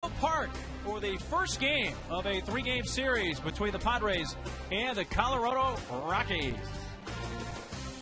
Park for the first game of a three-game series between the Padres and the Colorado Rockies.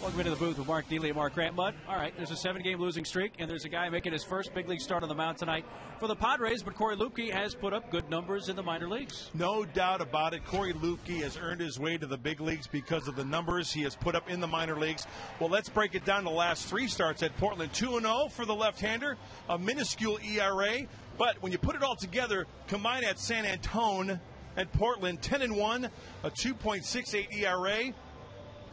Welcome into the booth with Mark Neely and Mark Grantmud. All right, there's a 7-game losing streak, and there's a guy making his first big league start on the mound tonight for the Padres, but Corey Luebke has put up good numbers in the minor leagues. No doubt about it. Corey Luebke has earned his way to the big leagues because of the numbers he has put up in the minor leagues. Well, let's break it down to the last 3 starts at Portland. 2-0 for the left-hander, a minuscule ERA. But when you put it all together, combined at San Antone and Portland, 10-1, a 2.68 ERA.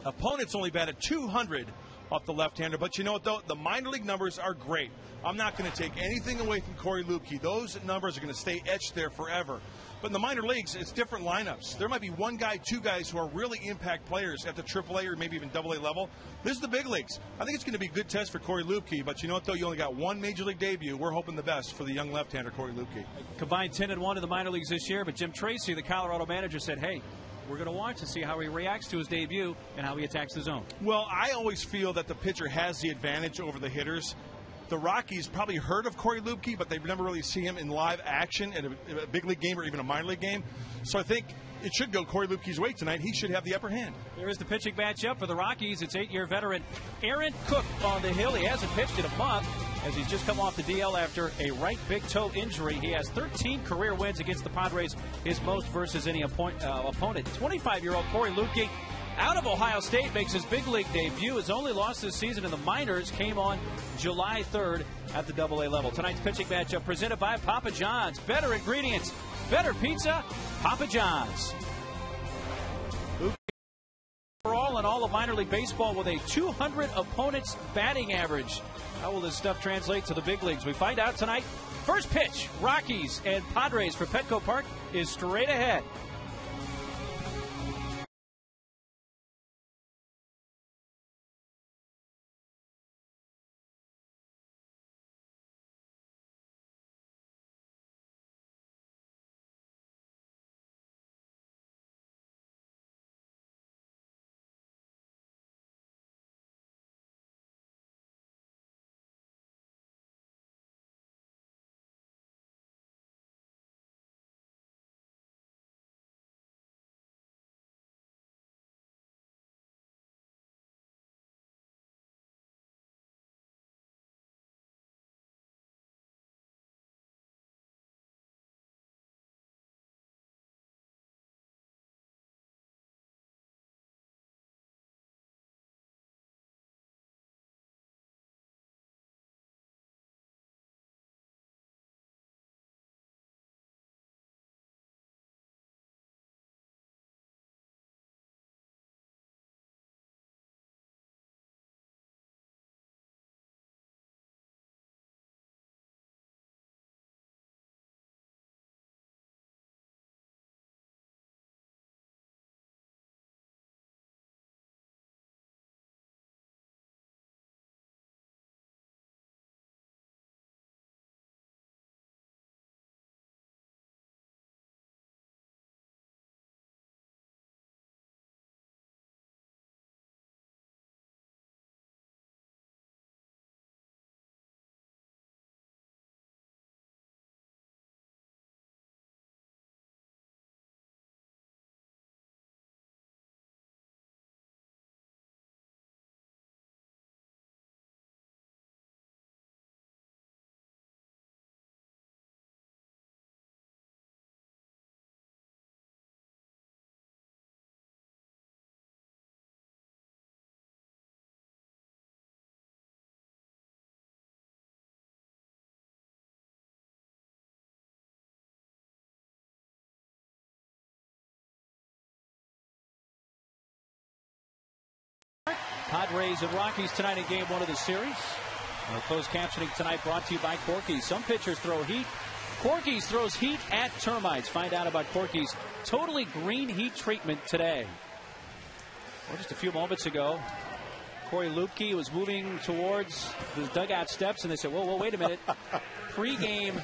Opponents only batted 200 off the left-hander. But you know what, though? The minor league numbers are great. I'm not going to take anything away from Corey Luebke. Those numbers are going to stay etched there forever. But in the minor leagues, it's different lineups. There might be 1 guy, 2 guys who are really impact players at the AAA or maybe even AA level. This is the big leagues. I think it's going to be a good test for Corey Luebke. But you know what, though? You only got 1 major league debut. We're hoping the best for the young left-hander, Corey Luebke. Combined 10-1 in the minor leagues this year. But Jim Tracy, the Colorado manager, said, hey, we're going to watch and see how he reacts to his debut and how he attacks the zone. Well, I always feel that the pitcher has the advantage over the hitters. The Rockies probably heard of Corey Luebke, but they've never really seen him in live action in a big league game or even a minor league game. So I think it should go Corey Luebke's way tonight. He should have the upper hand. There is the pitching matchup for the Rockies. It's 8-year veteran Aaron Cook on the hill. He hasn't pitched in a month as he's just come off the DL after a right big toe injury. He has 13 career wins against the Padres, his most versus any opponent. 25-year-old Corey Luebke, out of Ohio State, makes his big league debut. His only loss this season in the minors came on July 3rd at the AA level. Tonight's pitching matchup presented by Papa John's. Better ingredients, better pizza, Papa John's. Overall in all of minor league baseball with a 200 opponents batting average. How will this stuff translate to the big leagues? We find out tonight. First pitch, Rockies and Padres for Petco Park is straight ahead. Padres and Rockies tonight in game 1 of the series. Our closed captioning tonight brought to you by Corky's. Some pitchers throw heat. Corky's throws heat at termites. Find out about Corky's totally green heat treatment today. Well, just a few moments ago, Corey Luebke was moving towards the dugout steps, and they said, whoa, wait a minute. Pre-game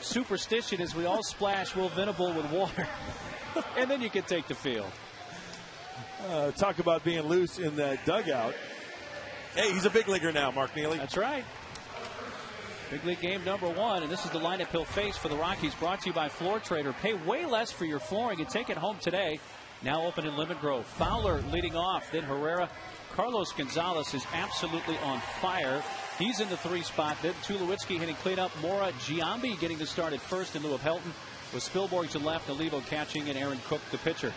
superstition is we all splash Will Venable with water, and then you can take the field. Talk about being loose in the dugout. Hey, he's a big leaguer now, Mark Neely. That's right. Big league game number 1, and this is the lineup he'll face for the Rockies, brought to you by Floor Trader. Pay way less for your flooring and take it home today. Now open in Lemon Grove. Fowler leading off, then Herrera. Carlos Gonzalez is absolutely on fire. He's in the 3 spot. Then Tulowitzki hitting cleanup. Mora Giambi getting the start at first in lieu of Helton, with Spilborg to left, Olivo catching, and Aaron Cook the pitcher.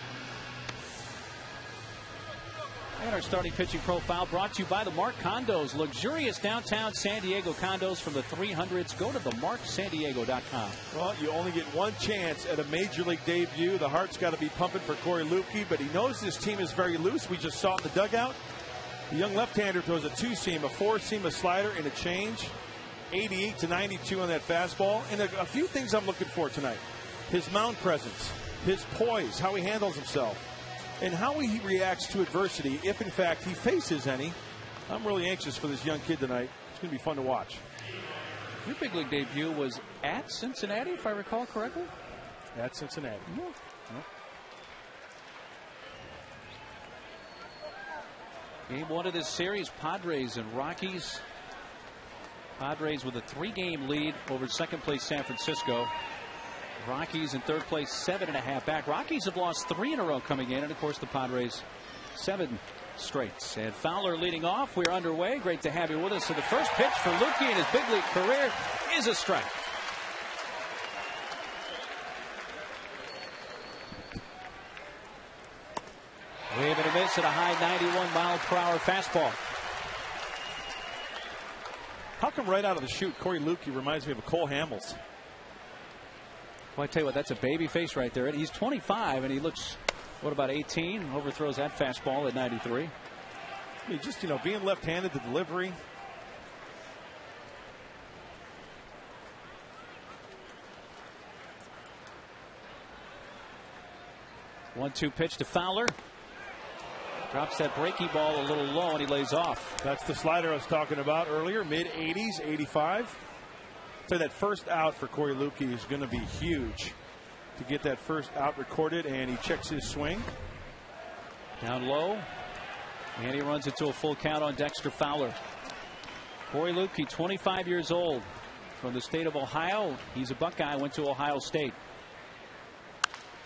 And our starting pitching profile brought to you by the Mark Condos. Luxurious downtown San Diego condos from the 300s. Go to themarksandiego.com. Well, you only get one chance at a major league debut. The heart's got to be pumping for Corey Luebke, but he knows this team is very loose. We just saw it in the dugout. The young left-hander throws a 2-seam, a 4-seam, a slider, and a change. 88 to 92 on that fastball. And a few things I'm looking for tonight. His mound presence, his poise, how he handles himself, and how he reacts to adversity, if in fact he faces any. I'm really anxious for this young kid tonight. It's going to be fun to watch. Your big league debut was at Cincinnati, if I recall correctly? At Cincinnati. Yeah. Game 1 of this series, Padres and Rockies. Padres with a 3-game lead over second-place San Francisco. Rockies in third place, 7.5 back. Rockies have lost 3 in a row coming in, and of course the Padres 7 straights. And Fowler leading off. We're underway. Great to have you with us. So the first pitch for Luebke in his big league career is a strike. Wave and a miss at a high 91-mile-per-hour fastball. How come right out of the chute, Corey Luebke reminds me of a Cole Hamels? Well, I tell you what, that's a baby face right there. He's 25, and he looks, what, about 18? Overthrows that fastball at 93. I mean, just, being left-handed, the delivery. One-two pitch to Fowler. Drops that breaking ball a little low, and he lays off. That's the slider I was talking about earlier, mid-80s, 85. So that first out for Corey Luebke is going to be huge to get that first out recorded, and he checks his swing. Down low, and he runs it to a full count on Dexter Fowler. Corey Luebke, 25 years old, from the state of Ohio. He's a Buckeye, went to Ohio State.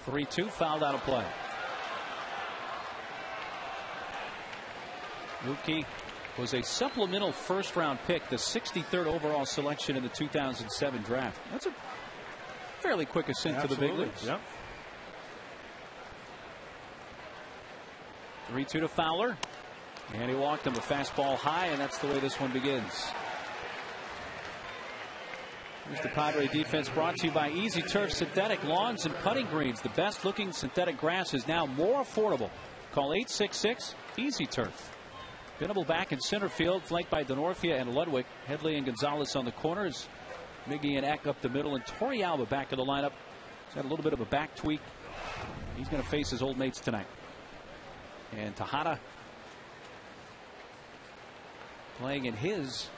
3-2, fouled out of play. Luebke was a supplemental first-round pick, the 63rd overall selection in the 2007 draft. That's a fairly quick ascent to the big leagues. Yep. 3-2 to Fowler, and he walked him a fastball high, and that's the way this one begins. Here's the Padre defense, brought to you by Easy Turf Synthetic Lawns and Putting Greens. The best-looking synthetic grass is now more affordable. Call 866-EASY-TURF. Venable back in center field, flanked by Denorfia and Ludwig. Headley and Gonzalez on the corners. Miggy and Eck up the middle, and Torrealba back in the lineup. He's got a little bit of a back tweak. He's going to face his old mates tonight. And Tejada playing in his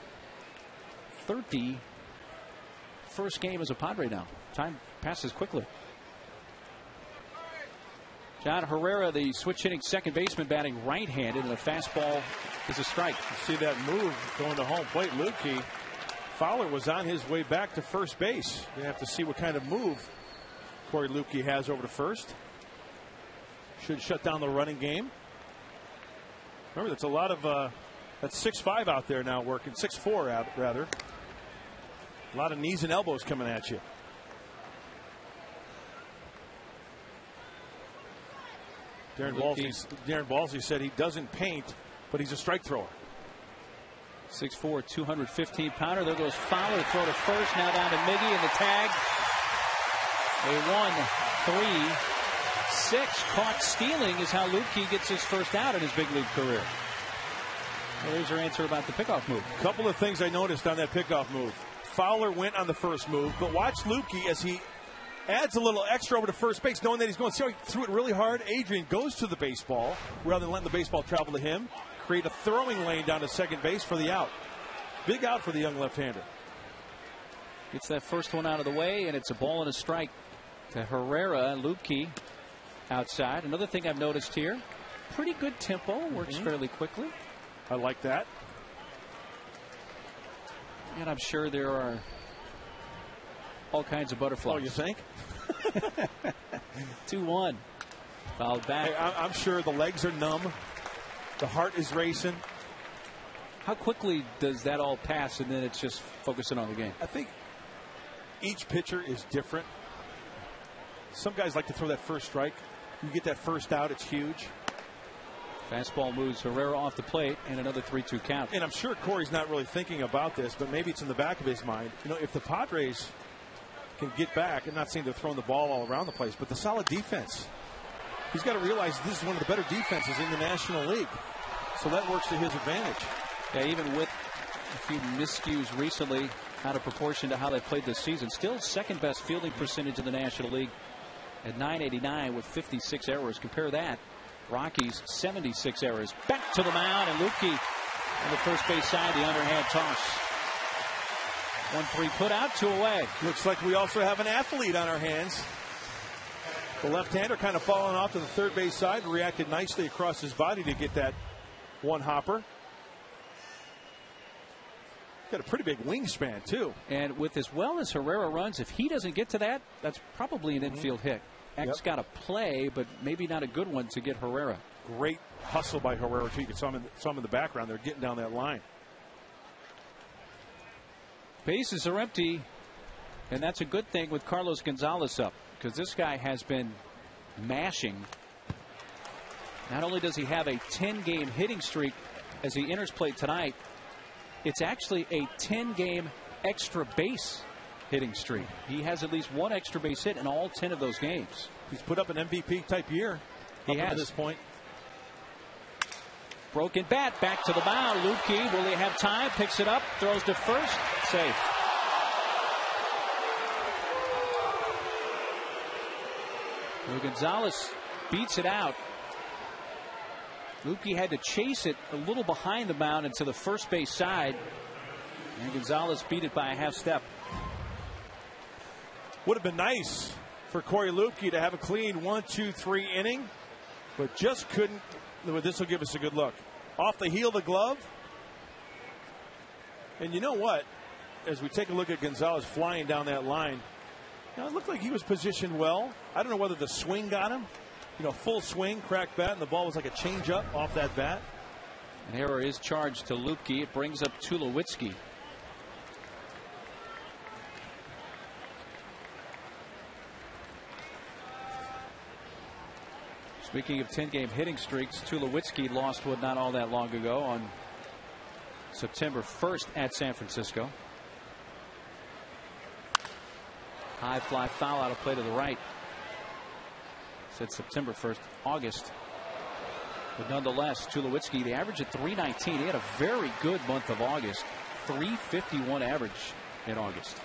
31st game as a Padre now. Time passes quickly. John Herrera, the switch hitting second baseman, batting right-handed, and a fastball is a strike. You see that move going to home plate. Luebke, Fowler was on his way back to first base. You have to see what kind of move Corey Luebke has over to first. Should shut down the running game. Remember, that's a lot of that's 6'5" out there now working, 6'4" rather. A lot of knees and elbows coming at you. Darren Balsley said he doesn't paint, but he's a strike thrower. 6'4", 215-pounder. There goes Fowler, throw to first. Now down to Miggy, and the tag. A 1-3-6. Caught stealing is how Luebke gets his first out in his big league career. Well, there's your answer about the pickoff move. A couple of things I noticed on that pickoff move. Fowler went on the first move, but watch Luebke as he adds a little extra over to first base, knowing that he's going. See how he threw it really hard? Adrian goes to the baseball rather than letting the baseball travel to him. Create a throwing lane down to second base for the out. Big out for the young left-hander. Gets that first one out of the way, and it's a ball and a strike to Herrera. Luebke outside. Another thing I've noticed here, pretty good tempo, works fairly quickly. I like that. And I'm sure there are all kinds of butterflies. Oh, you think? 2-1. Fouled back. Hey, I'm sure the legs are numb. The heart is racing. How quickly does that all pass, and then it's just focusing on the game? I think each pitcher is different. Some guys like to throw that first strike. You get that first out, it's huge. Fastball moves Herrera off the plate, and another 3-2 count. And I'm sure Corey's not really thinking about this, but maybe it's in the back of his mind. You know, if the Padres can get back, and not saying they're throwing the ball all around the place, but the solid defense. He's got to realize this is one of the better defenses in the National League. So that works to his advantage. Yeah, even with a few miscues recently, out of proportion to how they played this season, still second best fielding percentage in the National League at .989 with 56 errors. Compare that. Rockies 76 errors. Back to the mound, and Lukey on the first base side, the underhand toss. 1-3 put out, 2 away. Looks like we also have an athlete on our hands. The left-hander kind of falling off to the third base side, reacted nicely across his body to get that one hopper. Got a pretty big wingspan, too. And with as well as Herrera runs, if he doesn't get to that, that's probably an infield hit. X got a play, but maybe not a good one to get Herrera. Great hustle by Herrera, too. You saw him in the background. They're getting down that line. Bases are empty, and that's a good thing with Carlos Gonzalez up, because this guy has been mashing. Not only does he have a 10-game hitting streak as he enters play tonight, it's actually a 10-game extra base hitting streak. He has at least one extra base hit in all 10 of those games. He's put up an MVP type year. He has. At this point. Broken bat, back to the mound. Lukey, will he have time? Picks it up, throws to first, safe. Well, Gonzalez beats it out. Lukey had to chase it a little behind the mound and to the first base side. And Gonzalez beat it by a half step. Would have been nice for Corey Lukey to have a clean 1-2-3 inning, but just couldn't. This will give us a good look. Off the heel of the glove. And you know what? As we take a look at Gonzalez flying down that line, it looked like he was positioned well. I don't know whether the swing got him. Full swing, cracked bat, and the ball was like a changeup off that bat. An error is charged to Lukey. It brings up Tulowitzki. Speaking of 10-game hitting streaks, Tulowitzki lost one not all that long ago on September 1st at San Francisco. High fly foul out of play to the right. Said September 1st, August. But nonetheless, Tulowitzki, the average at .319. He had a very good month of August. .351 average in August.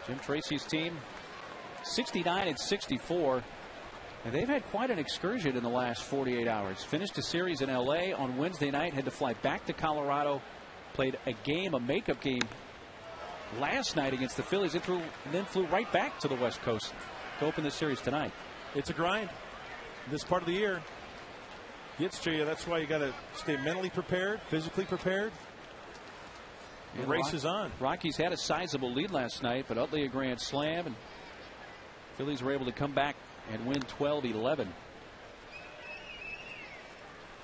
Jim Tracy's team 69-64, and they've had quite an excursion in the last 48 hours. Finished a series in LA on Wednesday night, had to fly back to Colorado, played a makeup game last night against the Phillies, and then flew right back to the West Coast to open the series tonight. It's a grind. This part of the year gets to you. That's why you got to stay mentally prepared, physically prepared. The race is on. Rockies had a sizable lead last night, but Utley a grand slam, and Phillies were able to come back and win 12-11.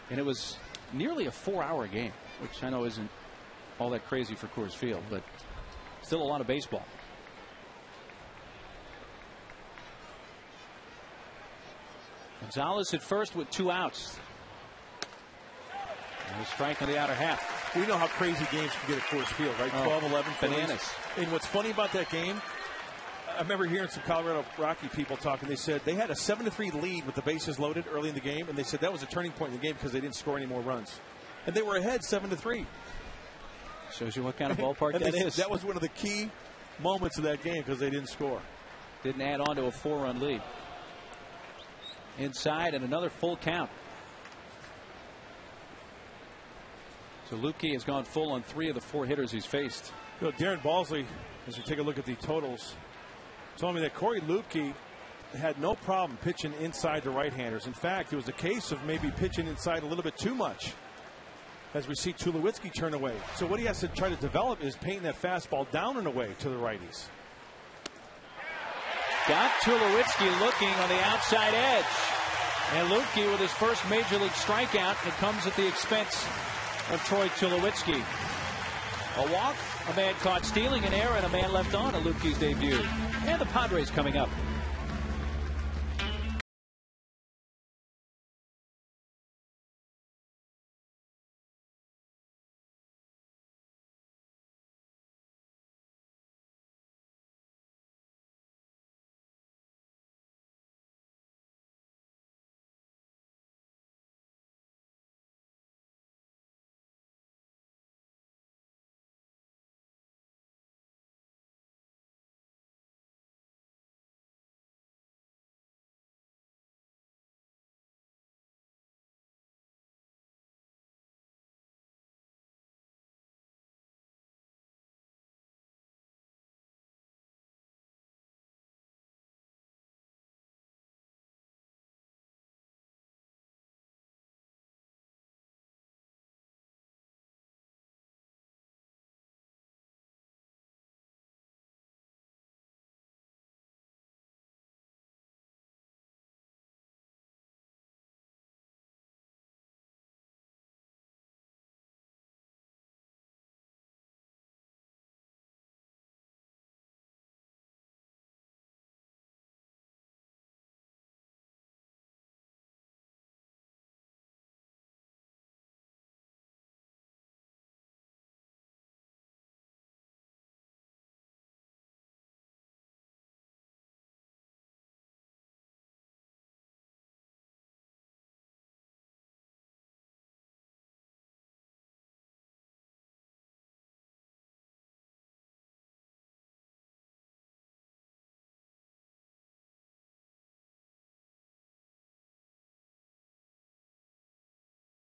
And it was nearly a 4-hour game, which I know isn't all that crazy for Coors Field, but still a lot of baseball. Gonzalez at first with 2 outs. And a strike on the outer half. We know how crazy games can get at Coors Field, right? 12-11 bananas. And what's funny about that game, I remember hearing some Colorado Rocky people talking. They said they had a 7-3 lead with the bases loaded early in the game, and they said that was a turning point in the game because they didn't score any more runs. And they were ahead 7-3. Shows you what kind of ballpark that is. That was one of the key moments of that game because they didn't score. Didn't add on to a 4-run lead. Inside and another full count. So Lukey has gone full on 3 of the 4 hitters he's faced. Darren Balsley, as we take a look at the totals, told me that Corey Lukey had no problem pitching inside to right-handers. In fact, it was a case of maybe pitching inside a little bit too much. as we see Tulowitzki turn away. So what he has to try to develop is painting that fastball down and away to the righties. Got Tulowitzki looking on the outside edge. And Luebke with his first major league strikeout. It comes at the expense of Troy Tulowitzki. A walk, a man caught stealing an error, and a man left on at Luebke's debut. And the Padres coming up.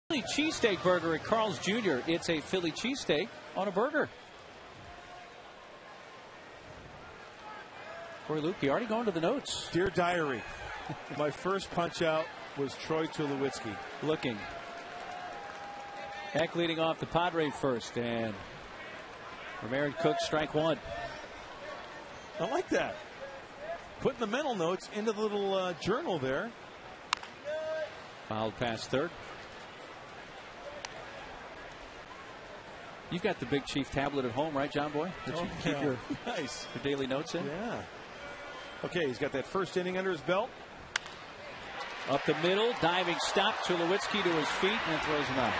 Philly cheesesteak burger at Carl's Jr. It's a Philly cheesesteak on a burger. Corey Luebke already going to the notes. Dear Diary, my first punch out was Troy Tulowitzki. Looking. Eck leading off the Padre first, and Aaron Cook strike one. I like that. Putting the mental notes into the little journal there. Fouled past third. You've got the Big Chief tablet at home, right, John Boy? That you keep your daily notes in? Yeah. Okay, he's got that first inning under his belt. Up the middle, diving stop. Tulowitzki to his feet and throws him out.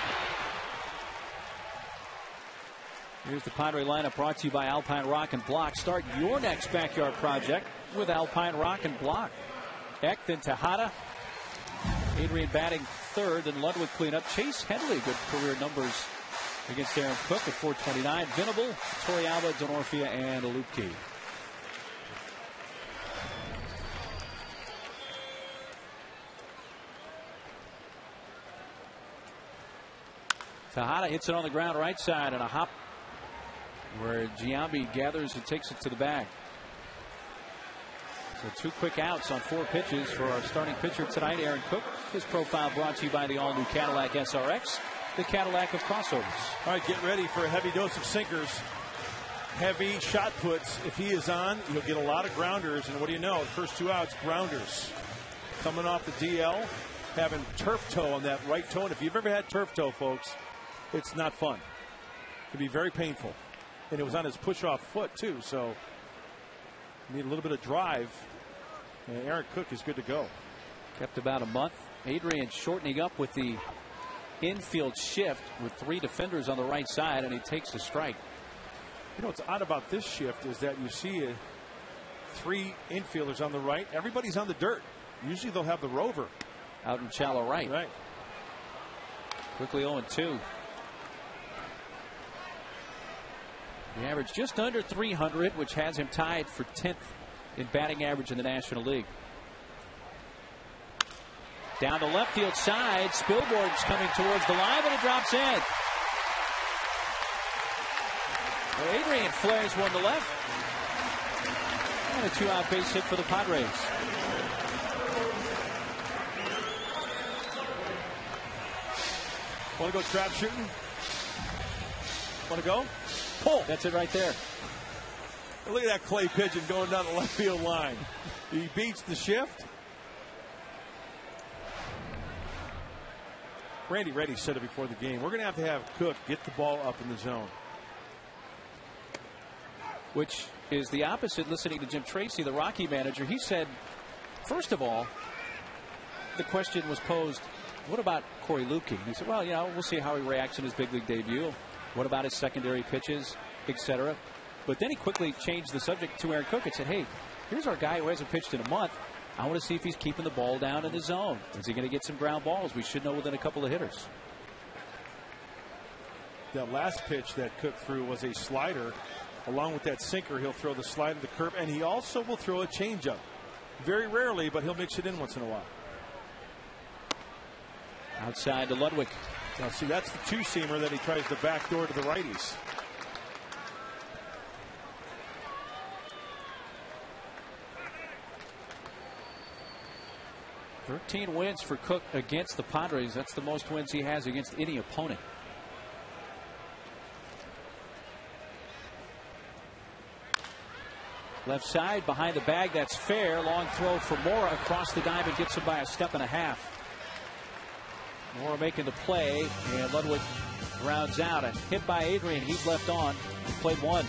Here's the Padre lineup brought to you by Alpine Rock and Block. Start your next backyard project with Alpine Rock and Block. Eck, then Tejada. Adrian batting third, and Ludwig cleanup. Chase Headley, good career numbers against Aaron Cook at 429. Venable, Torrealba, Denorfia, and Luebke. Tejada hits it on the ground right side and a hop where Giambi gathers and takes it to the bag. So 2 quick outs on 4 pitches for our starting pitcher tonight, Aaron Cook. His profile brought to you by the all-new Cadillac SRX, the Cadillac of crossovers. All right, get ready for a heavy dose of sinkers. Heavy shot puts. If he is on, you'll get a lot of grounders. And what do you know? The first 2 outs, grounders. Coming off the DL, having turf toe on that right toe. And if you've ever had turf toe, folks, it's not fun. It can be very painful. And it was on his push-off foot, too. So you need a little bit of drive. And Aaron Cook is good to go. Kept about a month. Adrian shortening up with the infield shift with 3 defenders on the right side, and he takes the strike. You know what's odd about this shift is that you see 3 infielders on the right. Everybody's on the dirt. Usually they'll have the rover out in shallow right. Right. Quickly 0-2. The average just under 300, which has him tied for 10th in batting average in the National League. Down the left field side, Spilborg's coming towards the line, but it drops in. Well, Adrian flares one to left. And a 2-out base hit for the Padres. Want to go trap shooting? Want to go? Pull. That's it right there. Look at that clay pigeon going down the left field line. He beats the shift. Randy Reddy said it before the game. We're going to have Cook get the ball up in the zone. Which is the opposite, listening to Jim Tracy, the Rocky manager. He said, first of all, the question was posed, what about Corey Luebke? He said, well, we'll see how he reacts in his big league debut. What about his secondary pitches, etc. But then he quickly changed the subject to Aaron Cook and said, hey, here's our guy who hasn't pitched in a month. I want to see if he's keeping the ball down in the zone. Is he going to get some ground balls? We should know within a couple of hitters. That last pitch that Cook threw was a slider. Along with that sinker, he'll throw the slider to the curve, and he also will throw a changeup. Very rarely, but he'll mix it in once in a while. Outside to Ludwig. Now, see, that's the two-seamer that he tries to backdoor to the righties. "13 wins for Cook against the Padres. That's the most wins he has against any opponent. Left side behind the bag. That's fair. Long throw for Mora across the diamond. Gets him by a step and a half. Mora making the play, and Ludwig rounds out. A hit by Adrian. He's left on. He played one.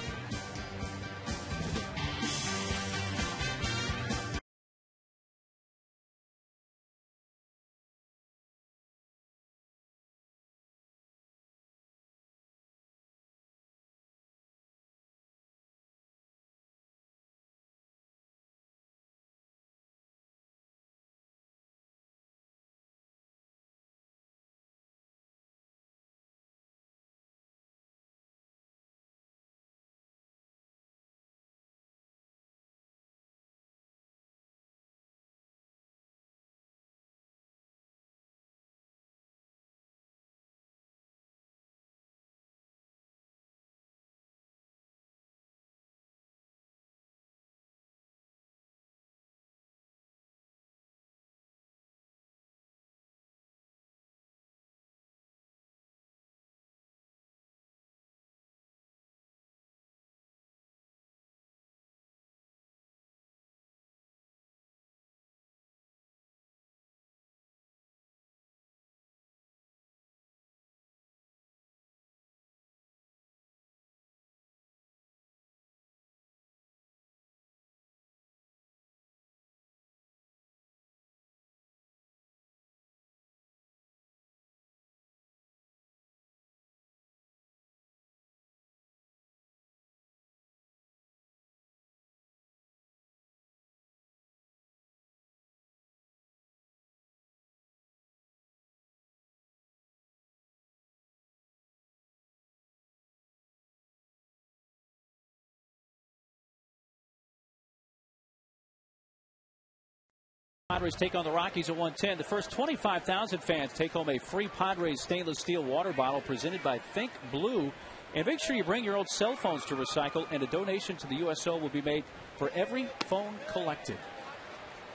Padres take on the Rockies at 1:10. The first 25,000 fans take home a free Padres stainless steel water bottle presented by Think Blue. And make sure you bring your old cell phones to recycle, and a donation to the USO will be made for every phone collected.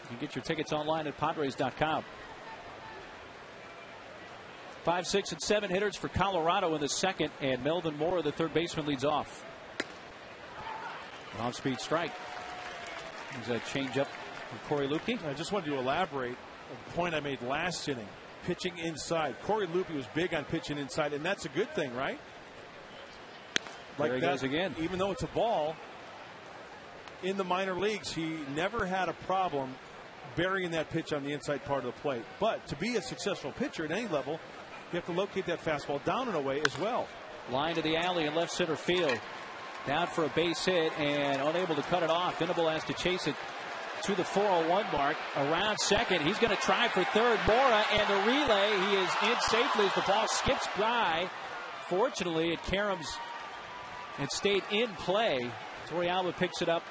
You can get your tickets online at Padres.com. 5, 6, and 7 hitters for Colorado in the second, and Melvin Mora, the third baseman, leads off. An off-speed strike. There's a changeup from Corey Luebke. I just wanted to elaborate on the point I made last inning. Pitching inside. Corey Luebke was big on pitching inside, and that's a good thing, right? Like there he goes again. Even though it's a ball, in the minor leagues, he never had a problem burying that pitch on the inside part of the plate. But to be a successful pitcher at any level, you have to locate that fastball down and away as well. Line to the alley in left center field. Down for a base hit and unable to cut it off. Venable has to chase it to the 401 mark. Around second. He's going to try for third. Mora and the relay. He is in safely as the ball skips by. Fortunately, it caroms and stayed in play. Torrealba picks it up,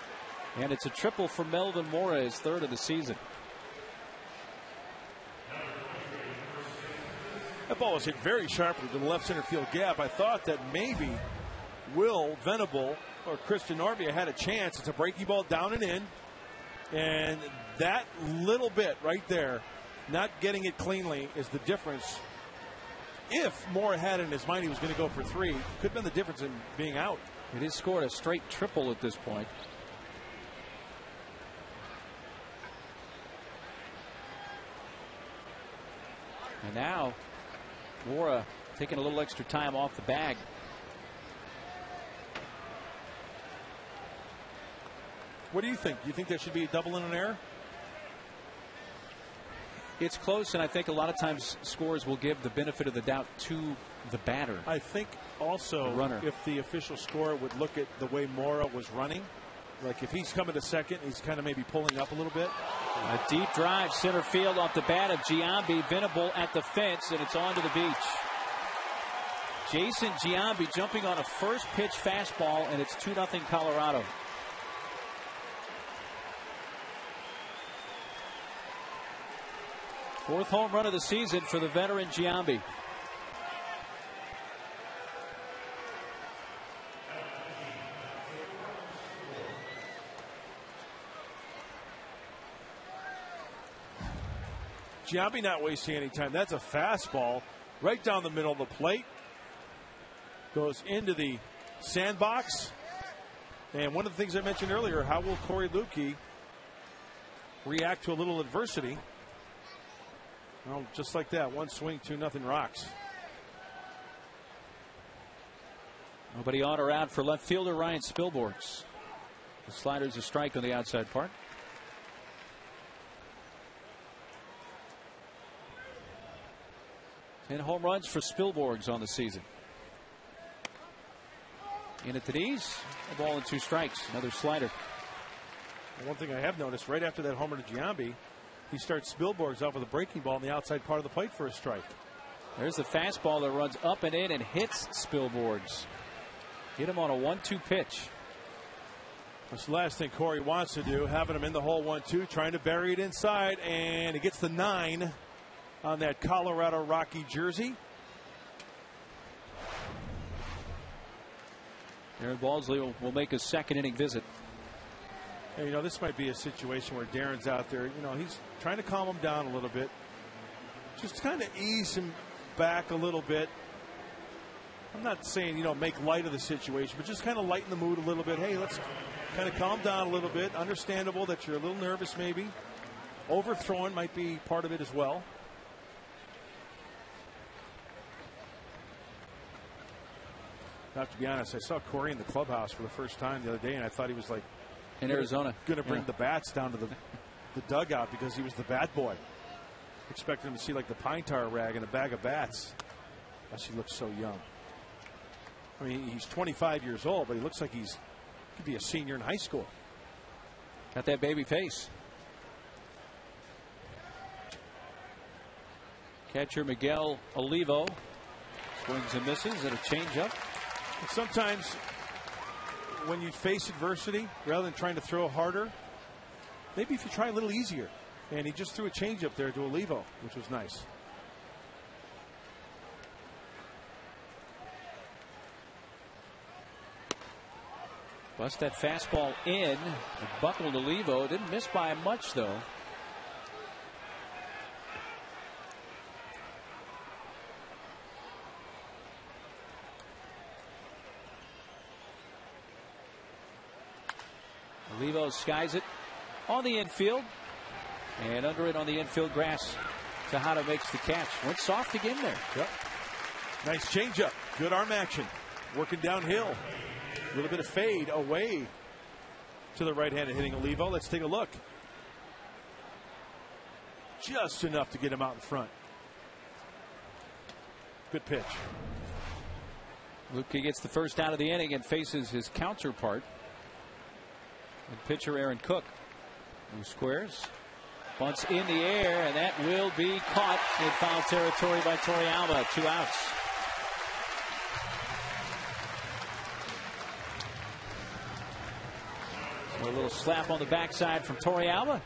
and it's a triple for Melvin Mora, his third of the season. That ball was hit very sharply to the left center field gap. I thought that maybe Will Venable or Christian Norvia had a chance. It's a breaky ball down and in. And that little bit right there, not getting it cleanly, is the difference if Moore had in his mind he was going to go for 3, could have been the difference in being out. It has scored a straight triple at this point. And now Moore taking a little extra time off the bag. What do you think? Do you think there should be a double in an error? It's close, and I think a lot of times scores will give the benefit of the doubt to the batter. I think also if the official score would look at the way Mora was running, like if he's coming to second, he's kind of maybe pulling up a little bit. A deep drive center field off the bat of Giambi. Venable at the fence, and it's on to the beach. Jason Giambi jumping on a first pitch fastball, and it's 2-0 Colorado. Fourth home run of the season for the veteran Giambi. Giambi not wasting any time. That's a fastball right down the middle of the plate. Goes into the sandbox. And one of the things I mentioned earlier, how will Corey Lukey react to a little adversity? Well, just like that, one swing, 2-0 Rocks. Nobody on or out for left fielder Ryan Spilborghs. The slider's a strike on the outside part. And home runs for Spilborghs on the season. In at the knees, a ball and 2 strikes. Another slider. One thing I have noticed, right after that homer to Giambi, he starts Spilborghs off with a breaking ball on the outside part of the plate for a strike. There's the fastball that runs up and in and hits Spilborghs. Hit him on a 1-2 pitch. That's the last thing Corey wants to do, having him in the hole 1-2, trying to bury it inside, and he gets the 9 on that Colorado Rocky jersey. Aaron Balsley will make a second inning visit. And, you know, this might be a situation where Darren's out there. You know, he's trying to calm him down a little bit. Just kind of ease him back a little bit. I'm not saying, you know, make light of the situation, but just kind of lighten the mood a little bit. Hey, let's kind of calm down a little bit. Understandable that you're a little nervous maybe. Overthrowing might be part of it as well. I have to be honest, I saw Corey in the clubhouse for the first time the other day, and I thought he was like in Arizona, going to bring the bats down to the dugout because he was the bat boy. Expected him to see like the pine tar rag and a bag of bats. Gosh, he looks so young. I mean, he's 25 years old, but he looks like he could be a senior in high school. Got that baby face. Catcher Miguel Olivo swings and misses at a changeup. Sometimes when you face adversity, rather than trying to throw harder, maybe if you try a little easier. And he just threw a changeup there to Olivo, which was nice. Bust that fastball in. It buckled Olivo. Didn't miss by much, though. Olivo skies it on the infield. And under it on the infield grass. Tejada makes the catch. Went soft again there. Yep. Nice changeup. Good arm action. Working downhill. A little bit of fade away to the right-handed hitting Olivo. Let's take a look. Just enough to get him out in front. Good pitch. Lukey gets the first out of the inning and faces his counterpart. And pitcher Aaron Cook, who squares. Bunts in the air, and that will be caught in foul territory by Toriyama. 2 outs. So a little slap on the backside from Toriyama.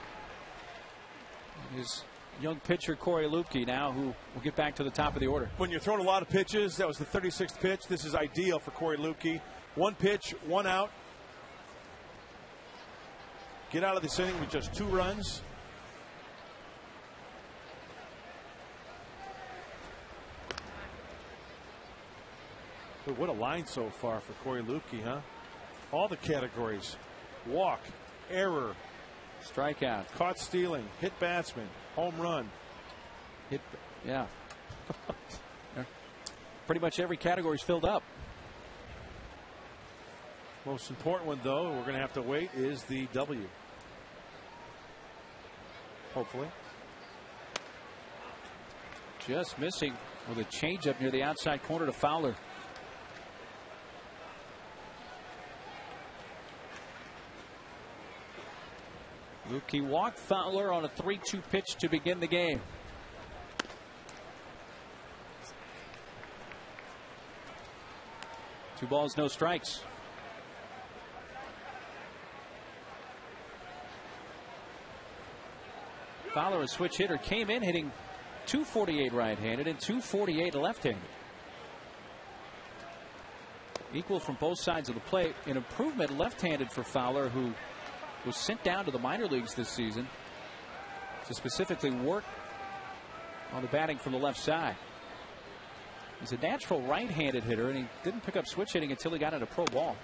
His young pitcher Corey Lukey now, who will get back to the top of the order. When you're throwing a lot of pitches, that was the 36th pitch. This is ideal for Corey Lukey. 1 pitch, 1 out. Get out of this inning with just 2 runs. But what a line so far for Corey Lupke, huh? All the categories: walk, error, strikeout, caught stealing, hit batsman, home run. Hit, yeah. Pretty much every category is filled up. Most important one, though, we're going to have to wait, is the W. Hopefully. Just missing with a changeup near the outside corner to Fowler. Lupke walked Fowler on a 3-2 pitch to begin the game. Two balls, no strikes. Fowler, a switch hitter, came in hitting .248 right-handed and .248 left-handed. Equal from both sides of the plate. An improvement left-handed for Fowler, who was sent down to the minor leagues this season to specifically work on the batting from the left side. He's a natural right-handed hitter, and he didn't pick up switch hitting until he got into pro ball.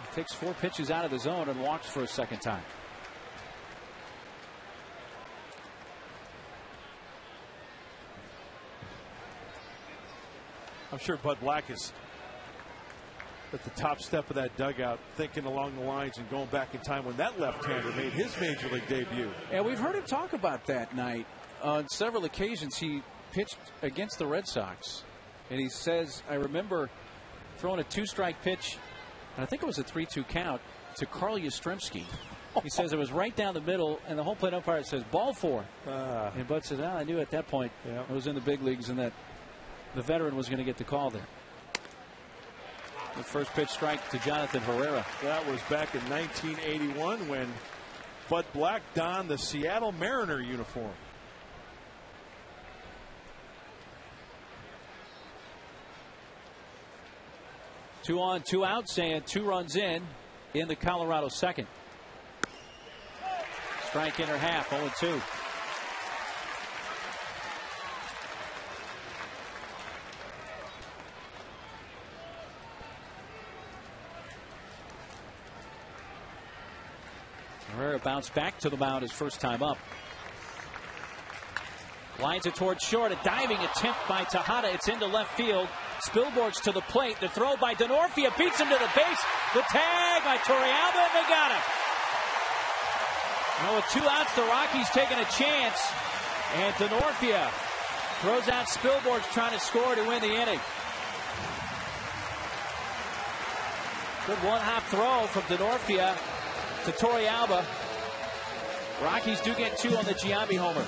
He takes 4 pitches out of the zone and walks for a second time. I'm sure Bud Black is at the top step of that dugout, thinking along the lines and going back in time when that left-hander made his major league debut. And we've heard him talk about that night. On several occasions, he pitched against the Red Sox, and he says, I remember throwing a 2-strike pitch, and I think it was a 3-2 count, to Carl Yastrzemski. He says it was right down the middle, and the home plate umpire says, ball 4. And Bud says, I knew at that point I was in the big leagues and that the veteran was going to get the call there. The first pitch strike to Jonathan Herrera. That was back in 1981 when Bud Black donned the Seattle Mariner uniform. Two on, 2 outs, and 2 runs in the Colorado second. Strike in or half, 0-2. Herrera bounced back to the mound his first time up. Lines it towards short. A diving attempt by Tejada. It's into left field. Spilborgh's to the plate. The throw by Denorfia beats him to the base. The tag by Torrealba, and they got him. Now with 2 outs, the Rockies taking a chance. And Denorfia throws out Spilborgh's trying to score to win the inning. Good one-hop throw from Denorfia to Torrealba. Rockies do get 2 on the Giambi homer.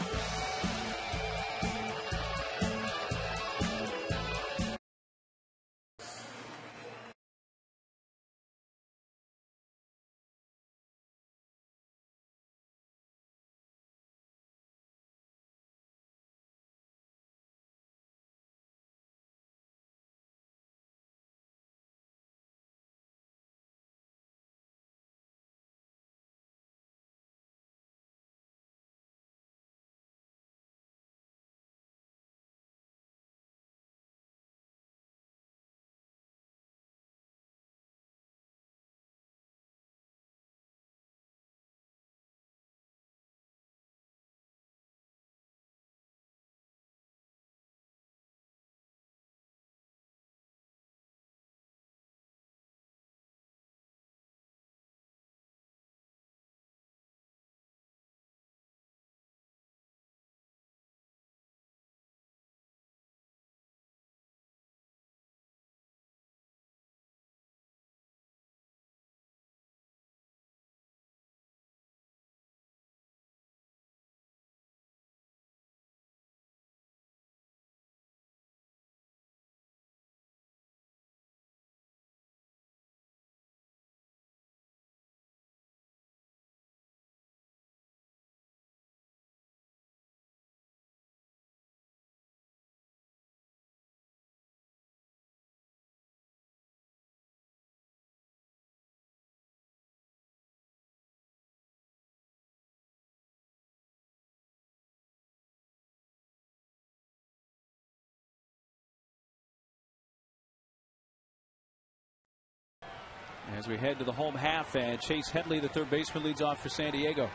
as we head to the home half, and Chase Headley, the third baseman, leads off for San Diego.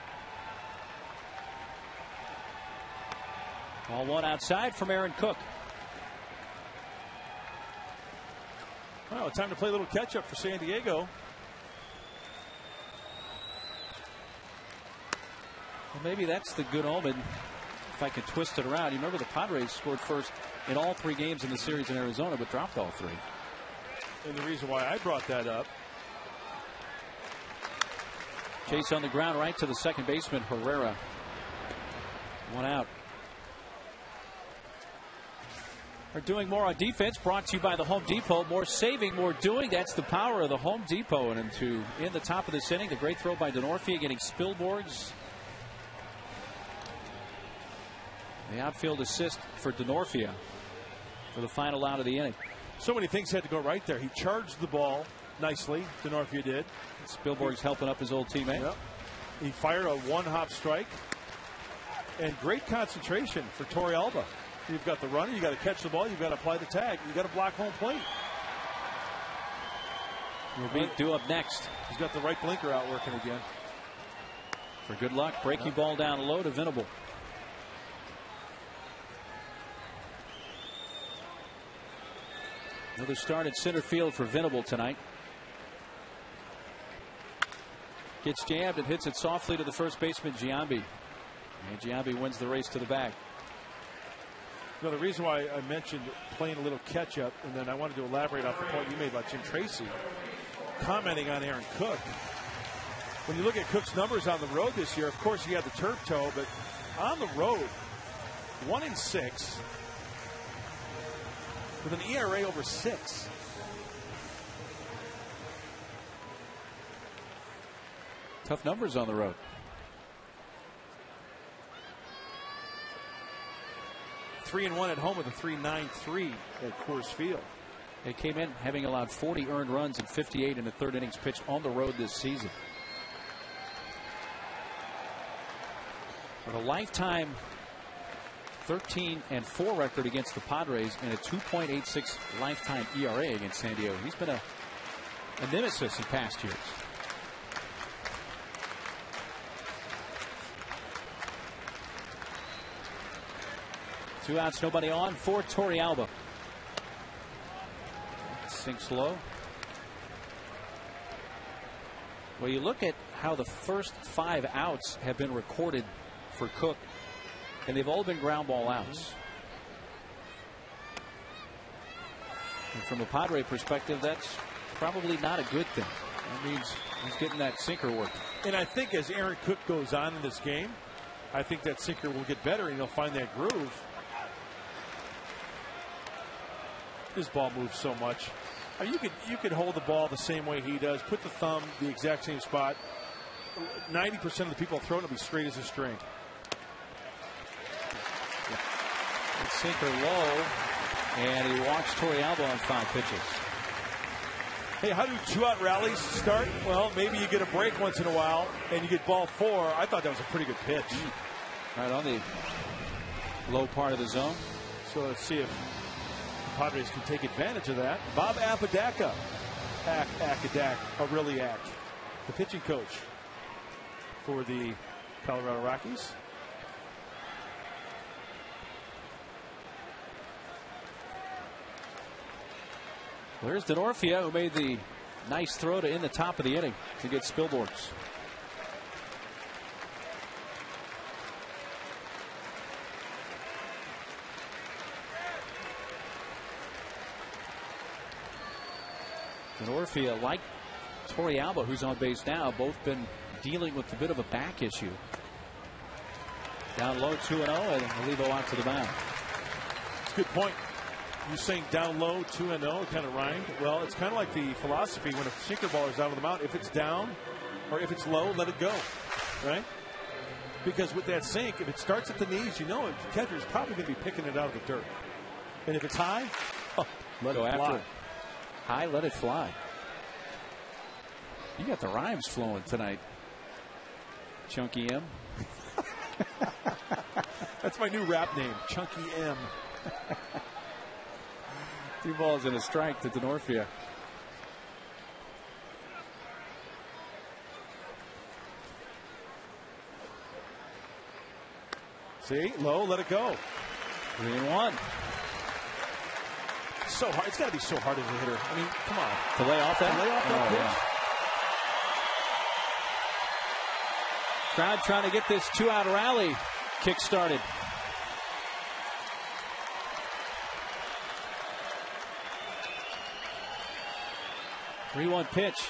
Ball one outside from Aaron Cook. Well, time to play a little catch-up for San Diego. Well, maybe that's the good omen, if I can twist it around. You remember the Padres scored first in all 3 games in the series in Arizona, but dropped all 3. And the reason why I brought that up. Chase on the ground right to the second baseman, Herrera. 1 out. We're doing more on defense, brought to you by the Home Depot. More saving, more doing. That's the power of the Home Depot. And in the top of this inning, the great throw by Denorfia, getting Spilborghs. The outfield assist for Denorfia for the final out of the inning. So many things had to go right there. He charged the ball nicely. Denorfia did. Spilborghs helping up his old teammate. Yep. He fired a 1-hop strike. And great concentration for Torrealba. You've got the runner, you got to catch the ball, you've got to apply the tag, you got to block home plate. Will be due up next. He's got the right blinker out working again. For good luck, breaking ball down low to Venable. Another start at center field for Venable tonight. Gets jammed and hits it softly to the first baseman, Giambi. And Giambi wins the race to the bag. Now, the reason why I mentioned playing a little catch-up, and then I wanted to elaborate off the point you made about Jim Tracy, commenting on Aaron Cook. When you look at Cook's numbers on the road this year, of course he had the turf toe, but on the road, 1-6 with an ERA over 6. Tough numbers on the road. Three and 1 at home with a 3.93 at Coors Field. They came in having allowed 40 earned runs and 58 in the third innings pitched on the road this season. With a lifetime 13-4 record against the Padres and a 2.86 lifetime ERA against San Diego. He's been a nemesis in past years. Two outs, nobody on for Torrealba. Sinks low. Well, you look at how the first 5 outs have been recorded for Cook, and they've all been ground ball outs. And from a Padre perspective, that's probably not a good thing. That means he's getting that sinker working. And I think as Aaron Cook goes on in this game, I think that sinker will get better and he'll find that groove. His ball moves so much. You could hold the ball the same way he does, put the thumb the exact same spot. 90% of the people throwing it will be straight as a string. Sinker low, and he walks Torrealba on 5 pitches. Hey, how do 2-out rallies start? Well, maybe you get a break once in a while, and you get ball 4. I thought that was a pretty good pitch. Right on the low part of the zone. So let's see if the Padres can take advantage of that. Bob Apodaca, Aureliak, the pitching coach for the Colorado Rockies. There's Denorfia, who made the nice throw to in the top of the inning to get Spilborghs. Denorfia, like Torrealba, who's on base now, both been dealing with a bit of a back issue. Down low 2-0, and Olivo out to the mound. That's a good point. You saying down low 2-0 kind of rhymed. Well, it's kind of like the philosophy when a sinker ball is out of the mound. If it's down or if it's low, let it go, right? Because with that sink, if it starts at the knees, you know the catcher is probably going to be picking it out of the dirt. And if it's high, let it fly. High, let it fly. You got the rhymes flowing tonight, Chunky M. That's my new rap name, Chunky M. 2 balls and a strike to Denorfia. See, low, let it go. 3-1. So hard. It's got to be so hard as a hitter. I mean, come on. To lay off that? To lay off that pitch? Yeah. Crowd trying to get this 2-out rally kick started. Three-one pitch.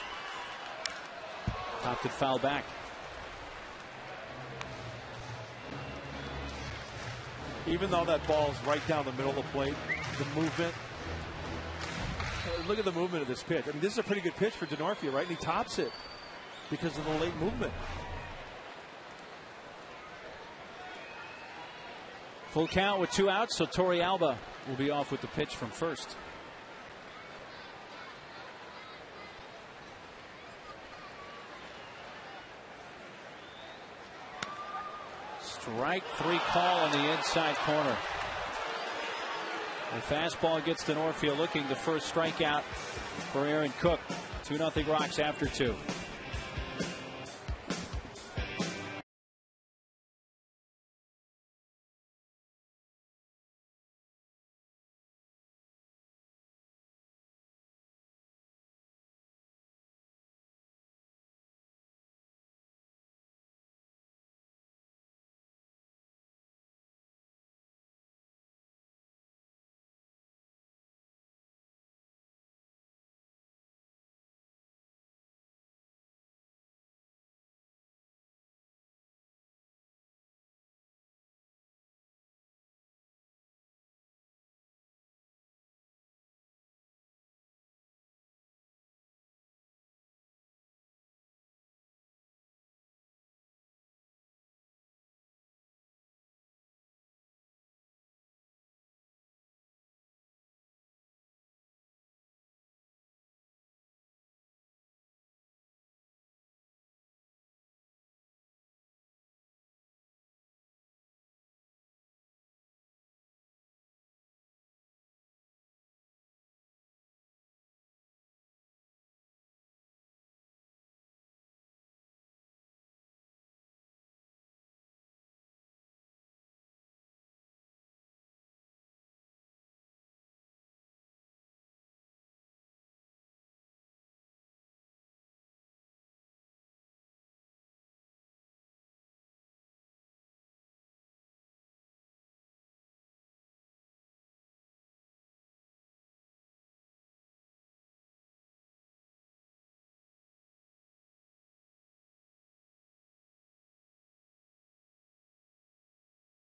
Popped it foul back. Even though that ball's right down the middle of the plate, the movement. Look at the movement of this pitch. I mean, this is a pretty good pitch for Denorfia, right? And he tops it because of the late movement. Full count with 2 outs, so Torey Alba will be off with the pitch from first. Strike 3 call on the inside corner. The fastball gets Denorfia looking, the first strikeout for Aaron Cook. 2-0 Rocks after 2.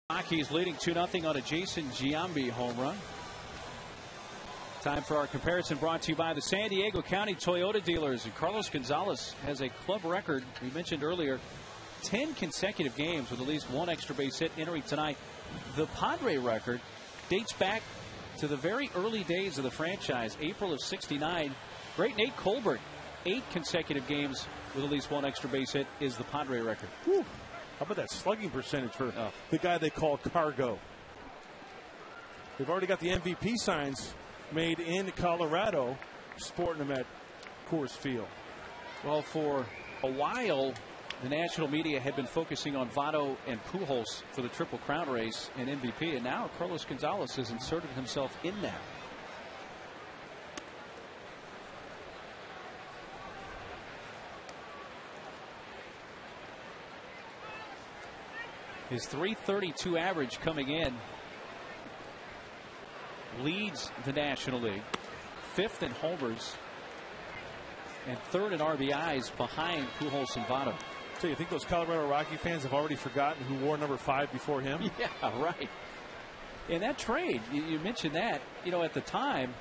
Rockies leading 2-0 on a Jason Giambi home run. Time for our comparison, brought to you by the San Diego County Toyota dealers. And Carlos Gonzalez has a club record, we mentioned earlier, 10 consecutive games with at least 1 extra base hit entering tonight. The Padre record dates back to the very early days of the franchise, April of '69. Great Nate Colbert, 8 consecutive games with at least 1 extra base hit is the Padre record. Whew. How about that slugging percentage for the guy they call Cargo? They've already got the MVP signs made in Colorado, sporting them at Coors Field. Well, for a while, the national media had been focusing on Votto and Pujols for the Triple Crown race and MVP, and now Carlos Gonzalez has inserted himself in that. His .332 average coming in leads the National League, 5th in homers and 3rd in RBIs behind Pujols and Votto. So you think those Colorado Rocky fans have already forgotten who wore number 5 before him? Yeah, right. In that trade, you mentioned that, you know, at the time,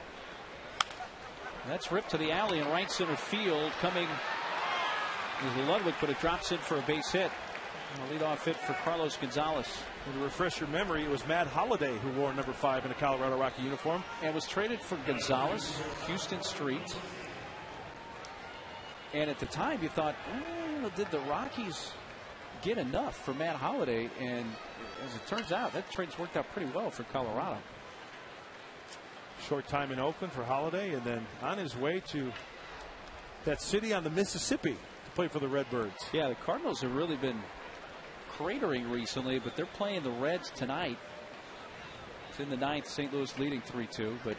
that's ripped to the alley in right center field. Coming is Ludwig, but it drops in for a base hit. A leadoff hit for Carlos Gonzalez. And to refresh your memory, it was Matt Holliday who wore number 5 in a Colorado Rocky uniform. And was traded for Gonzalez, Houston Street. And at the time, you thought, did the Rockies get enough for Matt Holliday? And as it turns out, that trade's worked out pretty well for Colorado. Short time in Oakland for Holliday, and then on his way to that city on the Mississippi to play for the Redbirds. Yeah, the Cardinals have really been cratering recently, but they're playing the Reds tonight. It's in the ninth. St. Louis leading 3-2, but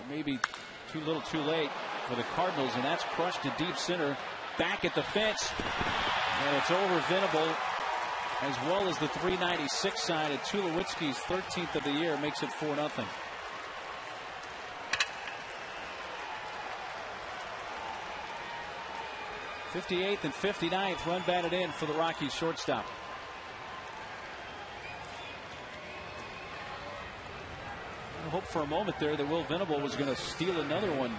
maybe too little too late for the Cardinals, and that's crushed to deep center. Back at the fence, and it's over Venable, as well as the .396 side at Tulowitzki's 13th of the year, makes it 4-0. '58th and '59th run batted in for the Rockies shortstop. I hope for a moment there that Will Venable was going to steal another one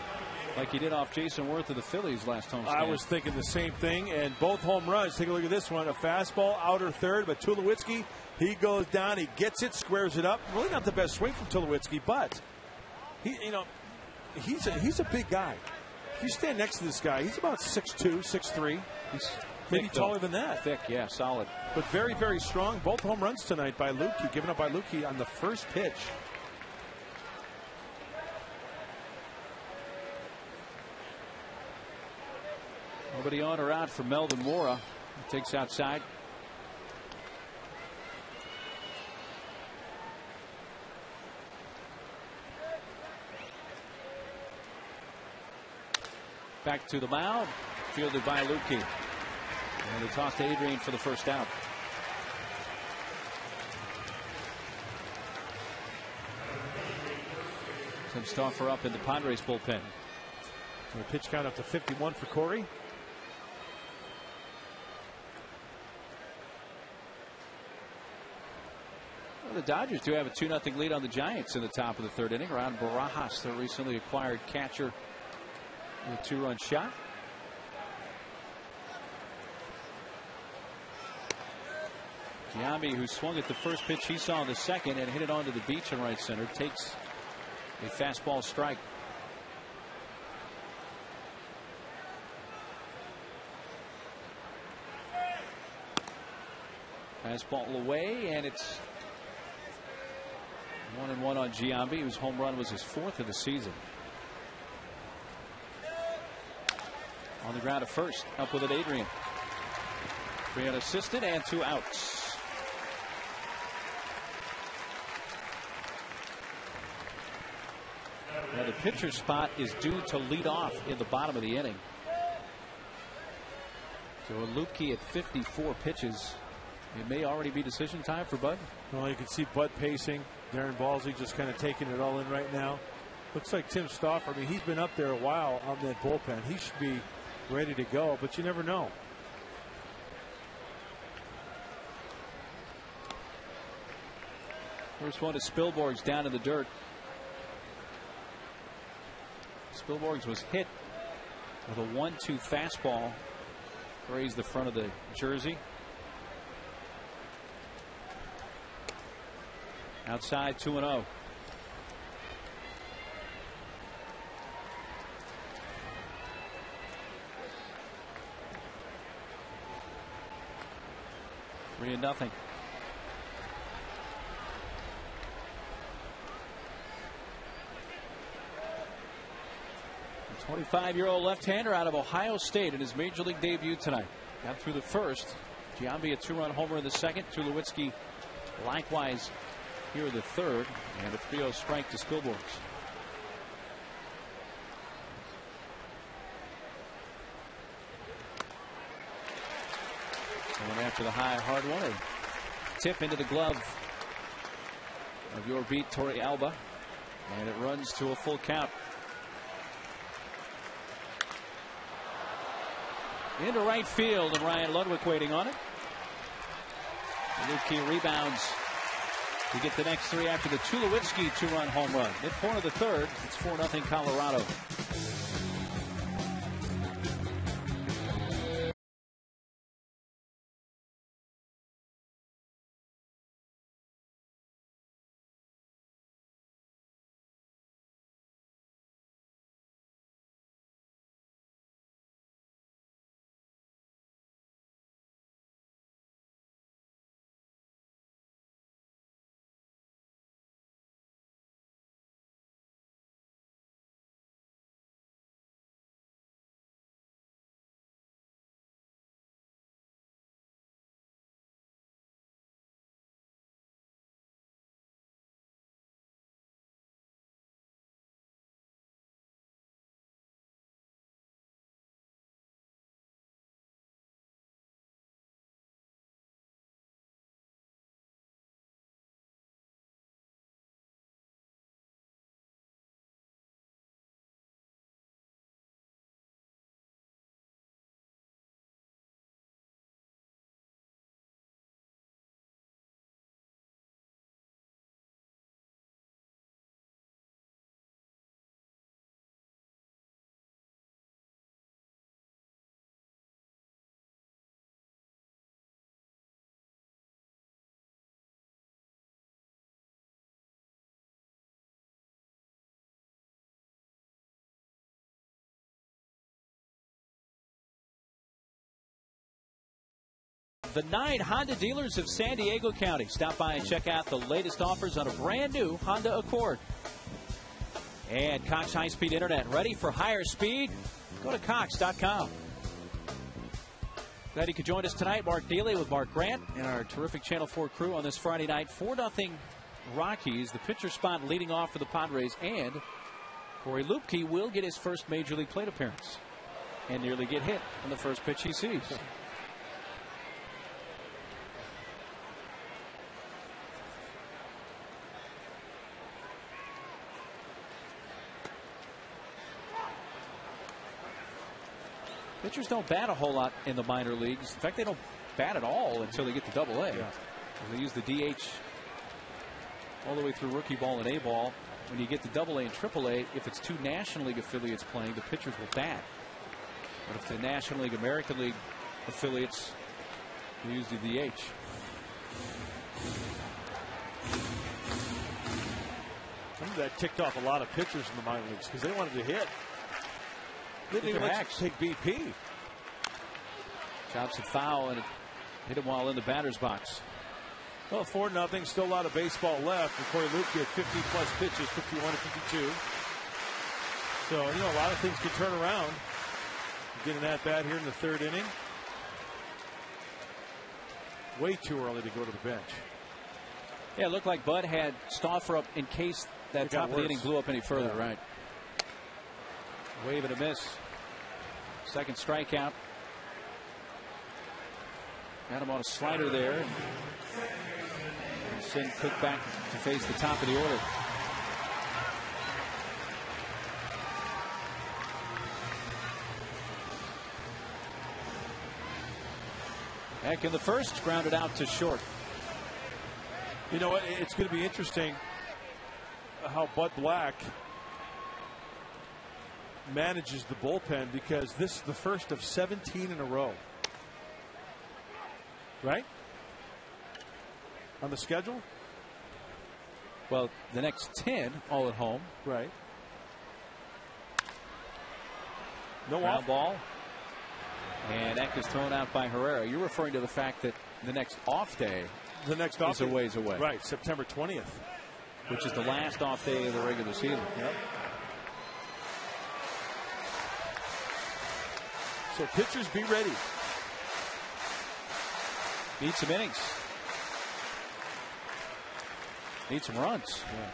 like he did off Jason Worth of the Phillies last home stand. I was thinking the same thing, and both home runs. Take a look at this one. A fastball, outer third, but Tulowitzki, he goes down, he gets it, squares it up. Really not the best swing from Tulowitzki, but he's a big guy. If you stand next to this guy, he's about 6'2", 6'3". He's maybe taller than that. Thick, yeah, solid. But very, very strong. Both home runs tonight by Lukey, given up by Lukey on the first pitch. Nobody on or out for Melvin Mora. He takes outside. Back to the mound. Fielded by Lukey. And they toss to Adrian for the first out. Tim Stauffer up in the Padres bullpen. The pitch count up to 51 for Corey. Well, the Dodgers do have a 2-0 lead on the Giants in the top of the third inning. Around Barajas, their recently acquired catcher, with a 2-run shot. Giambi, who swung at the first pitch he saw in the second and hit it onto the beach in right center, takes a fastball strike. Fastball away, and it's 1-1 on Giambi, whose home run was his 4th of the season. On the ground at first, up with it Adrian. 3 unassisted and 2 outs. Now the pitcher's spot is due to lead off in the bottom of the inning. So Lukey at 54 pitches. It may already be decision time for Bud. Well, you can see Bud pacing. Darren Ballsy just kind of taking it all in right now. Looks like Tim Stauffer, I mean, he's been up there a while on that bullpen. He should be ready to go, but you never know. First one to Spilborghs down in the dirt. Spilborghs was hit with a 1-2 fastball. Grazed the front of the jersey. Outside 2-0. Three and nothing. The 25-year-old left-hander out of Ohio State in his major league debut tonight. Got through the first. Giambi a 2-run homer in the second. Tulowitzki likewise here in the third, and a 3-0 strike to Spilborghs. Going after the high, hard one. A tip into the glove of your beat, Torey Alba, and it runs to a full count. Into right field, and Ryan Ludwig waiting on it. Lukey rebounds to get the next 3 after the Tulowitzki 2-run home run. Mid-point of the third, it's 4-0 Colorado. The 9 Honda dealers of San Diego County. Stop by and check out the latest offers on a brand new Honda Accord. And Cox High-Speed Internet. Ready for higher speed? Go to Cox.com. Glad you could join us tonight. Mark Daly with Mark Grant and our terrific Channel 4 crew on this Friday night. 4-0 Rockies. The pitcher spot leading off for the Padres. And Corey Lupke will get his first Major League plate appearance and nearly get hit on the first pitch he sees. Pitchers don't bat a whole lot in the minor leagues. In fact, they don't bat at all until they get to Double-A. Yeah. They use the DH all the way through rookie ball and A ball. When you get to Double-A and Triple-A, if it's 2 National League affiliates playing, the pitchers will bat. But if the National League, American League affiliates, they use the DH. Some of that ticked off a lot of pitchers in the minor leagues because they wanted to hit. They didn't even let you take BP. Chops it foul and it hit him while in the batter's box. Well, 4-0. Still a lot of baseball left. And Corey Lupke had 50-plus pitches, 51 to 52. So, you know, a lot of things could turn around. Getting that bat here in the 3rd inning. Way too early to go to the bench. Yeah, it looked like Bud had Stauffer up in case that top of the inning blew up any further, yeah. Right. Wave and a miss. Second strikeout. Got him on a slider there. And send Cook back to face the top of the order. Heck in the first, grounded out to short. You know what? It's going to be interesting how Bud Black manages the bullpen, because this is the first of 17 in a row. Right? On the schedule? Well, the next 10 all at home. Right. No ground ball. And Eck is thrown out by Herrera. You're referring to the fact that the next off day is a ways away. Right, September 20th. Which is the last off day of the regular season. Yep. So pitchers, be ready. Need some innings. Need some runs. Yeah.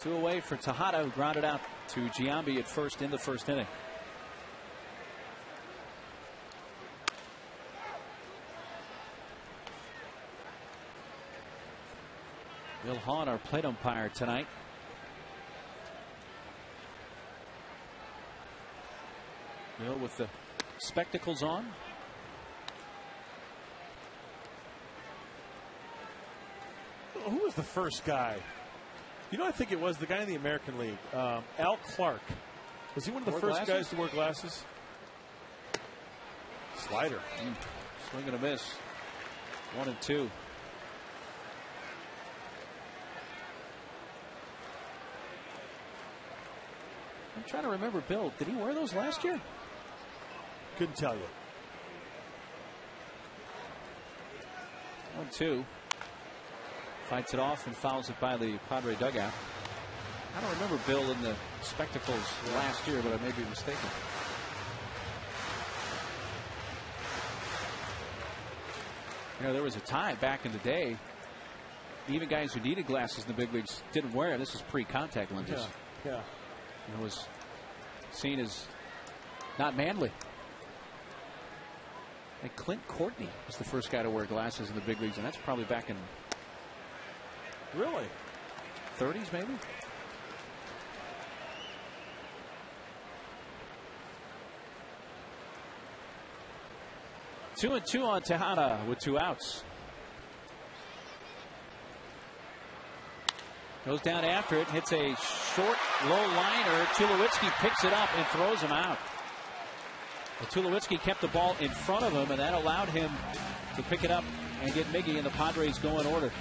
2 away for Tejada, who grounded out to Giambi at first in the first inning. Bill Hahn, our plate umpire tonight. Bill with the spectacles on. Who was the first guy? You know, I think it was the guy in the American League, Al Clark. Was he one of the first guys to wear glasses? Slider. Swing and a miss. 1 and 2. I'm trying to remember, Bill, did he wear those last year? Couldn't tell you. 1-2. Fights it off and fouls it by the Padre dugout. I don't remember Bill in the spectacles last year, but I may be mistaken. You know, there was a time back in the day, even guys who needed glasses in the big leagues didn't wear them. This is pre-contact lenses. Yeah. It was seen as not manly. And Clint Courtney was the first guy to wear glasses in the big leagues, and that's probably back in really 30s, maybe. Two and 2 on Tejada with 2 outs. Goes down after it, hits a short, low liner. Tulowitzki picks it up and throws him out. Well, Tulowitzki kept the ball in front of him, and that allowed him to pick it up and get Miggy, and the Padres go in order.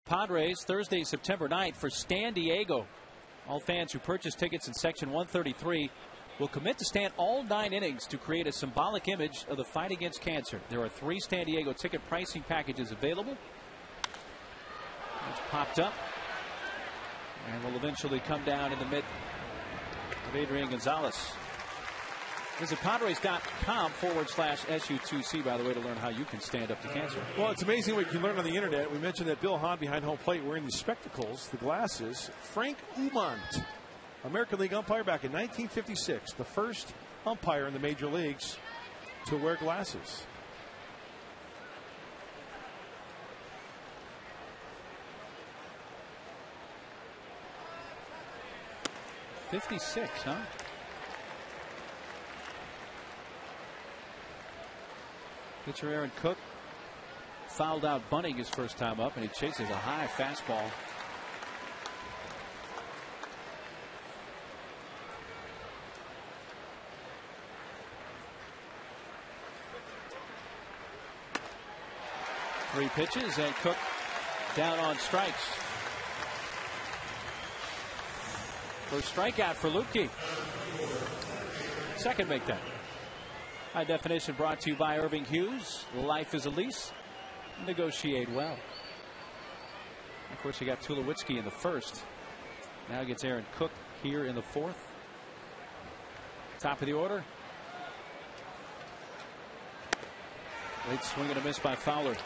Padres Thursday, September 9th for San Diego. All fans who purchase tickets in Section 133 will commit to stand all 9 innings to create a symbolic image of the fight against cancer. There are 3 San Diego ticket pricing packages available. It's popped up and will eventually come down in the mid of Adrian Gonzalez. Visit Padres.com/SU2C, by the way, to learn how you can stand up to cancer. Well, it's amazing what you can learn on the internet. We mentioned that Bill Hahn behind home plate wearing the spectacles, the glasses. Frank Umont, American League umpire back in 1956, the first umpire in the major leagues to wear glasses. '56, huh? Pitcher Aaron Cook fouled out bunting his first time up, and he chases a high fastball. Three pitches, and Cook down on strikes. First strikeout for Lukey. Second make that. High Definition brought to you by Irving Hughes. Life is a lease. Negotiate well. Of course, you got Tulowitzki in the first. Now gets Aaron Cook here in the fourth. Top of the order. Late swing and a miss by Fowler.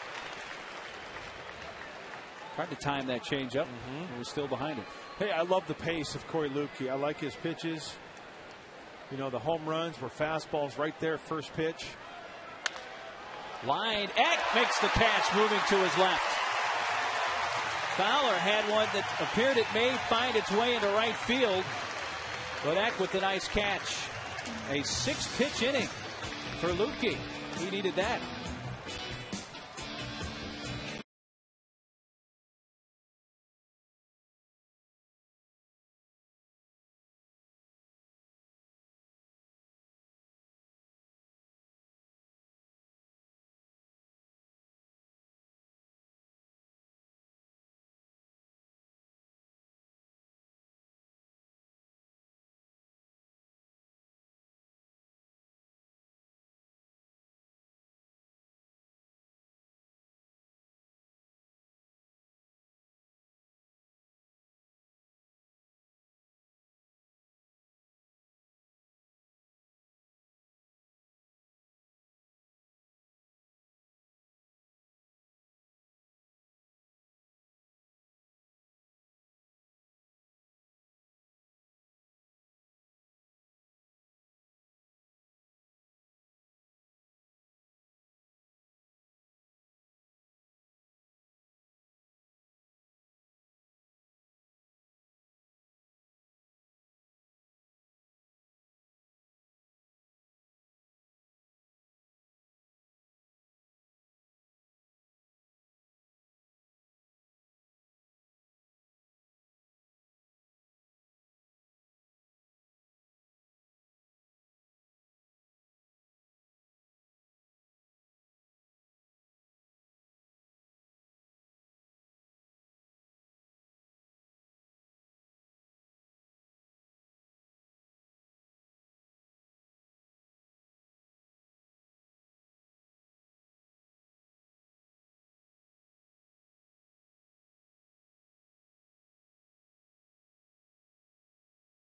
Tried to time that change up. And was still behind it. Hey, I love the pace of Corey Lukey. I like his pitches. You know, the home runs were fastballs right there, first pitch. Line, Eck makes the catch, moving to his left. Fowler had one that appeared it may find its way into right field, but Eck with the nice catch. A 6-pitch inning for Lukey. He needed that.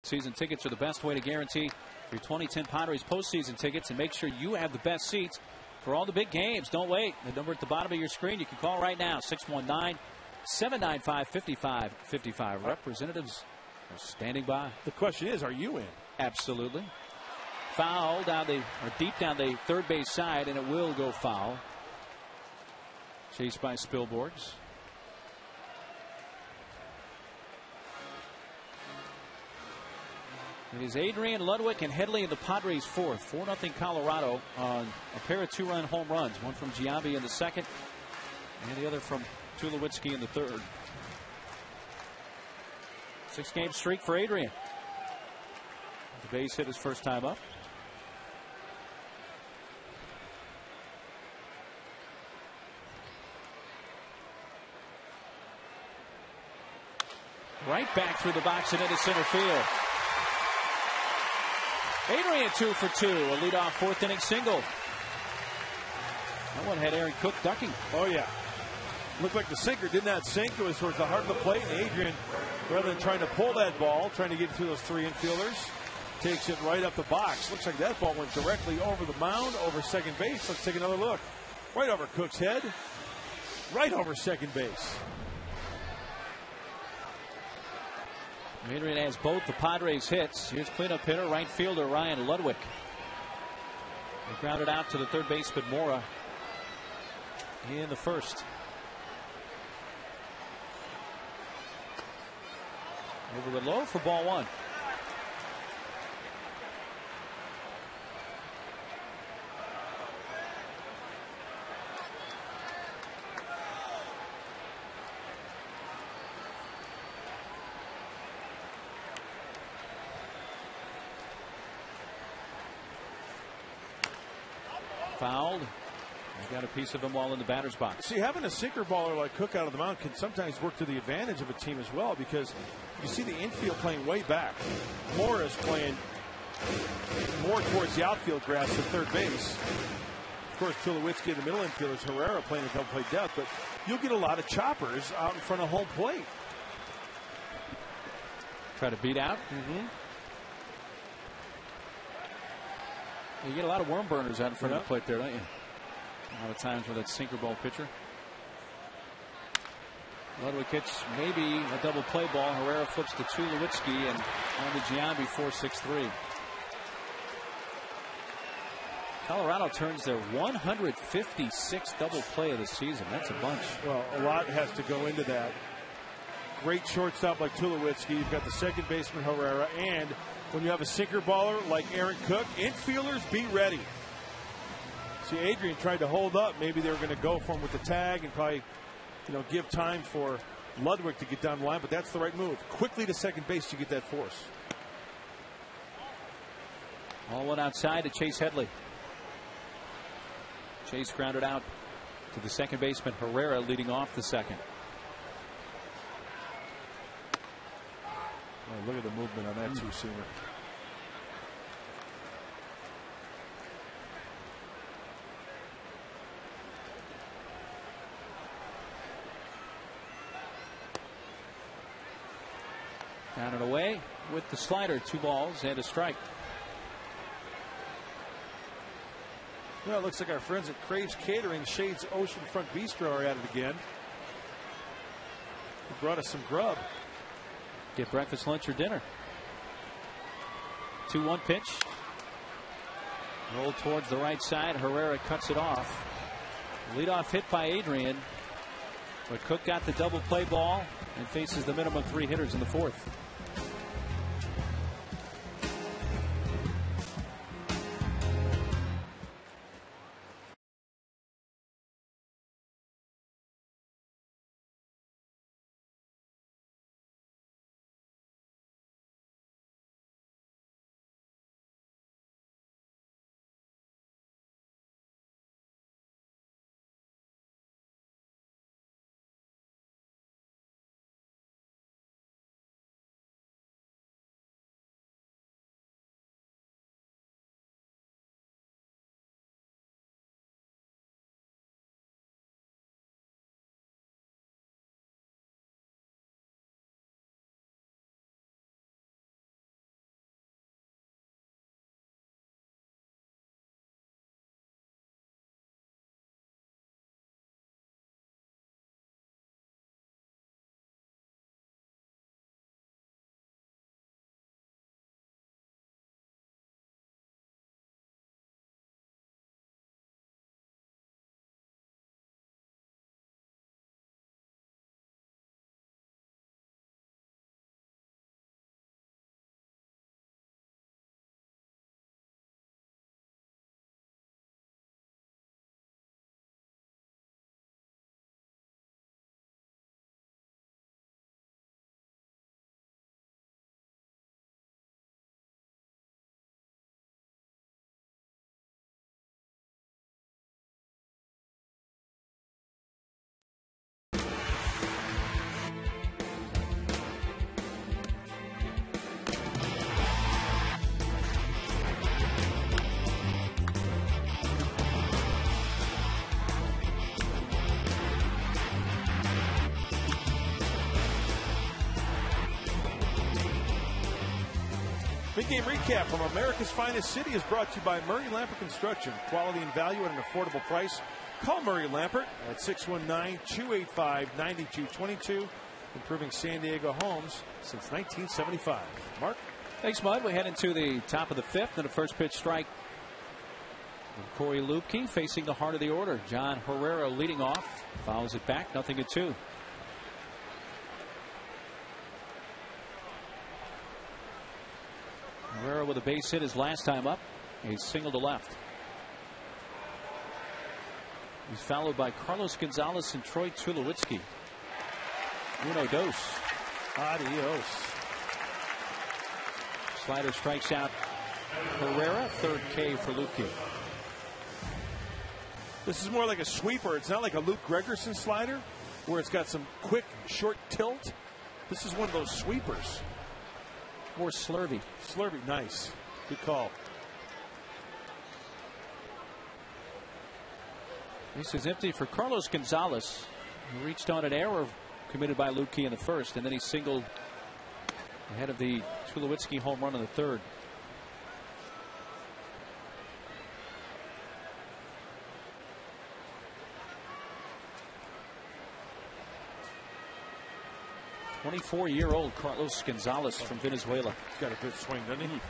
Season tickets are the best way to guarantee your 2010 Padres postseason tickets, and make sure you have the best seats for all the big games. Don't wait. The number at the bottom of your screen, you can call right now, 619-795-5555. Representatives are standing by. The question is, are you in? Absolutely. Foul down the, or deep down the third base side, and it will go foul. Chased by Spilborgs. It is Adrian, Ludwig, and Headley in the Padres' fourth. 4-0 Colorado on a pair of 2-run home runs. One from Giambi in the second, and the other from Tulowitzki in the third. 6-game streak for Adrian. The base hit his first time up. right back through the box and into center field. Adrian 2 for 2, a leadoff fourth inning single. That one had Aaron Cook ducking. Oh, yeah. Looked like the sinker did not sink. It was towards the heart of the plate. And Adrian, rather than trying to pull that ball, trying to get through those three infielders, takes it right up the box. Looks like that ball went directly over the mound, over second base. Let's take another look. Right over Cook's head. Right over second base. Adrian has both the Padres hits. Here's cleanup hitter, right fielder Ryan Ludwig. He grounded out to the third baseman Mora in the first. Over and low for ball one. Fouled. He got a piece of him while in the batter's box. See, having a sinker baller like Cook out of the mound can sometimes work to the advantage of a team as well, because you see the infield playing way back. Morris playing more towards the outfield grass than third base. Of course, Tulowitzki in the middle infielders, Herrera playing a double play depth, but you'll get a lot of choppers out in front of home plate. Try to beat out. You get a lot of worm burners out in front of the plate there, don't you? A lot of times with that sinker ball pitcher. Ludwig hits maybe a double play ball. Herrera flips to Tulowitzki and on to Giambi 4-6-3. Colorado turns their 156th double play of the season. That's a bunch. Well, a lot has to go into that. Great shortstop like Tulowitzki. You've got the second baseman Herrera, and when you have a sinker baller like Aaron Cook, infielders be ready. See, Adrian tried to hold up. Maybe they were going to go for him with the tag and probably, give time for Ludwig to get down the line, but that's the right move. Quickly to second base to get that force. All one outside to Chase Headley. Chase grounded out to the second baseman Herrera, leading off the second. Oh, look at the movement on that two-seamer. Down and away with the slider. 2 balls and a strike. Well, it looks like our friends at Crave's Catering, Shades Oceanfront Bistro are at it again. They brought us some grub. Get breakfast, lunch, or dinner. 2-1 pitch. Rolled towards the right side. Herrera cuts it off. Leadoff hit by Adrian. But Cook got the double play ball and faces the minimum 3 hitters in the fourth. Big game recap from America's Finest City is brought to you by Murray Lampert Construction. Quality and value at an affordable price. Call Murray Lampert at 619-285-9222. Improving San Diego homes since 1975. Mark? Thanks, Bud. We head into the top of the fifth and a first pitch strike. And Corey Lupke facing the heart of the order. John Herrera leading off. Fouls it back. 0-2. Herrera with a base hit his last time up. A single to left. He's followed by Carlos Gonzalez and Troy Tulowitzki. Uno dos. Adios. Slider strikes out Herrera. Third K for Lupke. This is more like a sweeper. It's not like a Luke Gregerson slider where it's got some quick, short tilt. This is one of those sweepers. More slurvy. Slurvy, nice. Good call. This is empty for Carlos Gonzalez, who reached on an error committed by Lupke in the first, and then he singled ahead of the Tulowitzki home run in the third. "24-year-old Carlos Gonzalez from Venezuela." He's got a good swing, doesn't he?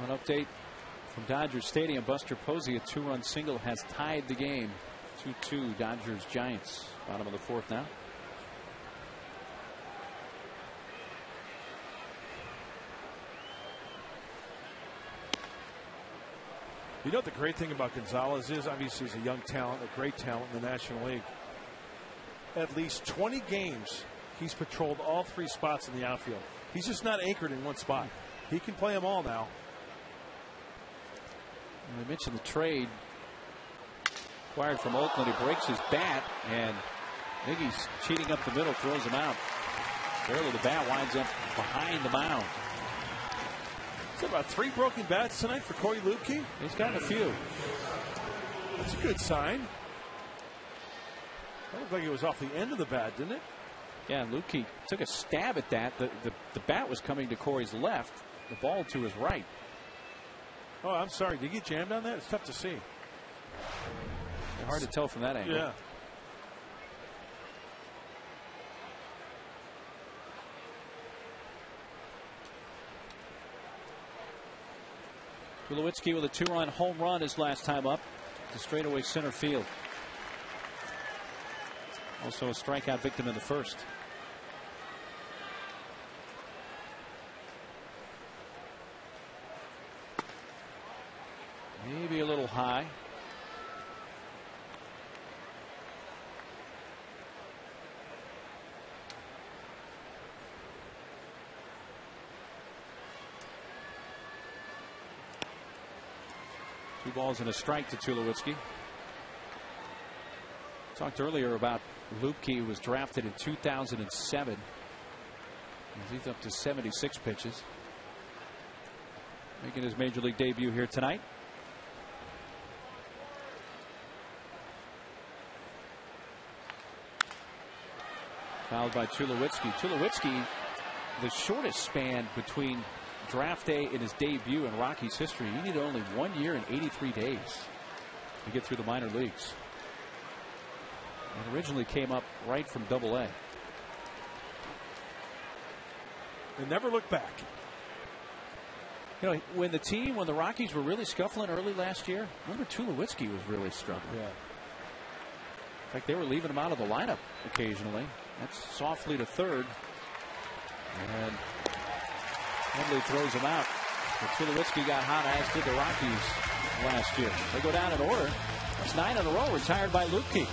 An update from Dodger Stadium. Buster Posey, a two-run single, has tied the game. 2-2 Dodgers Giants. Bottom of the fourth now. You know what the great thing about Gonzalez is? Obviously, he's a young talent, a great talent in the National League. At least 20 games, he's patrolled all three spots in the outfield. He's just not anchored in one spot. He can play them all now. I mentioned the trade acquired from Oakland. He breaks his bat, and Miggy's cheating up the middle, throws him out. Barely the bat winds up behind the mound. Is that about 3 broken bats tonight for Corey Lupke? He's gotten a few. That's a good sign. That looked like it was off the end of the bat, didn't it? Yeah, Lupke took a stab at that. The bat was coming to Corey's left, the ball to his right. Oh, I'm sorry. Did you get jammed on that? It's tough to see. Hard to tell from that angle. Yeah. Tulowitzki with a 2-run home run his last time up to straightaway center field. Also a strikeout victim in the first. Maybe a little high. Two balls and a strike to Tulowitzki. Talked earlier about Lupke, who was drafted in 2007. He's up to 76 pitches. Making his major league debut here tonight. Fouled by Tulowitzki. Tulowitzki, the shortest span between draft day and his debut in Rockies history. He needed only 1 year and 83 days to get through the minor leagues. And originally came up right from Double-A. And never looked back. You know, when the Rockies were really scuffling early last year, remember Tulowitzki was really struggling. Yeah. In fact, they were leaving him out of the lineup occasionally. That's softly to third. And Henley throws him out. But Tulowitzki got hot, as did the Rockies last year. They go down in order. That's 9 in a row retired by Lupke.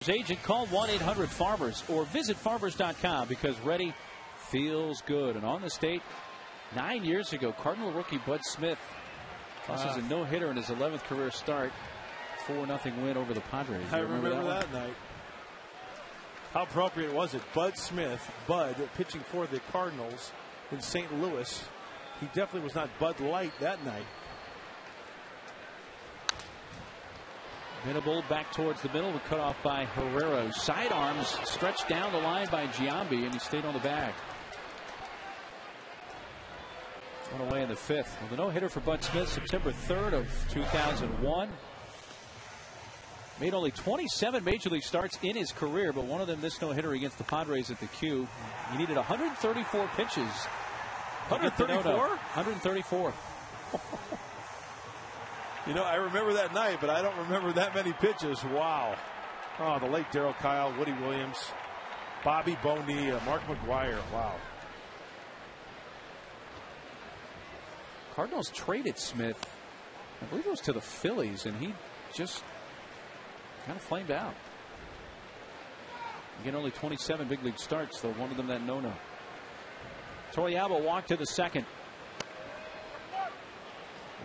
agent, call 1-800-FARMERS or visit farmers.com because ready feels good. And on the state, 9 years ago, Cardinal rookie Bud Smith tosses a no-hitter in his 11th career start. 4-0 win over the Padres. I remember that night. How appropriate was it? Bud Smith, Bud, pitching for the Cardinals in St. Louis. He definitely was not Bud Light that night. Venable back towards the middle, cut off by Herrera. Sidearms stretched down the line by Giambi, and he stayed on the bag. One away in the 5th. Well, the no-hitter for Bud Smith, September 3rd of 2001. Made only 27 Major League starts in his career, but one of them this no-hitter against the Padres at the Q. He needed 134 pitches. 134? 134. You know, I remember that night, but I don't remember that many pitches. Wow. Oh, the late Darryl Kyle, Woody Williams, Bobby Bonilla, Mark McGwire. Wow. Cardinals traded Smith, I believe it was to the Phillies, and he just kind of flamed out. Again, only 27 big league starts, though one of them that no-no. Torrealba walked to the second.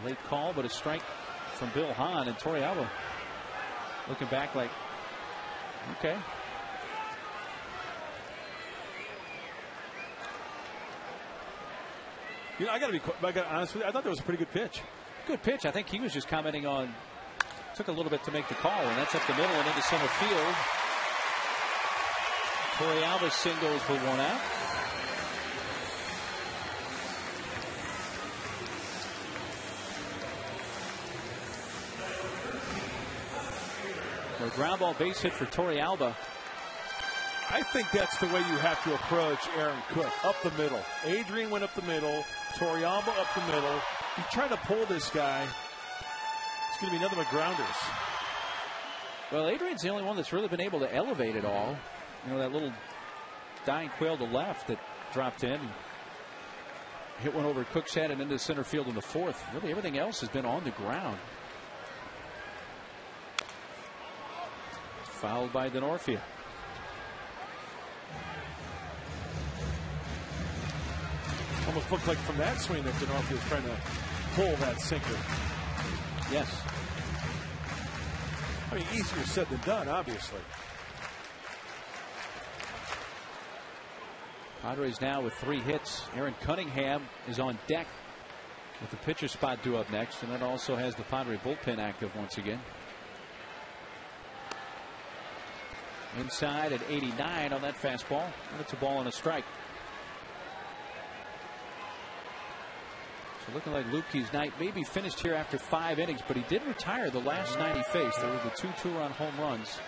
A late call, but a strike from Bill Hahn, and Torrealba looking back like, okay. You know, I got to be honest with you. I thought that was a pretty good pitch. Good pitch. I think he was just commenting on, took a little bit to make the call, and that's up the middle and into center field. Torrealba singles for one out. A ground ball base hit for Torrealba. I think that's the way you have to approach Aaron Cook. Up the middle. Adrian went up the middle. Torrealba up the middle. You try to pull this guy, it's going to be nothing but grounders. Well, Adrian's the only one that's really been able to elevate it all. You know, that little dying quail to left that dropped in. Hit one over Cook's head and into center field in the 4th. Really, everything else has been on the ground. Fouled by Denorfia. Almost looked like from that swing that Denorfia was trying to pull that sinker. Yes. I mean, easier said than done, obviously. Padres now with 3 hits. Aaron Cunningham is on deck with the pitcher spot due up next, and that also has the Padre bullpen active once again. Inside at 89 on that fastball, and it's a ball and a strike. So looking like Lukey's night may be finished here after 5 innings, but he did retire the last night he faced. There were the 2 two-run home runs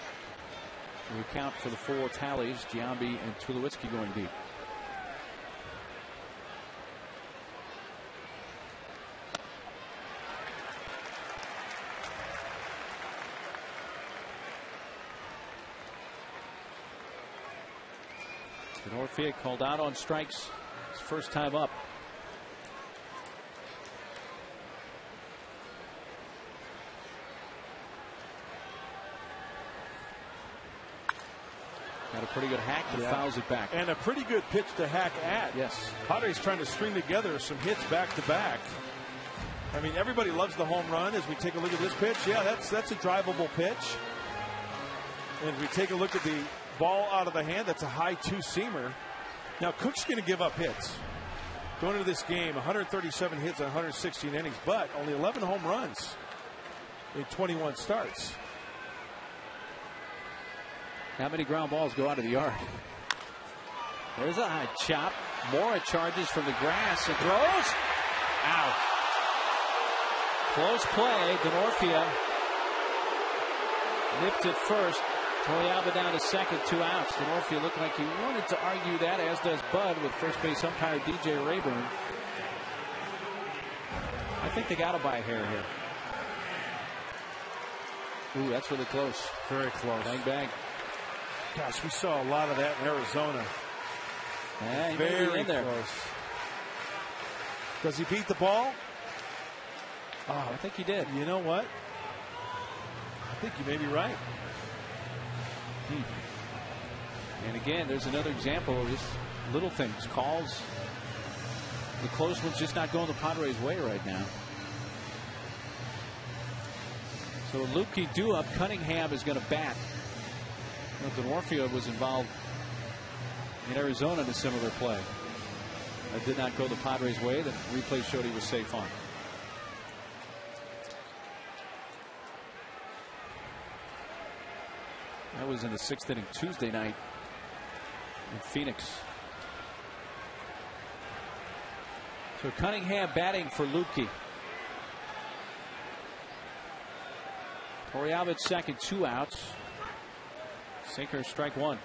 to account for the 4 tallies. Giambi and Tulowitzki going deep. Denorfia called out on strikes his first time up. Got a pretty good hack, but fouls it back. And a pretty good pitch to hack at. Yes. Padres trying to string together some hits back to back. I mean, everybody loves the home run. As we take a look at this pitch, yeah, that's a drivable pitch. And if we take a look at the ball out of the hand, that's a high 2-seamer. Now, Cook's going to give up hits. Going into this game, 137 hits on 116 innings, but only 11 home runs in 21 starts. How many ground balls go out of the yard? There's a high chop. Mora charges from the grass and throws. Out. Close play. Denorfia nipped it first. Torrealba down to second, 2 outs. Denorfia looked like he wanted to argue that, as does Bud, with first base umpire DJ Rayburn. I think they got to buy a hair here. Ooh, that's really close. Very close. Bang, bang. Gosh, we saw a lot of that in Arizona. Yeah, very close. Does he beat the ball? Oh, I think he did. You know what? I think you may be right. And again, there's another example of just little things. Calls. The close one's just not going the Padres' way right now. So Lukey due up. Cunningham is going to bat. Norfield was involved in Arizona in a similar play. That did not go the Padres' way. The replay showed he was safe on. That was in the 6th inning Tuesday night in Phoenix. So Cunningham batting for Lukey. Torrealba second, 2 outs. Sinker, strike 1.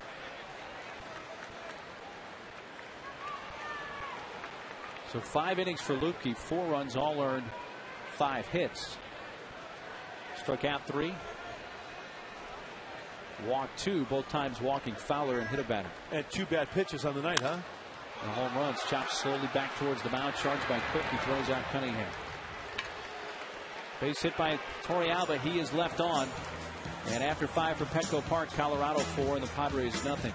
So 5 innings for Lukey, 4 runs, all earned, 5 hits. Struck out 3. Walked 2, both times walking Fowler and hit a batter. And 2 bad pitches on the night, huh? And home runs. Chopped slowly back towards the mound. Charged by Cook. He throws out Cunningham. Base hit by Torrealba. He is left on. And after 5 for Petco Park, Colorado 4 and the Padres nothing.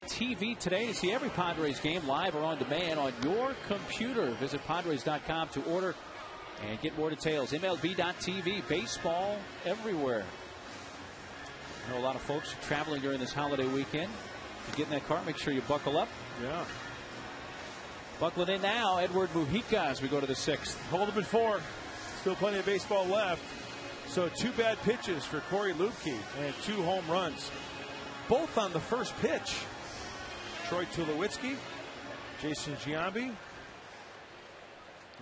TV today to see every Padres game live or on demand on your computer. Visit Padres.com to order and get more details. MLB.tv, baseball everywhere. I know a lot of folks are traveling during this holiday weekend. If you get in that car, make sure you buckle up. Yeah. Buckling in now, Edward Mujica as we go to the 6th. Hold him at 4. Still plenty of baseball left. So 2 bad pitches for Corey Lukey and 2 home runs. Both on the first pitch. Troy Tulowitzki, Jason Giambi.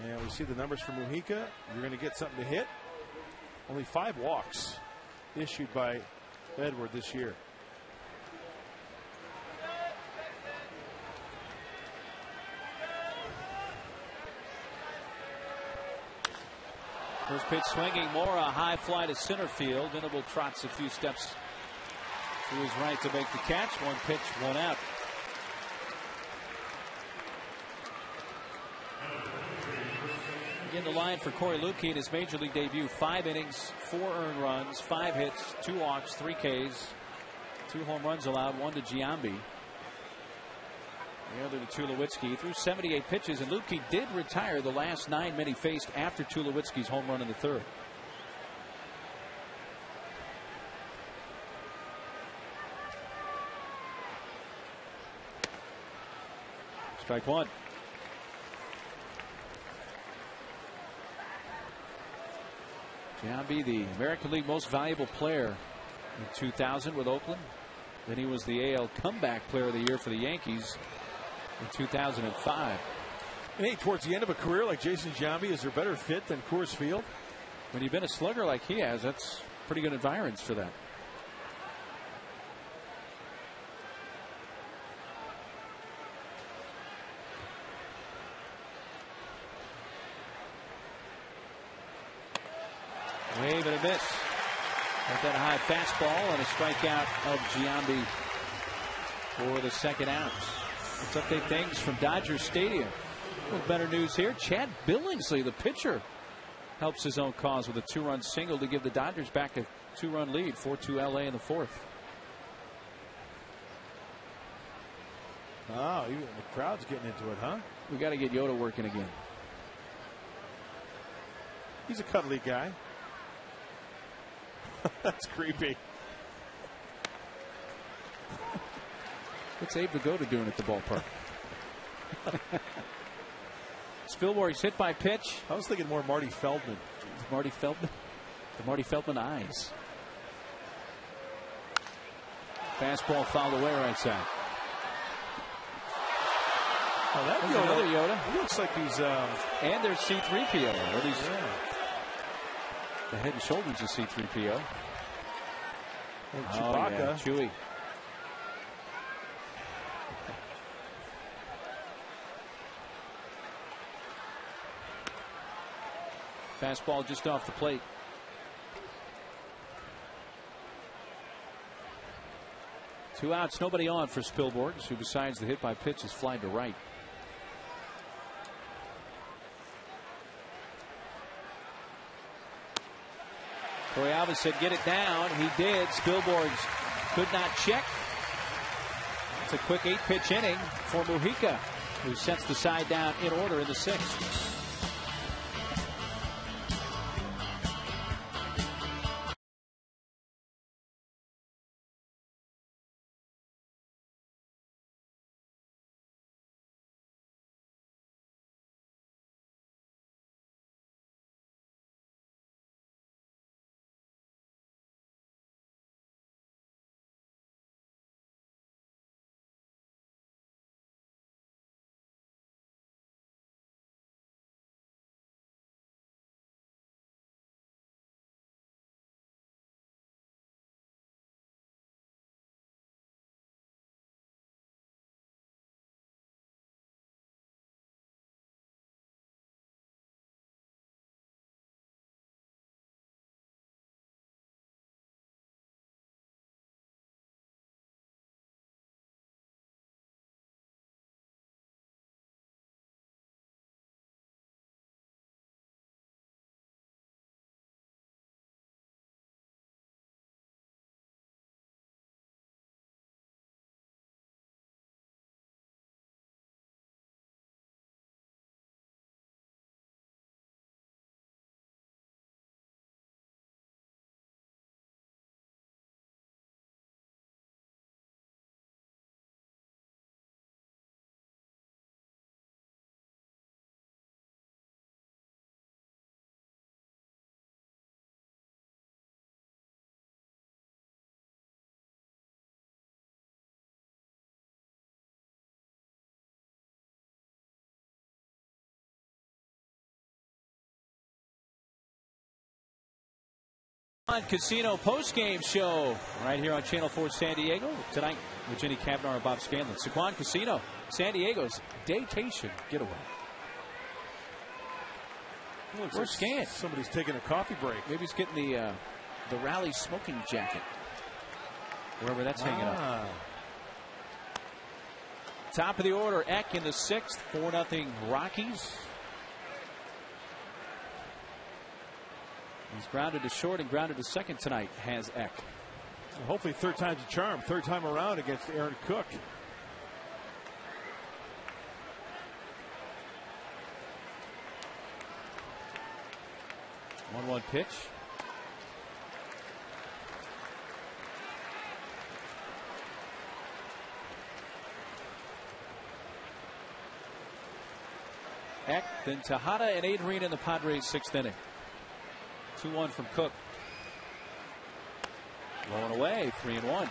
And we see the numbers for Mujica. You're going to get something to hit. Only 5 walks issued by Edward this year. First pitch swinging, more a high fly to center field. Venable trots a few steps to his right to make the catch. 1 pitch, 1 out. In the line for Corey Lukey in his major league debut. 5 innings, 4 earned runs, 5 hits, 2 walks, 3 Ks, 2 home runs allowed, 1 to Giambi. The other to Tulowitzki. He threw 78 pitches, and Lukey did retire the last 9 men he faced after Tulowitzki's home run in the 3rd. Strike 1. Giambi, the American League Most Valuable Player in 2000 with Oakland. Then he was the AL Comeback Player of the Year for the Yankees in 2005. Hey, towards the end of a career like Jason Giambi, is there better fit than Coors Field? When you've been a slugger like he has, that's pretty good environs for that. Wave and a miss. Got that high fastball and a strikeout of Giambi for the second out. Let's update things from Dodger Stadium. A little better news here. Chad Billingsley, the pitcher, helps his own cause with a 2-run single to give the Dodgers back a 2-run lead, 4-2 LA in the fourth. Oh, even the crowd's getting into it, huh? We got to get Yoda working again. He's a cuddly guy. That's creepy. What's Abe Vigoda doing at the ballpark? Spielborg's hit by pitch. I was thinking more Marty Feldman. Marty Feldman? The Marty Feldman eyes. Fastball fouled away right side. Oh, that's another Yoda. He looks like he's and there's C3PO. Or at least the Head and Shoulders of C3PO. And Chewbacca. Oh, yeah. Chewie. Fastball just off the plate. Two outs, nobody on for Spielborg, who besides the hit by pitch is flying to right. Corey Alves said get it down. He did. Spielborg could not check. It's a quick 8-pitch inning for Mujica, who sets the side down in order in the sixth. Casino post-game show right here on Channel 4 San Diego tonight with Jenny Kavanaugh and Bob Scanlon. Sequan Casino, San Diego's daytation getaway. Where's Scan? Somebody's taking a coffee break. Maybe he's getting the rally smoking jacket, wherever that's hanging up. Top of the order, Eck in the sixth, 4-0 Rockies. He's grounded to short and grounded to second tonight, has Eck. Well, hopefully third time's a charm. Third time around against Aaron Cook. One pitch. Eck, then Tejada and Adrian in the Padres' sixth inning. 2-1 from Cook. Low and away, 3-1.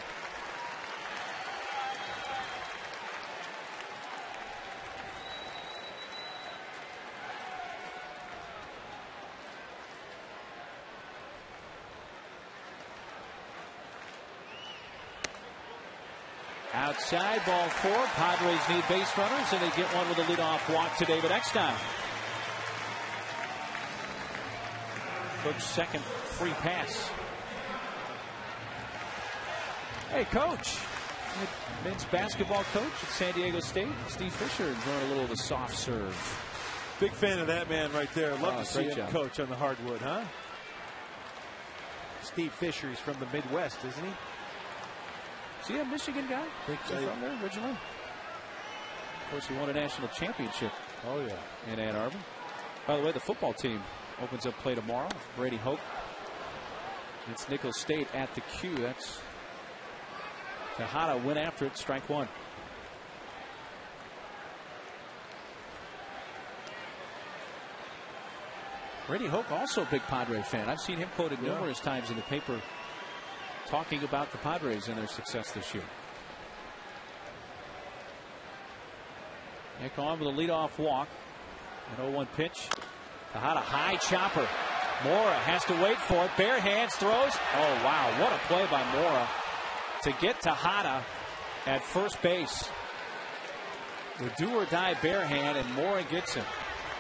outside, ball 4. Padres need base runners, and they get one with a leadoff walk to David Eckstein. Cook's second free pass. Hey, coach. Men's basketball coach at San Diego State, Steve Fisher, enjoying a little of the soft serve. Big fan of that man right there. Love to see him job. coach on the hardwood, huh? Steve Fisher, he's from the Midwest, isn't he? Is he a Michigan guy? Think so. From there originally? Of course, he won a national championship. Oh, yeah. In Ann Arbor. By the way, the football team opens up play tomorrow. Brady Hoke. It's Nicholls State at the Q. That's Tejada went after it. Strike one. Brady Hoke, also a big Padre fan. I've seen him quoted numerous times in the paper talking about the Padres and their success this year. Nick on with a leadoff walk. An 0-1 pitch. Tejada, high chopper. Mora has to wait for it. Bare hands, throws. Oh, wow. What a play by Mora to get Tejada at first base. The do-or-die bare hand, and Mora gets him.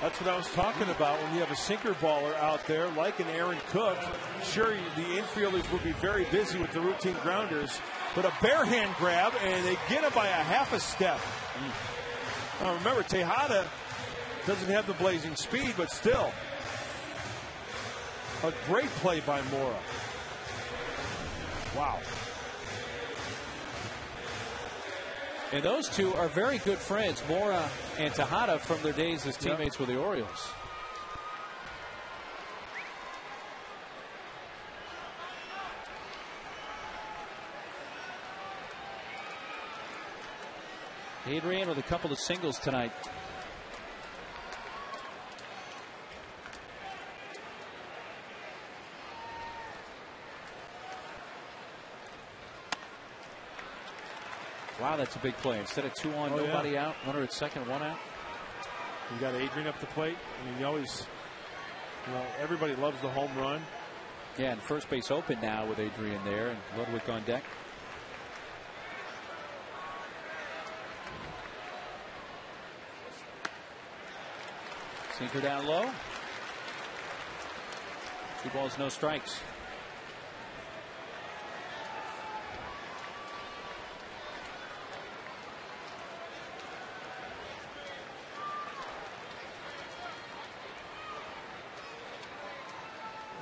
That's what I was talking about. When you have a sinker baller out there like an Aaron Cook, sure, the infielders will be very busy with the routine grounders, but a bare hand grab, and they get him by a half a step. Now remember, Tejada doesn't have the blazing speed, but still a great play by Mora. Wow. And those two are very good friends, Mora and Tejada, from their days as teammates with the Orioles. Adrian with a couple of singles tonight. Wow, that's a big play. Instead of 2 on, nobody out, runner at second, 1 out. You got Adrian up the plate. I mean, you always, everybody loves the home run. Yeah, and first base open now with Adrian there and Ludwig on deck. Sinker down low. 2 balls, no strikes.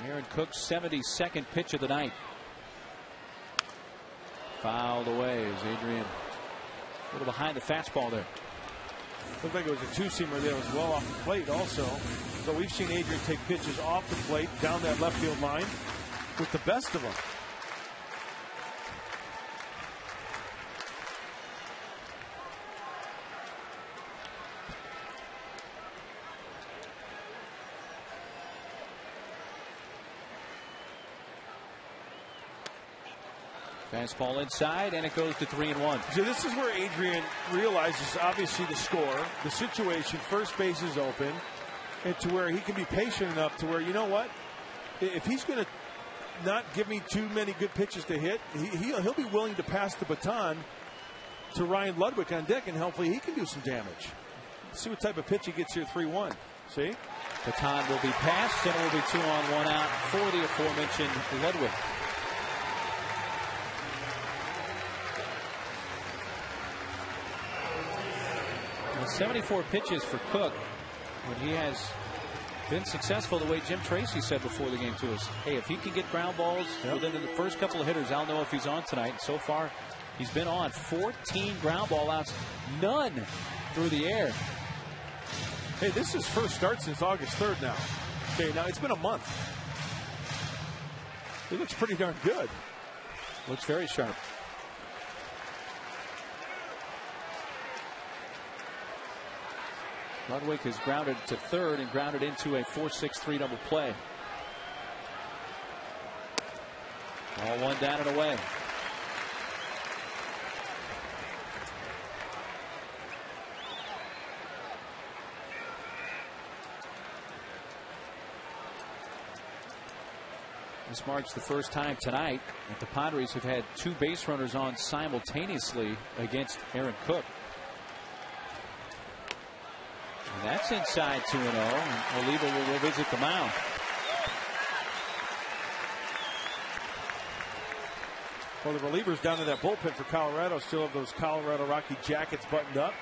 Aaron Cook's 72nd pitch of the night. Fouled away as Adrian a little behind the fastball there. Looked like it was a 2-seamer there. It was well off the plate also. So we've seen Adrian take pitches off the plate down that left field line with the best of them. Fastball inside, and it goes to 3-1. So this is where Adrian realizes, obviously, the score, the situation, first base is open, and to where he can be patient enough to where, you know what, if he's going to not give me too many good pitches to hit, he'll be willing to pass the baton to Ryan Ludwig on deck, and hopefully he can do some damage. Let's see what type of pitch he gets here, 3-1. See? Baton will be passed, and it will be 2 on, 1 out for the aforementioned Ludwig. 74 pitches for Cook when he has been successful the way Jim Tracy said before the game to us. Hey, if he can get ground balls within the first couple of hitters, I'll know if he's on tonight. And so far, he's been on 14 ground ball outs, none through the air. Hey, this is his first start since August 3rd now. Okay, now it's been a month. He looks pretty darn good. Looks very sharp. Ludwig has grounded to third and grounded into a 4-6-3 double play. All 1 down and away. This marks the first time tonight that the Padres have had 2 base runners on simultaneously against Aaron Cook. And that's inside 2-0. And Oliva will revisit the mound. Well, the relievers down in that bullpen for Colorado still have those Colorado Rocky jackets buttoned up.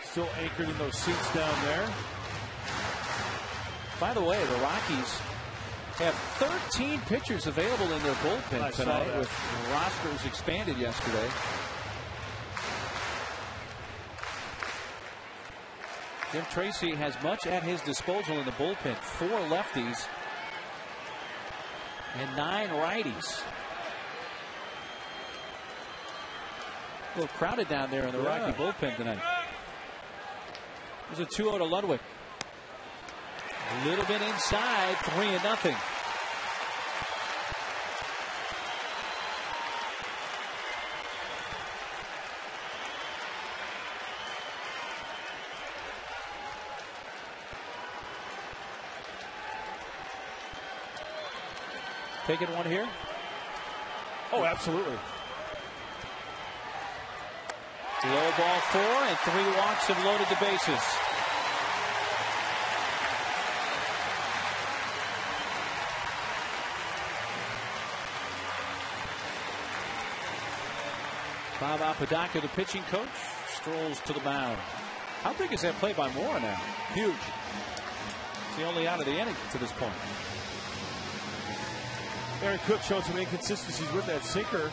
Still anchored in those seats down there. By the way, the Rockies have 13 pitchers available in their bullpen tonight, with rosters expanded yesterday. Jim Tracy has much at his disposal in the bullpen. 4 lefties and 9 righties. A little crowded down there in the Rocky bullpen tonight. There's a 2-0 to Ludwig. A little bit inside, 3-0. Taking one here. Oh, absolutely. Low ball 4, and 3 walks have loaded the bases. Bob Apodaca, the pitching coach, strolls to the mound. How big is that play by Moore now? Huge. It's the only out of the inning to this point. Aaron Cook showed some inconsistencies with that sinker.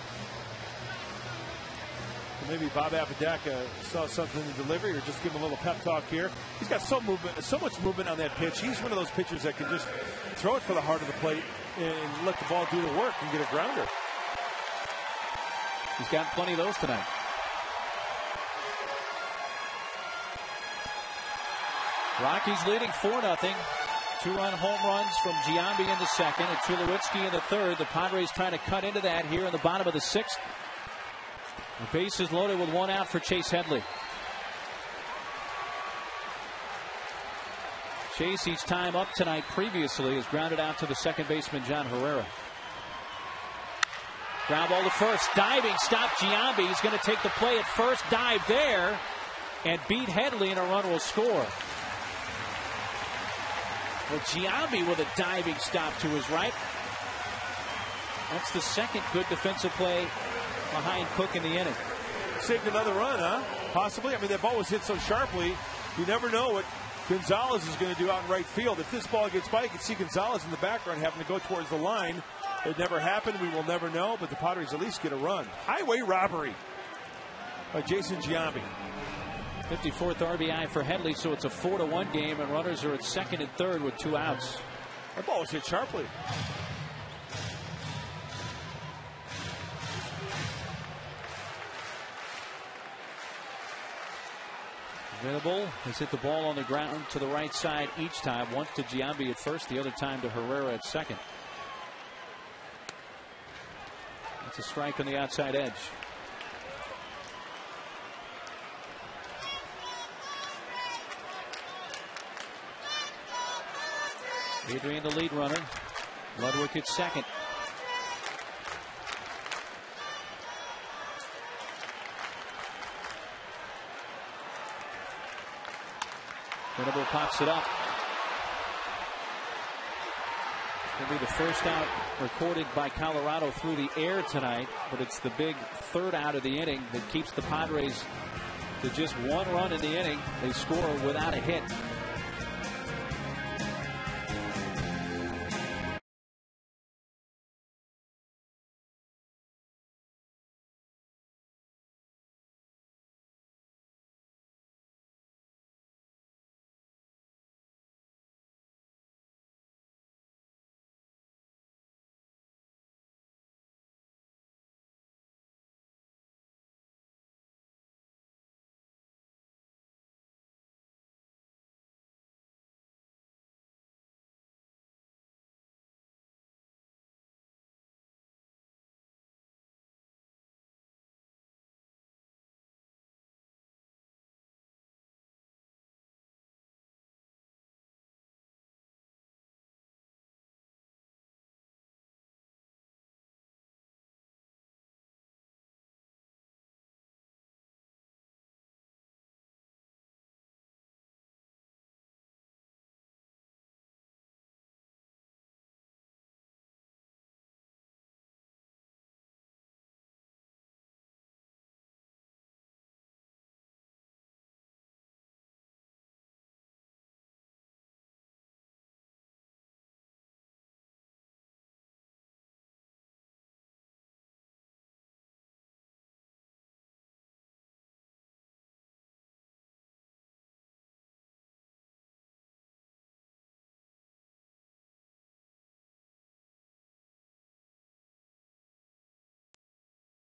Maybe Bob Apodaca saw something in the delivery, or just give him a little pep talk here. He's got so much movement on that pitch. He's one of those pitchers that can just throw it for the heart of the plate and let the ball do the work and get a grounder. He's got plenty of those tonight. Rockies leading 4-0. 2-run home runs from Giambi in the second and Tulowitzki in the third. The Padres trying to cut into that here in the bottom of the 6th. The base is loaded with 1 out for Chase Headley. Chase, each time up tonight previously, is grounded out to the second baseman John Herrera. Ground ball to first. Diving stop Giambi. He's going to take the play at first. Dive there and beat Headley, and a run will score. Well, Giambi with a diving stop to his right. That's the second good defensive play behind Cook in the inning. Saved another run, huh? Possibly. I mean, that ball was hit so sharply, you never know what Gonzalez is going to do out in right field. If this ball gets by, you can see Gonzalez in the background having to go towards the line. It never happened. We will never know, but the Padres at least get a run. Highway robbery by Jason Giambi. 54th RBI for Headley, so it's a 4-1 game, and runners are at second and third with 2 outs. That ball was hit sharply. Venable has hit the ball on the ground to the right side each time. Once to Giambi at first, the other time to Herrera at second. That's a strike on the outside edge. Adrian, the lead runner. Ludwig at second. Venable pops it up. It's going to be the first out recorded by Colorado through the air tonight, but it's the big 3rd out of the inning that keeps the Padres to just 1 run in the inning. They score without a hit.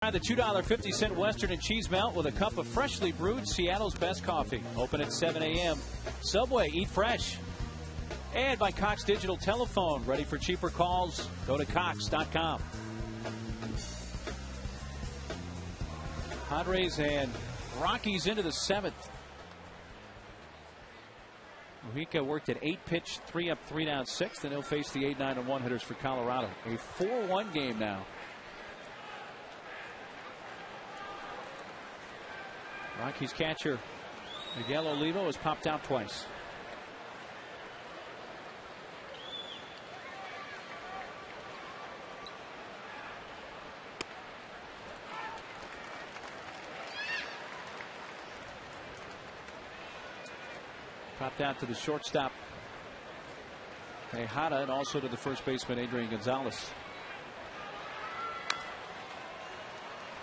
Try the $2.50 Western and Cheese Melt with a cup of freshly brewed Seattle's best coffee. Open at 7 a.m. Subway, eat fresh. And by Cox Digital Telephone. Ready for cheaper calls? Go to Cox.com. Padres and Rockies into the 7th. Mujica worked at 8-pitch, 3 up, 3 down, 6th, and he'll face the 8, 9, and 1 hitters for Colorado. A 4-1 game now. Rockies catcher Miguel Olivo has popped out twice. Popped out to the shortstop Tejada and also to the first baseman Adrian Gonzalez.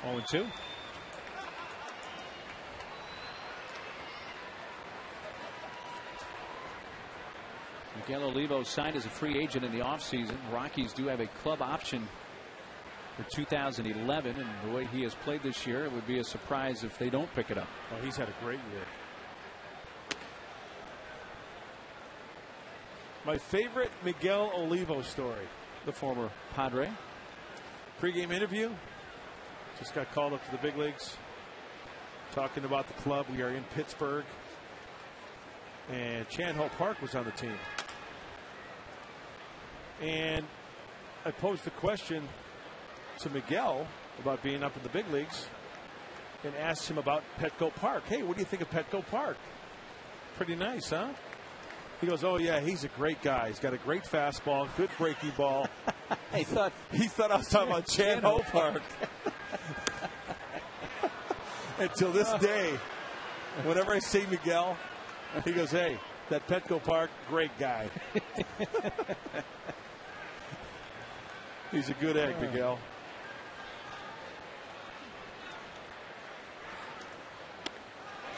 0-2. Miguel Olivo signed as a free agent in the offseason. Rockies do have a club option for 2011, and the way he has played this year, it would be a surprise if they don't pick it up. Oh, he's had a great year. My favorite Miguel Olivo story. The former Padre. Pre-game interview. Just got called up to the big leagues. Talking about the club. We are in Pittsburgh. And Chan Ho Park was on the team. And I posed the question to Miguel about being up in the big leagues and asked him about Petco Park. Hey, what do you think of Petco Park? Pretty nice, huh? He goes, oh, yeah, he's a great guy. He's got a great fastball, good breaking ball. he thought I was talking about Chan Ho Park. Until this day, whenever I see Miguel, he goes, hey, that Petco Park, great guy. He's a good egg, Miguel.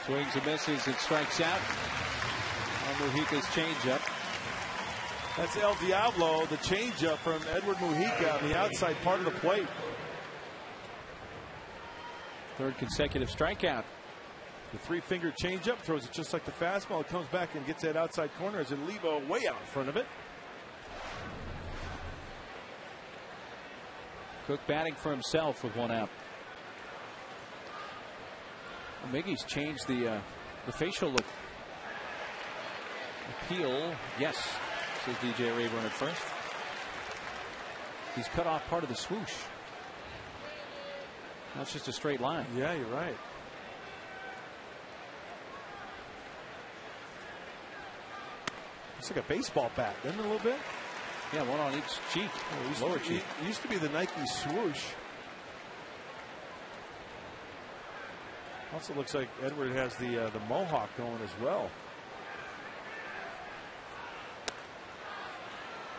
Swings and misses and strikes out on Mujica's changeup. That's El Diablo, the changeup from Edward Mujica on the outside part of the plate. Third consecutive strikeout. The three-finger changeup throws it just like the fastball. It comes back and gets that outside corner as Olivo way out in front of it. Cook batting for himself with 1 out. Well, Miggy's changed the facial look. Appeal, yes, says DJ Rayburn at first. He's cut off part of the swoosh. That's just a straight line. Yeah, you're right. It's like a baseball bat, isn't it, a little bit? Yeah, one on each cheek, lower cheek. It used to be the Nike swoosh. Also looks like Edward has the mohawk going as well.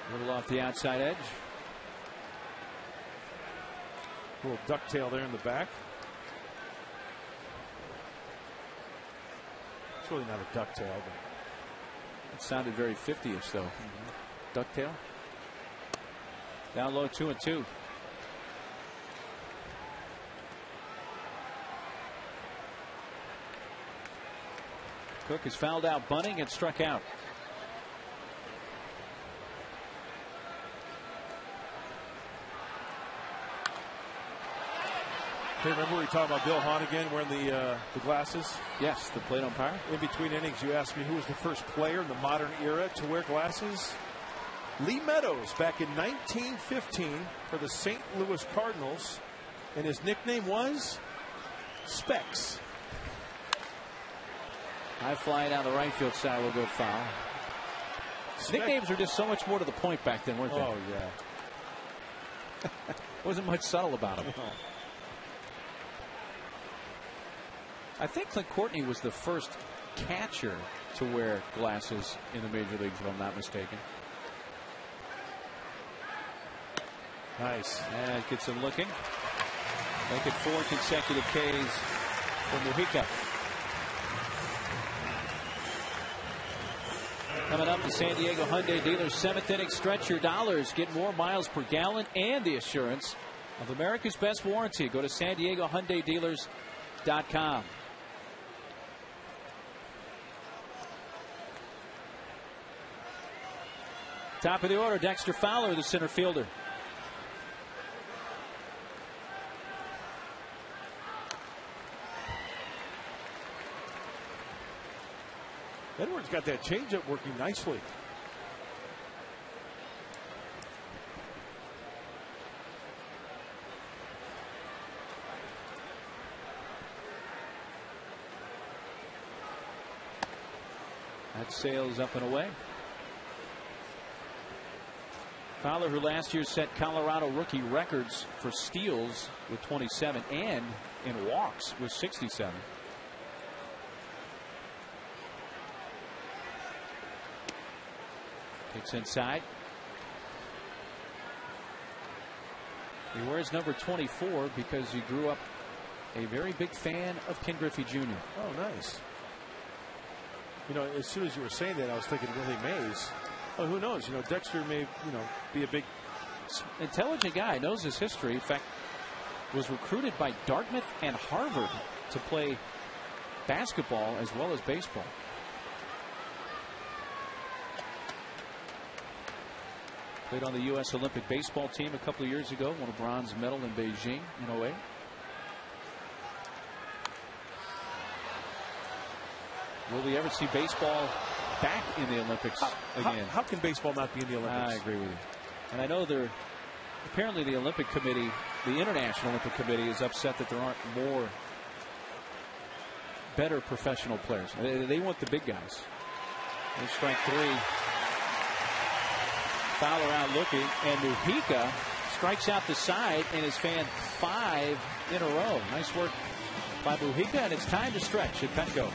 A little off the outside edge. A little ducktail there in the back. It's really not a ducktail, but it sounded very 50-ish, though. Ducktail. Down low, 2-2. Cook is fouled out bunting and struck out. Hey, remember we talked about Bill Hahn again wearing the glasses? Yes, the plate umpire. In between innings, you asked me who was the first player in the modern era to wear glasses. Lee Meadows back in 1915 for the St. Louis Cardinals, and his nickname was Specs. High fly down the right field side will go foul. Nicknames were just so much more to the point back then, weren't they? Oh, yeah. Wasn't much subtle about them. No. I think Clint Courtney was the first catcher to wear glasses in the major leagues, if I'm not mistaken. Nice. And gets him looking. Make it 4 consecutive Ks for Mujica. Coming up, the San Diego Hyundai dealer's 7th inning. Stretch your dollars. Get more miles per gallon and the assurance of America's best warranty. Go to San Diego Hyundai Dealers.com. Top of the order, Dexter Fowler, the center fielder. Edwards got that changeup working nicely. That sails up and away. Fowler, who last year set Colorado rookie records for steals with 27 and in walks with 67. Takes inside. He wears number 24 because he grew up a very big fan of Ken Griffey Jr. Oh, nice. You know, as soon as you were saying that, I was thinking Willie Mays. Oh, who knows? You know, Dexter may, be a big, intelligent guy. Knows his history. In fact, was recruited by Dartmouth and Harvard to play basketball as well as baseball. Played on the U.S. Olympic baseball team a couple of years ago. Won a bronze medal in Beijing in 08. Will we ever see baseball back in the Olympics again? How can baseball not be in the Olympics? I agree with you. And I know apparently the Olympic Committee, the International Olympic Committee, is upset that there aren't more better professional players. They want the big guys. There's strike three. Fowler out looking, and Mujica strikes out the side and has fanned 5 in a row. Nice work by Mujica, and it's time to stretch at Petco.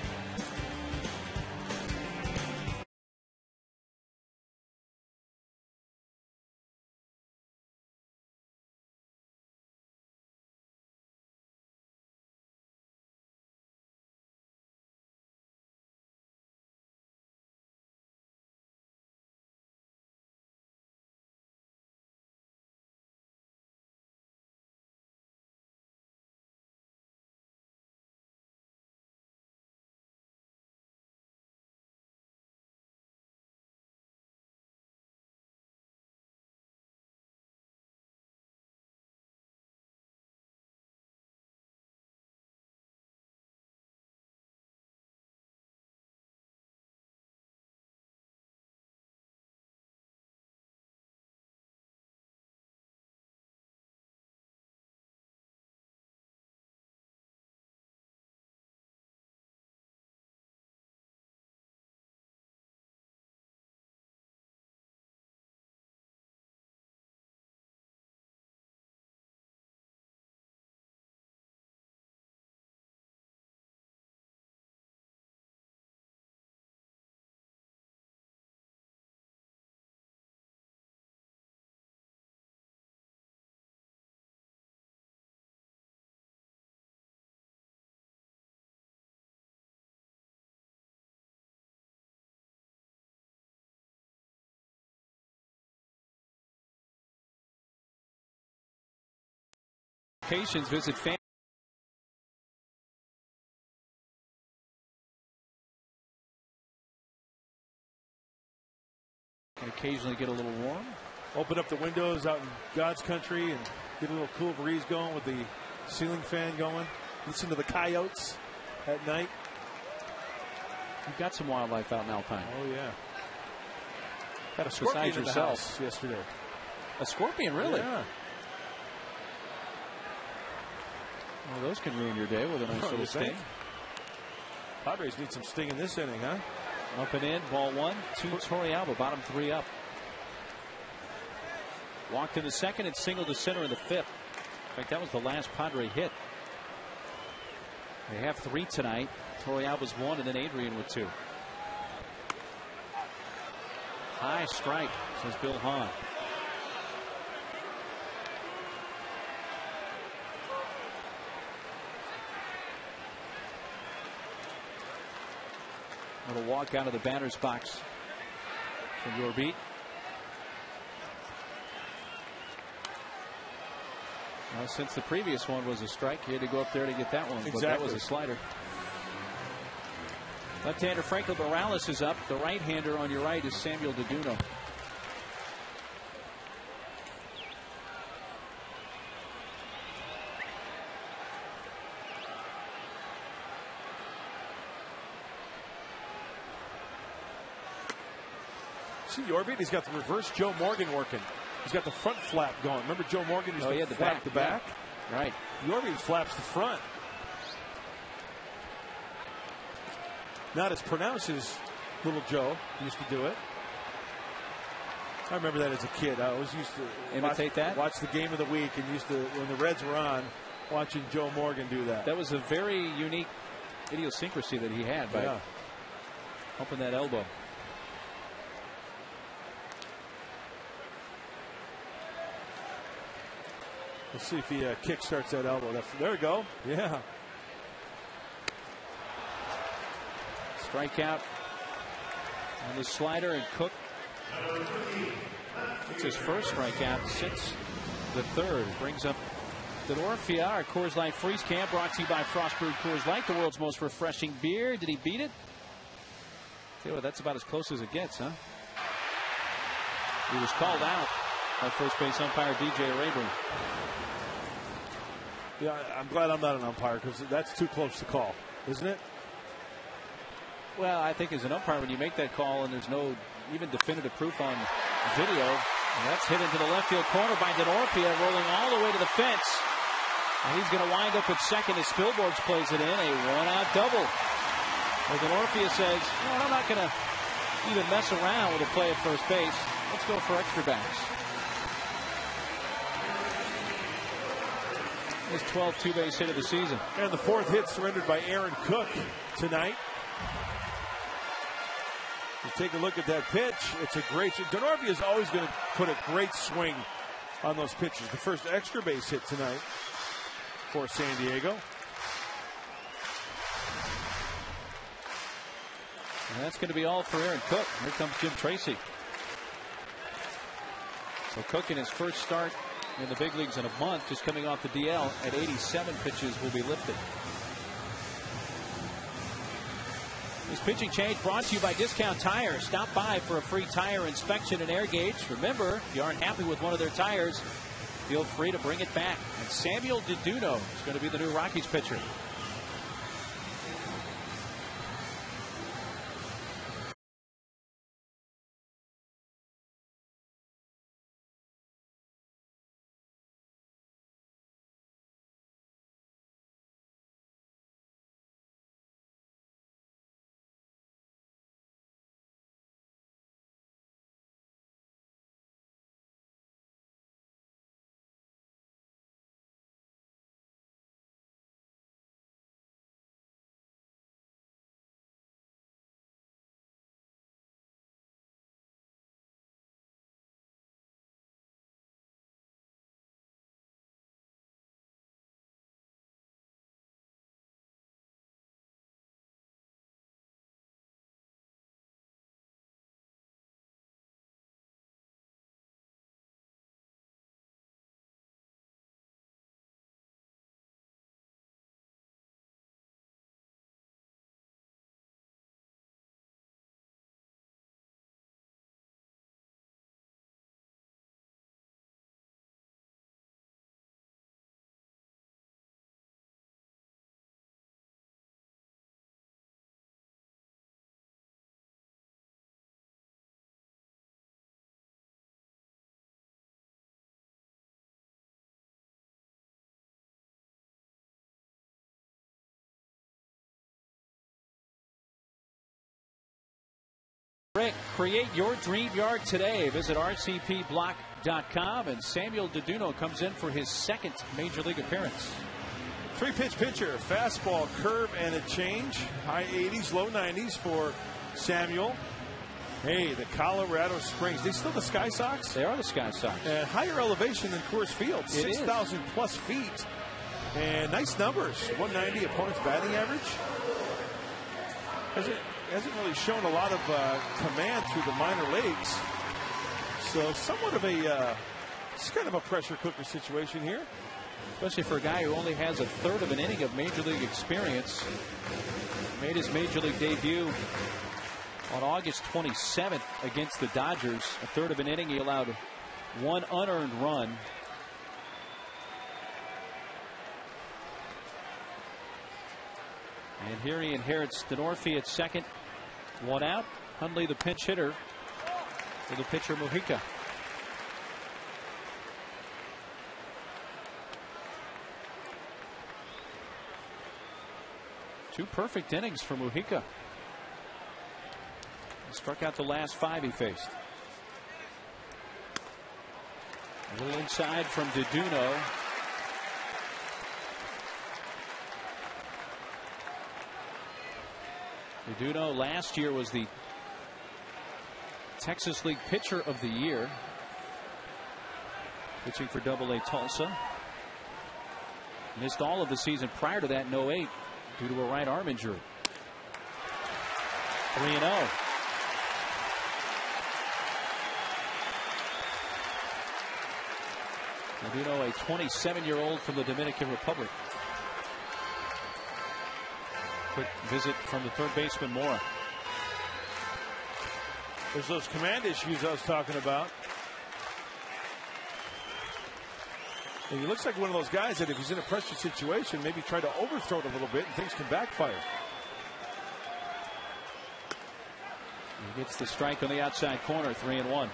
Visit fan. Can occasionally get a little warm. Open up the windows out in God's country and get a little cool breeze going with the ceiling fan going. Listen to the coyotes at night. You've got some wildlife out in Alpine. Oh, yeah. Got a scorpion in the house yesterday. A scorpion, really? Yeah. Well, those can ruin your day with a nice little sting. Padres need some sting in this inning, huh? Up and in, ball 1 to Torrealba, bottom 3 up. Walked in the second and singled to center in the 5th. In fact, that was the last Padre hit. They have 3 tonight. Torrealba's 1, and then Adrian with 2. High strike, says Bill Hahn. Little walk out of the batter's box from your beat. Well, since the previous one was a strike, he had to go up there to get that one. Exactly. But that was a slider. Left-hander Franklin Morales is up. The right-hander on your right is Samuel DeDuno. See Yorby, he's got the reverse Joe Morgan working. He's got the front flap going. Remember Joe Morgan used to flap the back? Yeah. Right. Yorby flaps the front. Not as pronounced as little Joe used to do it. I remember that as a kid. I always used to imitate watch the game of the week, and used to, when the Reds were on, watching Joe Morgan do that. That was a very unique idiosyncrasy that he had by pumping that elbow. Let's see if he kick starts that elbow. There we go. Yeah. Strikeout on the slider, and Cook. It's his first strikeout since the third. Brings up Denorfia. Our Coors Light Freeze Can brought to you by Frost Brewed Coors Light, the world's most refreshing beer. Did he beat it? Tell you what, that's about as close as it gets, huh? He was called out by first base umpire DJ Rayburn. Yeah, I'm glad I'm not an umpire, because that's too close to call, isn't it? Well, I think as an umpire, when you make that call and there's no even definitive proof on video, and that's hit into the left field corner by Denorfia, rolling all the way to the fence. And he's going to wind up at second as Spilborghs plays it in, a one-out double. Well, Denorfia says, no, I'm not going to even mess around with a play at first base. Let's go for extra backs. His 12th two-base hit of the season. And the fourth hit surrendered by Aaron Cook tonight. You take a look at that pitch. It's a great. Denorfia is always going to put a great swing on those pitches. The first extra base hit tonight for San Diego. And that's going to be all for Aaron Cook. Here comes Jim Tracy. So Cook in his first start in the big leagues in a month, just coming off the DL at 87 pitches, will be lifted. This pitching change brought to you by Discount Tires. Stop by for a free tire inspection and air gauge. Remember, if you aren't happy with one of their tires, feel free to bring it back. And Samuel DeDuno is going to be the new Rockies pitcher. Create your dream yard today. Visit rcpblock.com. And Samuel DeDuno comes in for his second major league appearance. Three-pitch pitcher, fastball, curve, and a change. High 80s, low 90s for Samuel. Hey, the Colorado Springs. They still the Sky Sox? They are the Sky Sox. Higher elevation than Coors Field, 6,000 plus feet. And nice numbers. 190 opponent's batting average. Hasn't really shown a lot of command through the minor leagues. So somewhat of a it's kind of a pressure cooker situation here. especially for a guy who only has a third of an inning of major league experience. Made his major league debut on August 27th against the Dodgers. A third of an inning. He allowed one unearned run. And here he inherits Denorfi at second. One out. Hundley, the pinch hitter, for the pitcher Mujica. Two perfect innings for Mujica. He struck out the last 5 he faced. A little inside from Deduno. Deduno last year was the Texas League Pitcher of the Year, pitching for AA Tulsa. Missed all of the season prior to that in 08 due to a right arm injury. 3-0. Deduno, a 27-year-old from the Dominican Republic. Quick visit from the third baseman Mora. There's those command issues I was talking about. And he looks like one of those guys that if he's in a pressure situation, maybe try to overthrow it a little bit and things can backfire. He gets the strike on the outside corner, 3-1.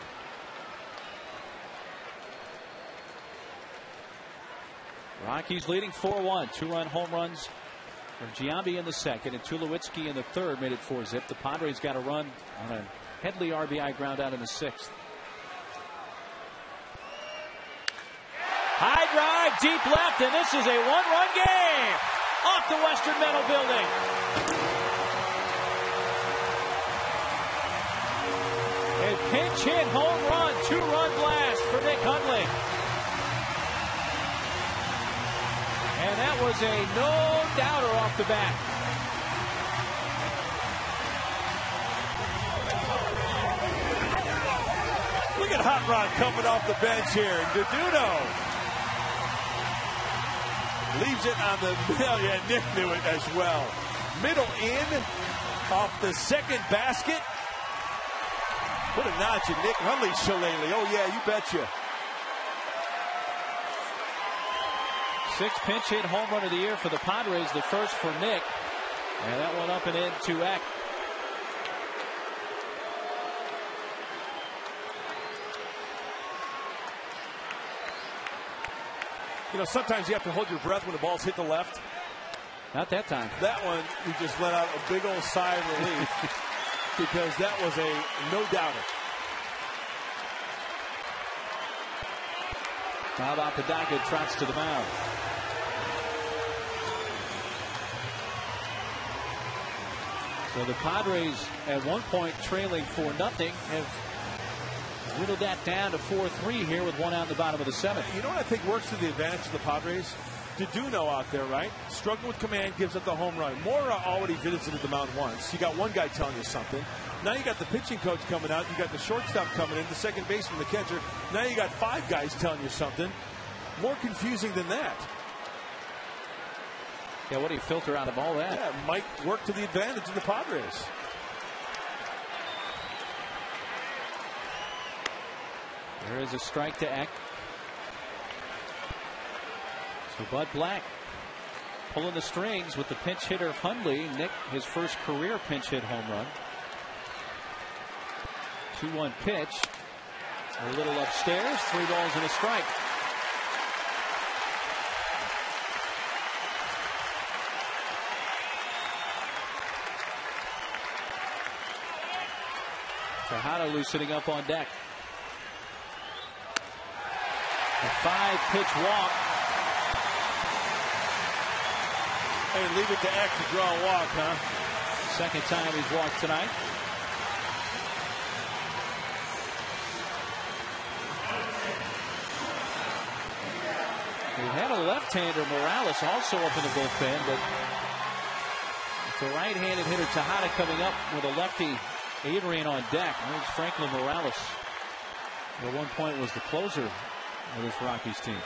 Rockies leading 4-1. 2-run home runs from Giambi in the second and Tulowitzki in the third made it 4-zip. The Padres got a run on a Headley RBI ground out in the 6th. High drive, deep left, and this is a one-run game off the Western Metal Building. A pinch hit home run, 2-run blast for Nick Hundley. And that was a no-doubter off the bat. Look at Hot Rod coming off the bench here. Deduno leaves it on the middle. Yeah, Nick knew it as well. Middle in off the second basket. Put a notch in Nick Hundley's shillelagh. Oh, yeah, you betcha. 6th pinch hit home run of the year for the Padres, the first for Nick. And that one up and in to Eck. You know, sometimes you have to hold your breath when the ball's hit the left. Not that time. That one, you just let out a big old sigh of relief because that was a no-doubter. How about Padaka trots to the mound? So the Padres at one point trailing 4-0 have whittled that down to 4-3 here with one out in the bottom of the 7th. You know what I think works to the advantage of the Padres? Deduno out there, right? Struggling with command, gives up the home run. Mora already visited the mound once. You got one guy telling you something. Now you got the pitching coach coming out. You got the shortstop coming in, the second baseman, the catcher. Now you got 5 guys telling you something. More confusing than that. Yeah, what do you filter out of all that? Yeah, it might work to the advantage of the Padres. There is a strike to Eck. So Bud Black pulling the strings with the pinch hitter Hundley. Nick, his first career pinch hit home run. 2-1 pitch. A little upstairs. 3 balls and a strike. Tejada loosening up on deck. A 5-pitch walk. Hey, leave it to Eck to draw a walk, huh? Second time he's walked tonight. We had a left-hander, Morales, also up in the bullpen, but it's a right-handed hitter, Tejada, coming up with a lefty, Adrian, on deck. There's Franklin Morales. At one point was the closer of this Rockies team.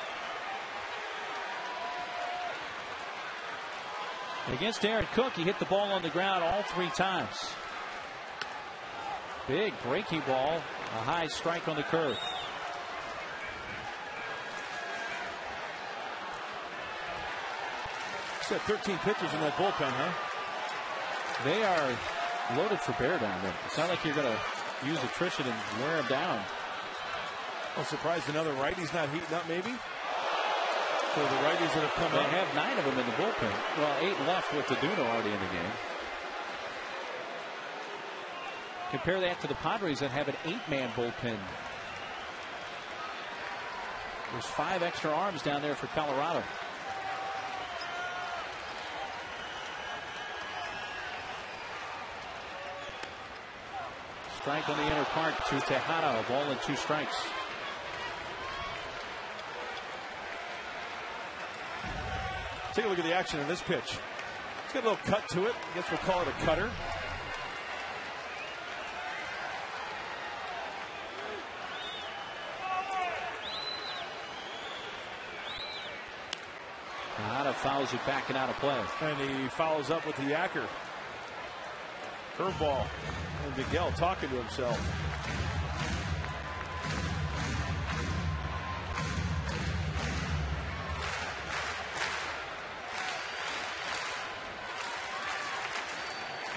Against Aaron Cook, he hit the ball on the ground all 3 times. Big breaking ball, a high strike on the curve. Said 13 pitchers in that bullpen, huh? They are loaded for bear down there. It's not like you're going to use attrition and wear them down. I'm surprised another righty's not heating up, maybe? For the righties that have come They out. have 9 of them in the bullpen. Well, 8 left with Duno already in the game. Compare that to the Padres that have an 8-man bullpen. There's 5 extra arms down there for Colorado. Strike on the inner part to Tejada. A ball and 2 strikes. Take a look at the action on this pitch. It's got a little cut to it. I guess we'll call it a cutter. Tejada fouls it back and out of play. And he follows up with the yacker. Curveball. And Miguel talking to himself.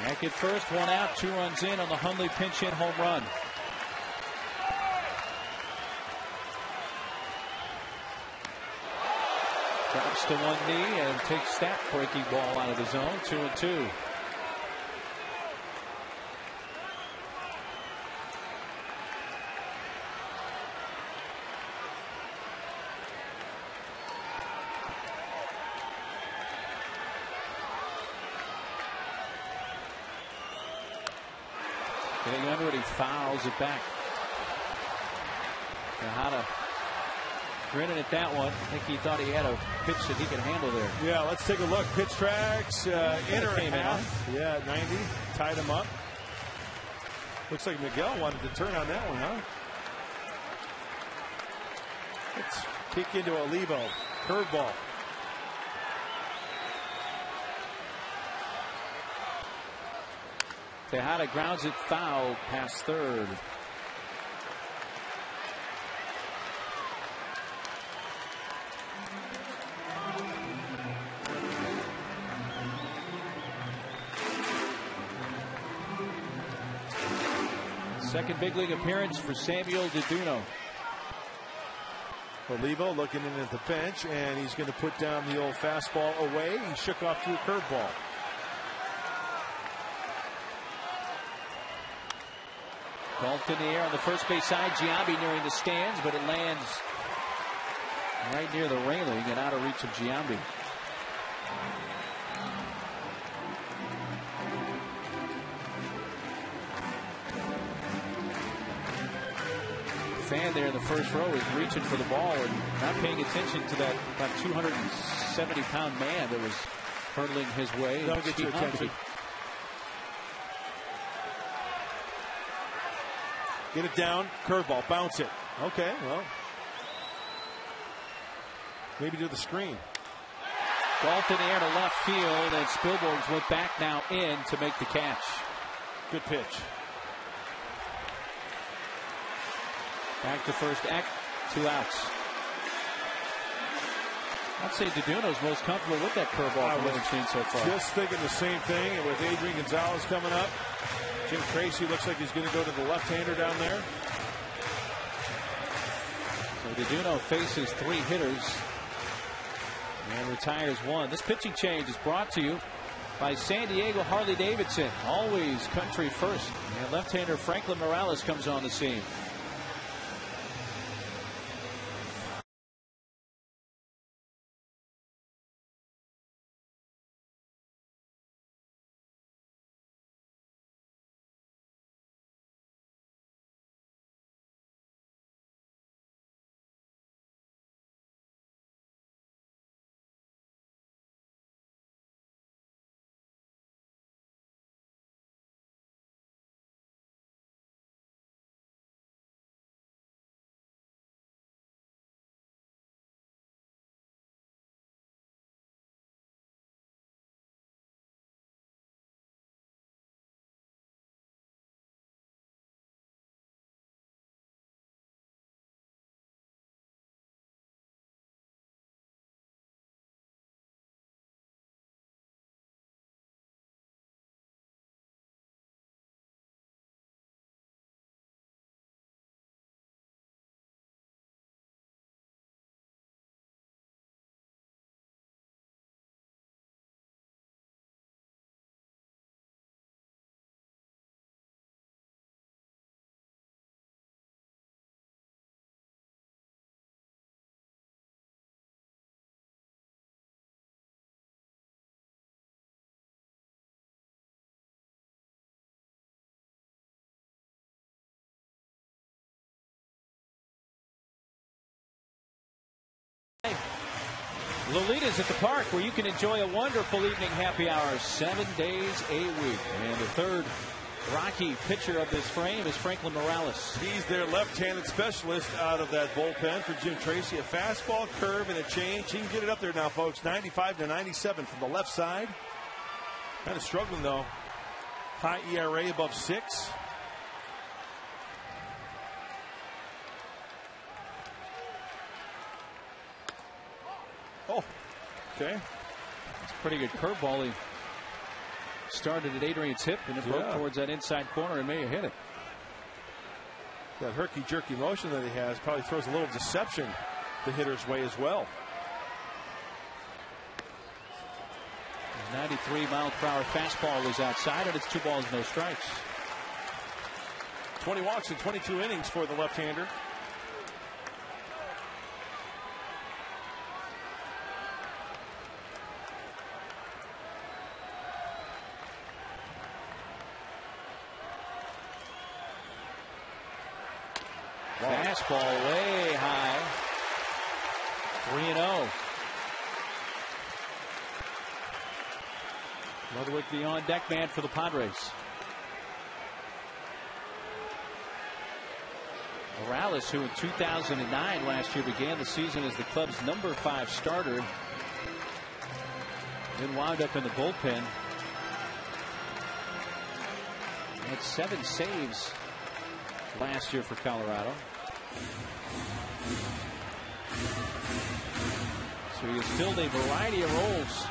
Back at first, 1 out, 2 runs in on the Hundley pinch hit home run. Drops to one knee and takes that breaking ball out of the zone. 2-2. Getting under it, he fouls it back. Tejada grinning at that one. I think he thought he had a pitch that he could handle there. Yeah, let's take a look. Pitch tracks, inner and half. Yeah, 90. Tied him up. Looks like Miguel wanted to turn on that one, huh? Let's kick into Olivo. Curveball. Tejada grounds it foul past third. Second big league appearance for Samuel Duno. Olivo looking in at the bench, and he's going to put down the old fastball away. He shook off to a curveball. Golfed in the air on the first base side. Giambi nearing the stands, but it lands right near the railing and out of reach of Giambi. Fan there in the first row is reaching for the ball and not paying attention to that about 270-pound man that was hurtling his way. That'll get your attention. Get it down, curveball, bounce it. Okay, well, maybe to the screen. Golfed in the air to left field, and Spilborghs went back now in to make the catch. Good pitch. Back to first, 2 outs. I'd say Duno's most comfortable with that curveball from what we've seen so far. Just thinking the same thing, and with Adrian Gonzalez coming up, Jim Tracy looks like he's going to go to the left-hander down there. So Duno faces 3 hitters and retires 1. This pitching change is brought to you by San Diego Harley-Davidson. Always country first. And left-hander Franklin Morales comes on the scene. Lolita's at the park, where you can enjoy a wonderful evening happy hour 7 days a week. And the third Rocky pitcher of this frame is Franklin Morales. He's their left-handed specialist out of that bullpen for Jim Tracy. A fastball, curve, and a change. He can get it up there now, folks. 95 to 97 from the left side. Kind of struggling, though. High ERA above 6. Oh, okay. It's a pretty good curveball. He started at Adrian's hip, and it broke towards that inside corner and may have hit it. That herky-jerky motion that he has probably throws a little deception the hitter's way as well. 93-mile-per-hour fastball is outside, and it's 2 balls, no strikes. 20 walks in 22 innings for the left-hander. Fastball way high. 3-0. Ludwig the on-deck man for the Padres. Morales, who in 2009 last year began the season as the club's number 5 starter, then wound up in the bullpen. Had 7 saves last year for Colorado. So he has filled a variety of roles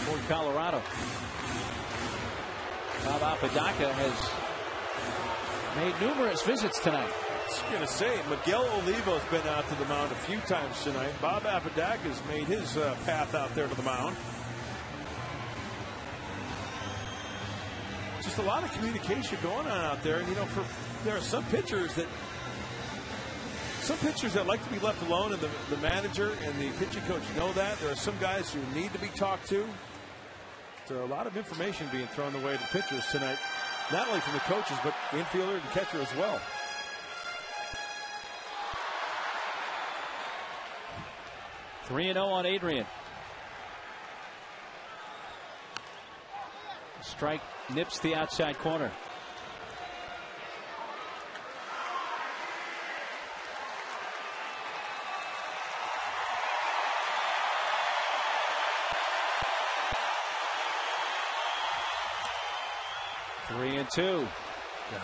for Colorado. Bob Apodaca has made numerous visits tonight. I was going to say, Miguel Olivo's been out to the mound a few times tonight. Bob Apodaca has made his path out there to the mound. Just a lot of communication going on out there. And, you know, there are some pitchers that like to be left alone, and the manager and the pitching coach know that. There are some guys who need to be talked to. So a lot of information being thrown away to pitchers tonight, not only from the coaches, but the infielder and catcher as well. Three 3-0 on Adrian. Strike nips the outside corner. Three and two. Gosh.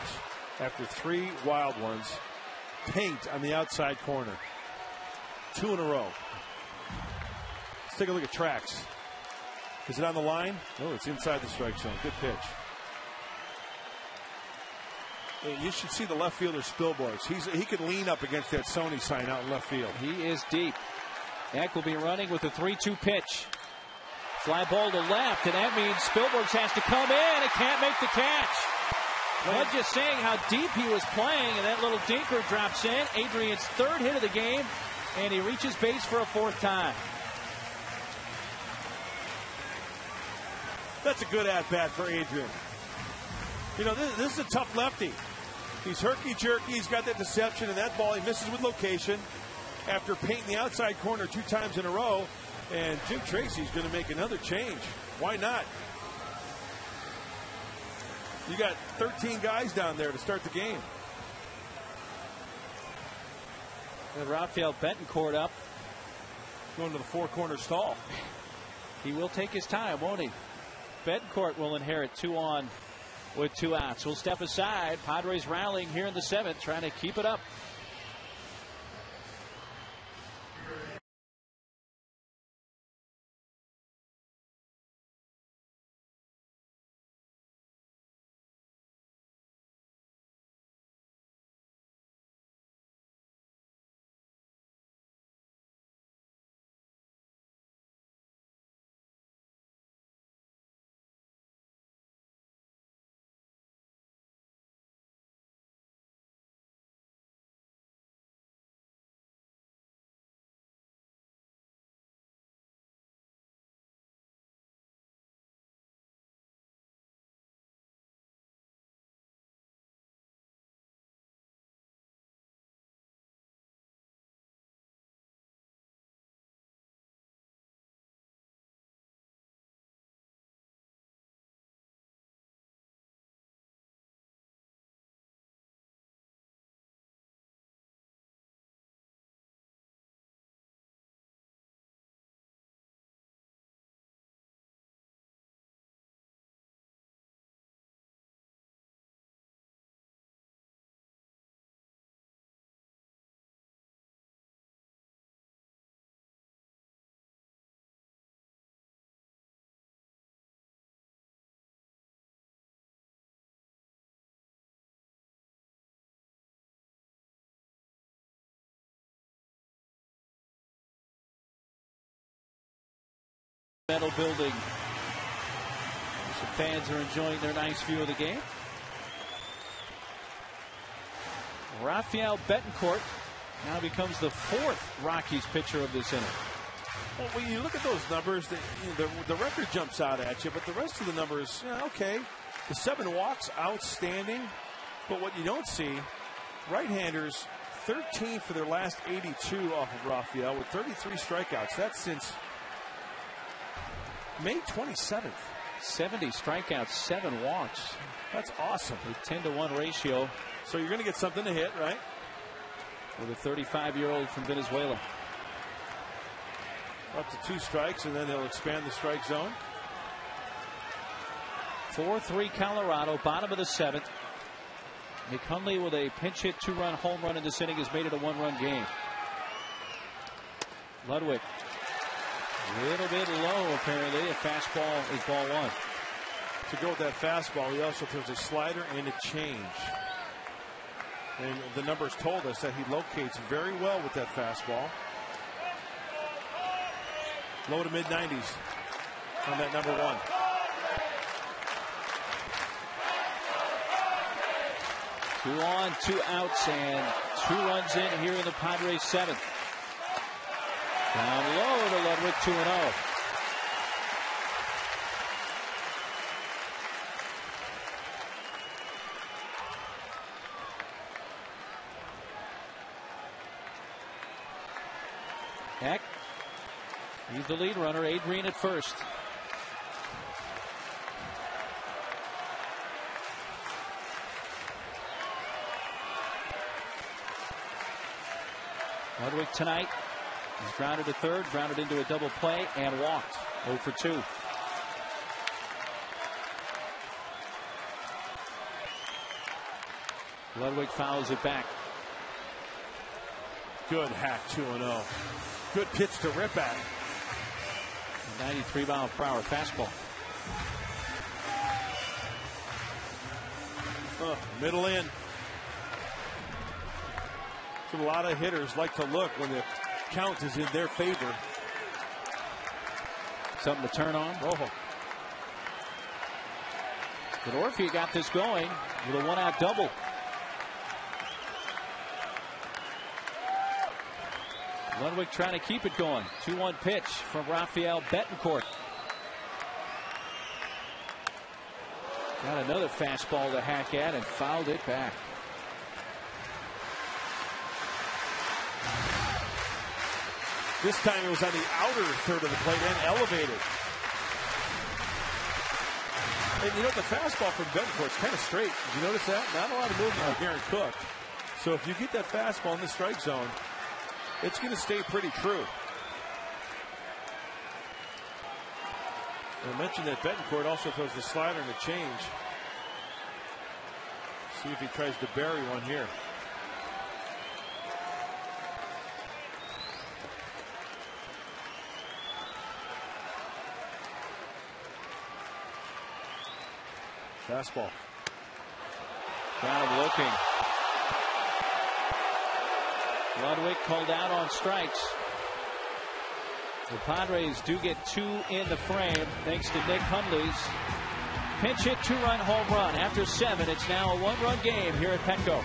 After 3 wild ones, paint on the outside corner. 2 in a row. Let's take a look at tracks. Is it on the line? Oh, it's inside the strike zone. Good pitch. You should see the left fielder Spilborghs. He can lean up against that Sony sign out in left field. He is deep. Eck will be running with a 3-2 pitch. Fly ball to left, and that means Spilborghs has to come in and can't make the catch. I'm just saying how deep he was playing, and that little dinker drops in. Adrian's 3rd hit of the game, and he reaches base for a 4th time. That's a good at-bat for Adrian. You know, this is a tough lefty. He's herky-jerky. He's got that deception, and that ball he misses with location after painting the outside corner 2 times in a row. And Jim Tracy's going to make another change. Why not? You got 13 guys down there to start the game. And Rafael Betancourt up. Going to the 4-corner stall. He will take his time, won't he? Betancourt will inherit 2 on with 2 outs. We'll step aside. Padres rallying here in the 7th, trying to keep it up. Metal building. Some fans are enjoying their nice view of the game. Rafael Betancourt now becomes the 4th Rockies pitcher of this inning. Well, when you look at those numbers, the record jumps out at you, but the rest of the numbers, okay. The 7 walks, outstanding. But what you don't see, right-handers, 13 for their last 82 off of Rafael with 33 strikeouts. That's since May 27th. 70 strikeouts, 7 walks. That's awesome. A 10-to-1 ratio. So you're going to get something to hit, right? With a 35-year-old from Venezuela. Up to 2 strikes, and then they'll expand the strike zone. 4-3 Colorado, bottom of the 7th. Nick Hundley with a pinch hit 2-run home run in this inning has made it a 1-run game. Ludwig. A little bit low, apparently. A fastball is ball 1. To go with that fastball, he also throws a slider and a change. And the numbers told us that he locates very well with that fastball. Low to mid 90s on that number 1. Two on, 2 outs, and 2 runs in here in the Padres 7th. Down low to Ludwig, 2-0. Heck, he's the lead runner. Adrian at first. Ludwig tonight. He's grounded to third, grounded into a double play, and walked. 0 for 2. Ludwig fouls it back. Good hack, 2-0. Good pitch to rip at. 93-mile-per-hour fastball. Middle in. So a lot of hitters like to look when the count is in their favor. Something to turn on. Oh. But Orphy got this going with a 1-out double. Ludwig trying to keep it going. 2-1 pitch from Rafael Betancourt. Got another fastball to hack at and fouled it back. This time it was on the outer third of the plate and elevated. And you know, the fastball from Betancourt's kind of straight. Did you notice that? Not a lot of movement with Aaron Cook. So if you get that fastball in the strike zone, it's going to stay pretty true. I mentioned that Betancourt also throws the slider and the change. See if he tries to bury one here. Fastball. Kind of looking. Ludwig called out on strikes. The Padres do get 2 in the frame thanks to Nick Hundley's pinch hit 2-run home run. After 7, it's now a 1-run game here at Petco.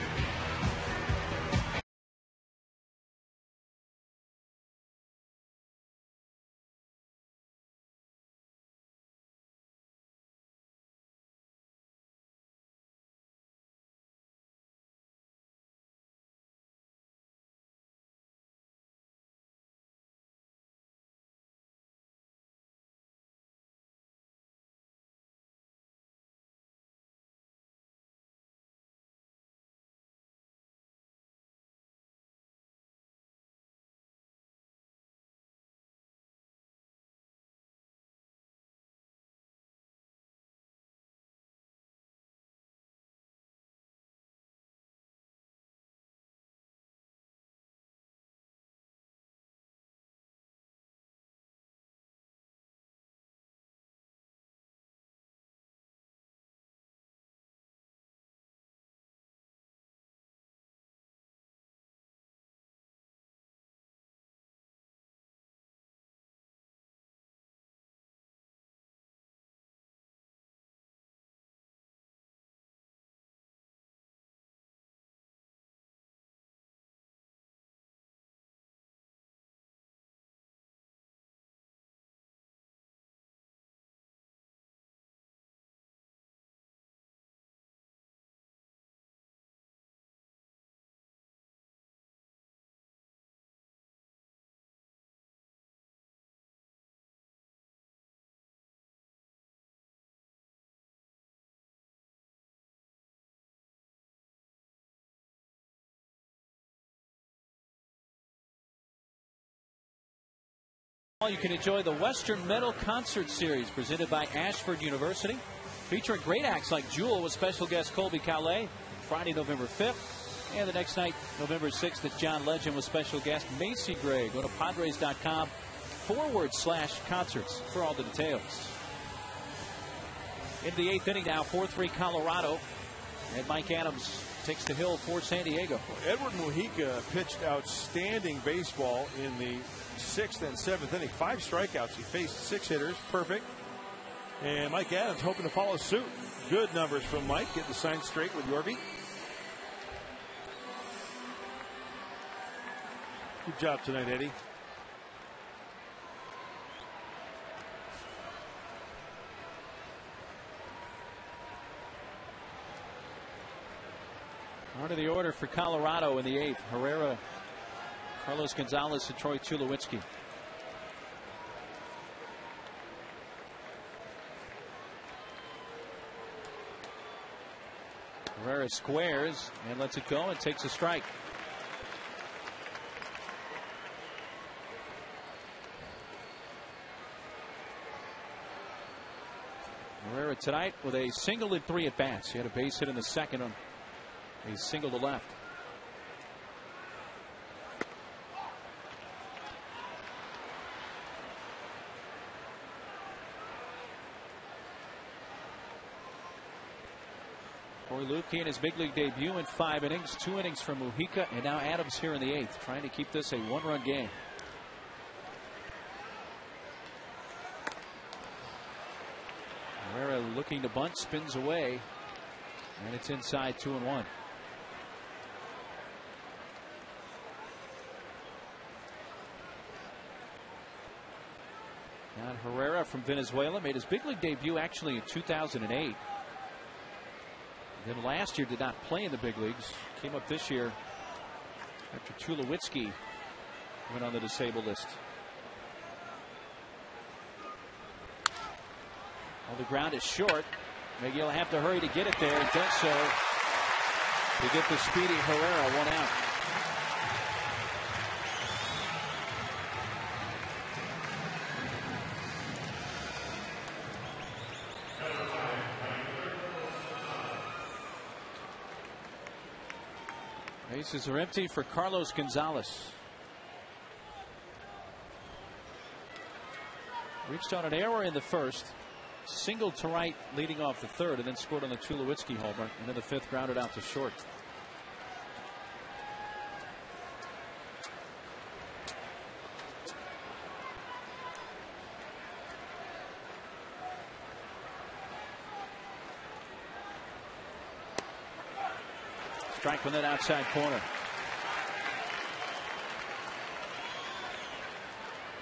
You can enjoy the Western Metal Concert Series presented by Ashford University, featuring great acts like Jewel with special guest Colby Calais Friday, November 5th. And the next night, November 6th, at John Legend with special guest Macy Gray. Go to Padres.com/concerts for all the details. In the 8th inning now, 4-3 Colorado. And Mike Adams takes the hill for San Diego. Edward Mujica pitched outstanding baseball in the 6th and 7th inning. 5 strikeouts. He faced 6 hitters. Perfect. And Mike Adams hoping to follow suit. Good numbers from Mike. Get the sign straight with Yorby. Good job tonight, Eddie. Out of the order for Colorado in the 8th. Herrera, Carlos Gonzalez, and Troy Tulowitzki. Herrera squares and lets it go and takes a strike. Herrera tonight with a single in 3 at-bats. He had a base hit in the second on a single to left. Corey Luebke in his big league debut in 5 innings, 2 innings from Mujica, and now Adams here in the 8th, trying to keep this a 1-run game. Herrera looking to bunt, spins away, and it's inside 2-1. Now Herrera from Venezuela made his big league debut actually in 2008. Then last year did not play in the big leagues. Came up this year after Tulowitzki went on the disabled list. Well, the ground is short. Maybe he'll have to hurry to get it there, and does so to get the speedy Herrera 1 out. Bases are empty for Carlos Gonzalez. Reached on an error in the first. Single to right leading off the third, and then scored on the Tulowitzki homer, and then the 5th grounded out to short. Strike from that outside corner.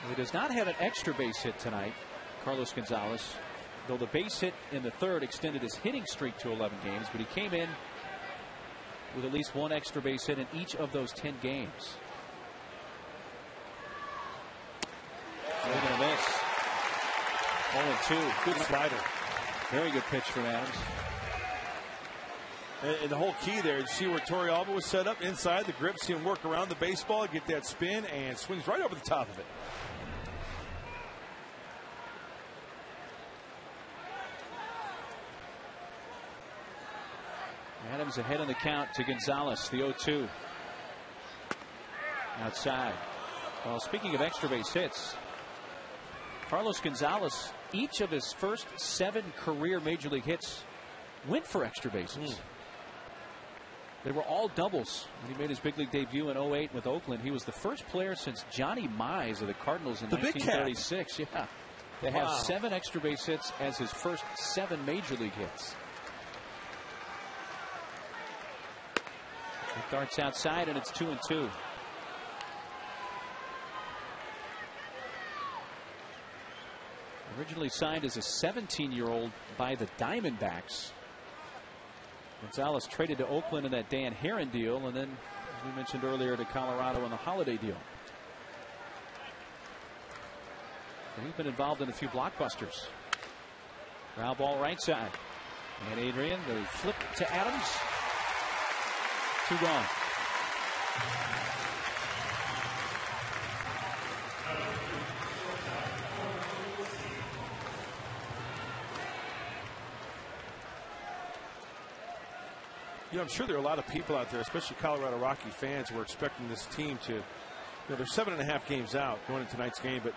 He does not have an extra base hit tonight, Carlos Gonzalez, though the base hit in the 3rd extended his hitting streak to 11 games, but he came in with at least 1 extra base hit in each of those 10 games. They're going to miss. 0-2. Good slider. Very good pitch from Adams. And the whole key there, you see where Torrealba was set up inside the grip, see him work around the baseball, get that spin, and swings right over the top of it. Adams ahead on the count to Gonzalez, the 0-2. Outside. Well, speaking of extra base hits, Carlos Gonzalez, each of his first 7 career major league hits went for extra bases. They were all doubles when he made his big league debut in 08 with Oakland. He was the first player since Johnny Mize of the Cardinals in 1936. Yeah, to have 7 extra base hits as his first 7 major league hits. It darts outside, and it's 2-2. Originally signed as a 17-year-old by the Diamondbacks. Gonzalez traded to Oakland in that Dan Herron deal, and then, as we mentioned earlier, to Colorado in the Holiday deal. And he's been involved in a few blockbusters. Ground ball right side. And Adrian, the flip to Adams. 2 gone. You know, I'm sure there are a lot of people out there, especially Colorado Rocky fans, who are expecting this team to, they're 7.5 games out going into tonight's game. But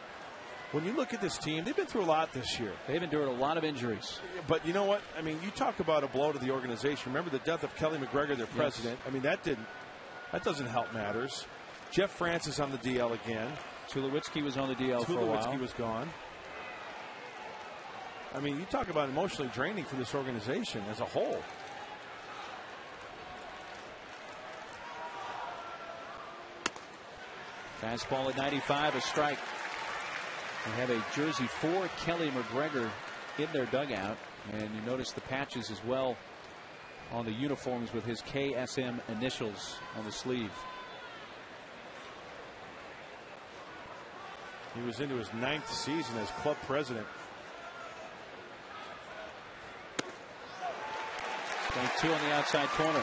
when you look at this team, they've been through a lot this year. They've endured a lot of injuries. But you know what? I mean, you talk about a blow to the organization. Remember the death of Kelly McGregor, their president. Yes. I mean, that doesn't help matters. Jeff Francis on the DL again. Tulowitzki was on the DL for a while. Tulowitzki was gone. I mean, you talk about emotionally draining for this organization as a whole. Fastball at 95, a strike. They have a jersey for Kelly McGregor in their dugout, and you notice the patches as well on the uniforms with his KSM initials on the sleeve. He was into his 9th season as club president. Strike 2 on the outside corner.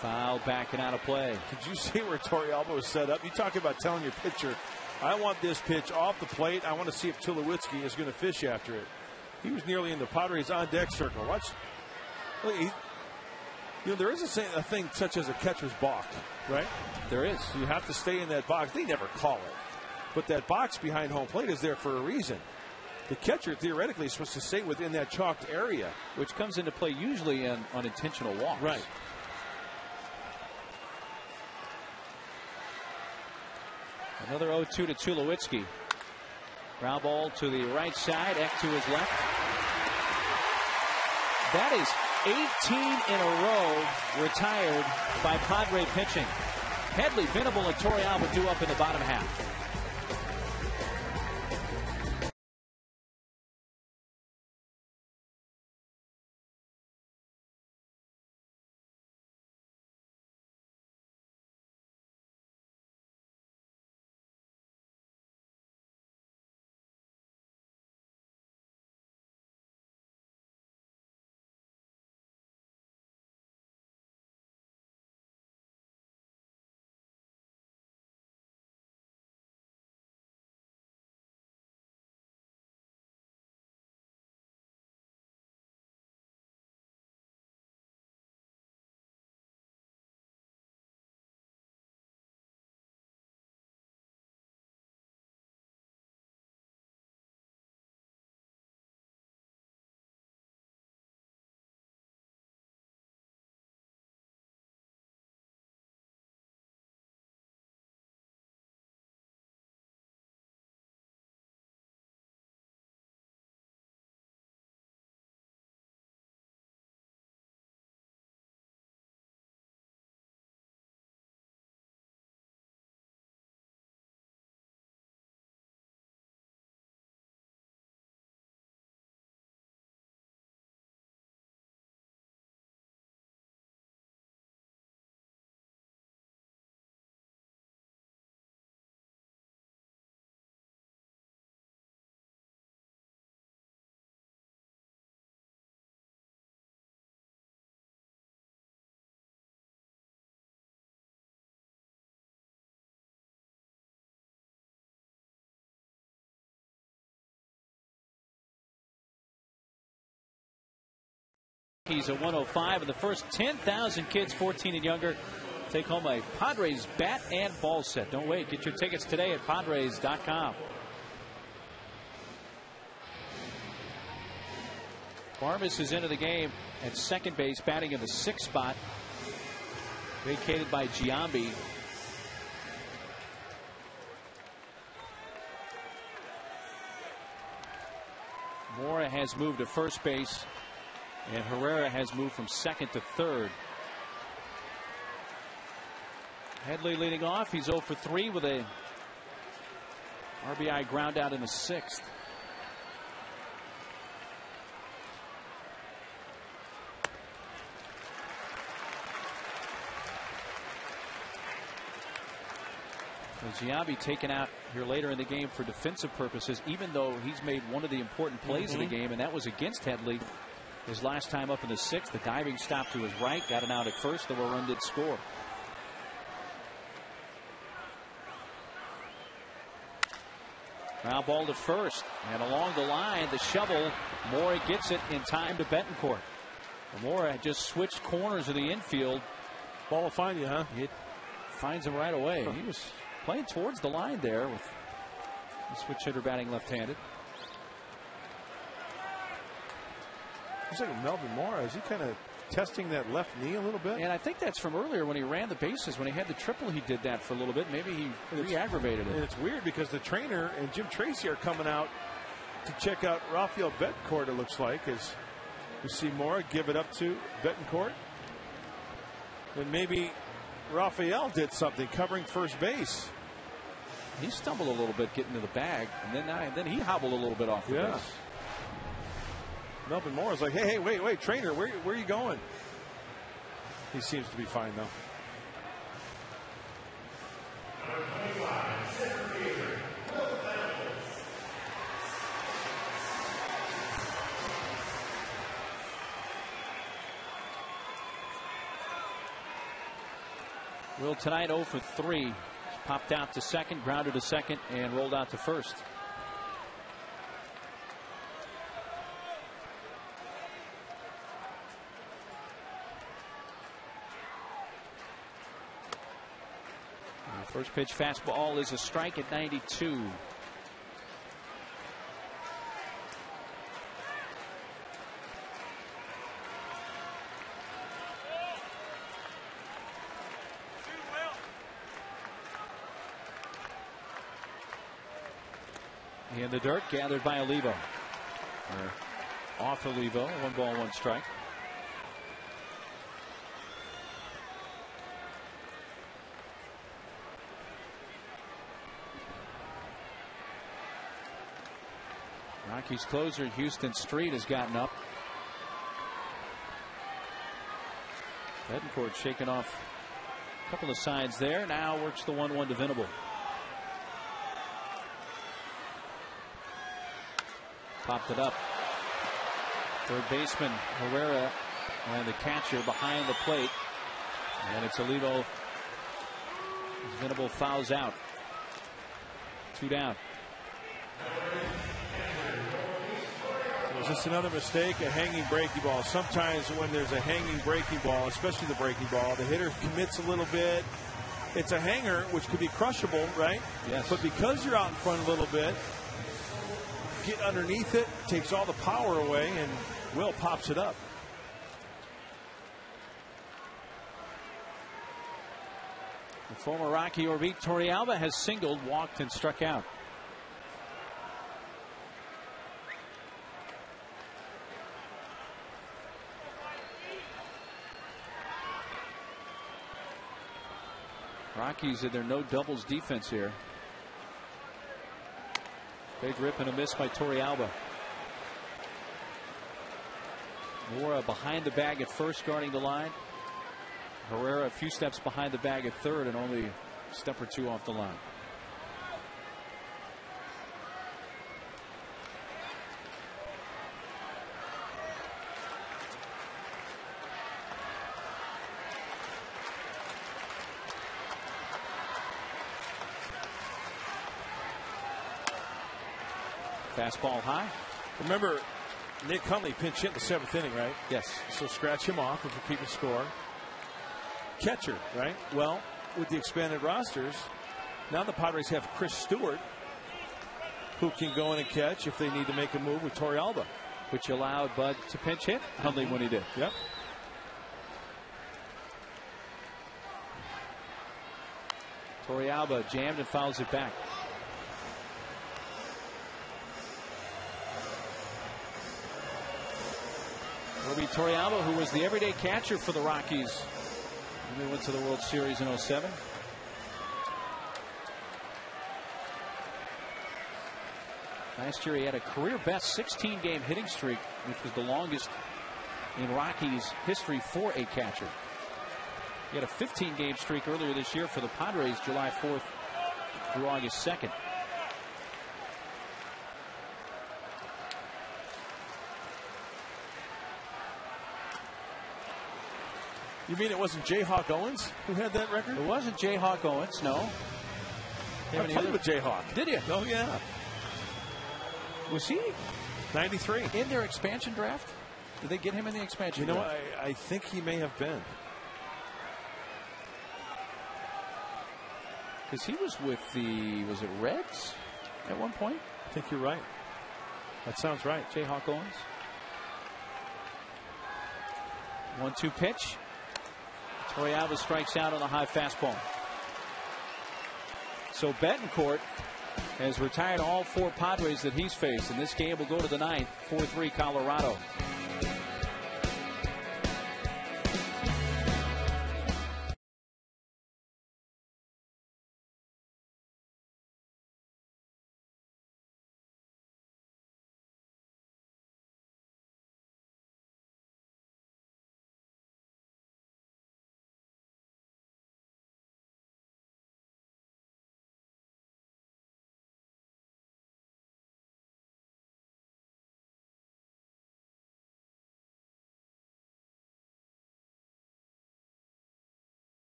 Foul backing out of play. Did you see where Torrealba was set up? You talk about telling your pitcher, I want this pitch off the plate. I want to see if Tulowitzki is going to fish after it. He was nearly in the Padres on deck circle. Watch. You know, there is a thing such as a catcher's balk, right? There is. You have to stay in that box. They never call it. But that box behind home plate is there for a reason. The catcher theoretically is supposed to stay within that chalked area. Which comes into play usually on unintentional walks. Right. Another 0-2 to Tulowitzki. Ground ball to the right side. Eck to his left. That is 18 in a row retired by Padre pitching. Headley, Venable, and Torrealba due up in the bottom half. He's a 105 of the first 10,000 kids 14 and younger take home a Padres bat and ball set. Don't wait. Get your tickets today at Padres.com. Barmes is into the game at second base, batting in the 6th spot. Vacated by Giambi. Mora has moved to first base. And Herrera has moved from second to third. Headley leading off. He's 0 for 3 with a RBI ground out in the 6th. So Giambi taken out here later in the game for defensive purposes, even though he's made one of the important plays of the game, and that was against Headley his last time up in the sixth. The diving stop to his right, got an out at first, though a run did score. Now ball to first, and along the line, the shovel. Mora gets it in time to Betancourt. Mora had just switched corners of the infield. Ball will find you, huh? It finds him right away. He was playing towards the line there with the switch hitter batting left-handed. Looks like Melvin Mora. Is he kind of testing that left knee a little bit? And I think that's from earlier when he ran the bases. When he had the triple, he did that for a little bit. Maybe he re-aggravated it. And it's weird because the trainer and Jim Tracy are coming out to check out Rafael Betancourt, it looks like, as we see Mora give it up to Betancourt. And maybe Rafael did something covering first base. He stumbled a little bit getting to the bag, and then he hobbled a little bit off the base. Melvin Moore is like, hey, wait, trainer, where are you going? He seems to be fine, though. Will tonight 0 for 3. Popped out to second, grounded to second, and rolled out to first. First pitch fastball is a strike at 92. In the dirt, gathered by Olivo. Off Olivo, 1 ball, 1 strike. Rockies closer Houston Street has gotten up. Betancourt shaking off a couple of signs there. Now works the 1-1 to Venable. Popped it up. Third baseman Herrera and the catcher behind the plate. And it's Olivo. Venable fouls out. 2 down. Is this another mistake? A hanging breaking ball. Sometimes when there's a hanging breaking ball, especially the breaking ball, the hitter commits a little bit. It's a hanger, which could be crushable, right? Yes. But because you're out in front a little bit, get underneath it, takes all the power away, and Will pops it up. The former Rocky Orbit Torrealba has singled, walked, and struck out. Rockies in their no doubles defense here. Big rip and a miss by Torrealba. Mora behind the bag at first, guarding the line. Herrera a few steps behind the bag at third and only a step or 2 off the line. Fastball high. Remember, Nick Hundley pinch hit in the 7th inning, right? Yes. So scratch him off if we keep a score. Catcher, right? Well, with the expanded rosters, now the Padres have Chris Stewart, who can go in and catch if they need to make a move with Torrealba. Which allowed Bud to pinch hit Hundley when he did. Yep. Torrealba jammed and fouls it back. Orbit Torrealba, who was the everyday catcher for the Rockies when they went to the World Series in 07. Last year he had a career best 16-game hitting streak, which was the longest in Rockies history for a catcher. He had a 15-game streak earlier this year for the Padres, July 4th through August 2nd. You mean it wasn't Jayhawk Owens who had that record? It wasn't Jayhawk Owens, no. I played with Jayhawk. Did you? Oh, yeah. Was he 93 in their expansion draft? Did they get him in the expansion draft? You know, I think he may have been. Because he was with the, was it Reds at one point? I think you're right. That sounds right. Jayhawk Owens. 1-2 pitch. Torrealba strikes out on a high fastball. So Betancourt has retired all 4 Padres that he's faced, and this game will go to the 9th, 4-3 Colorado.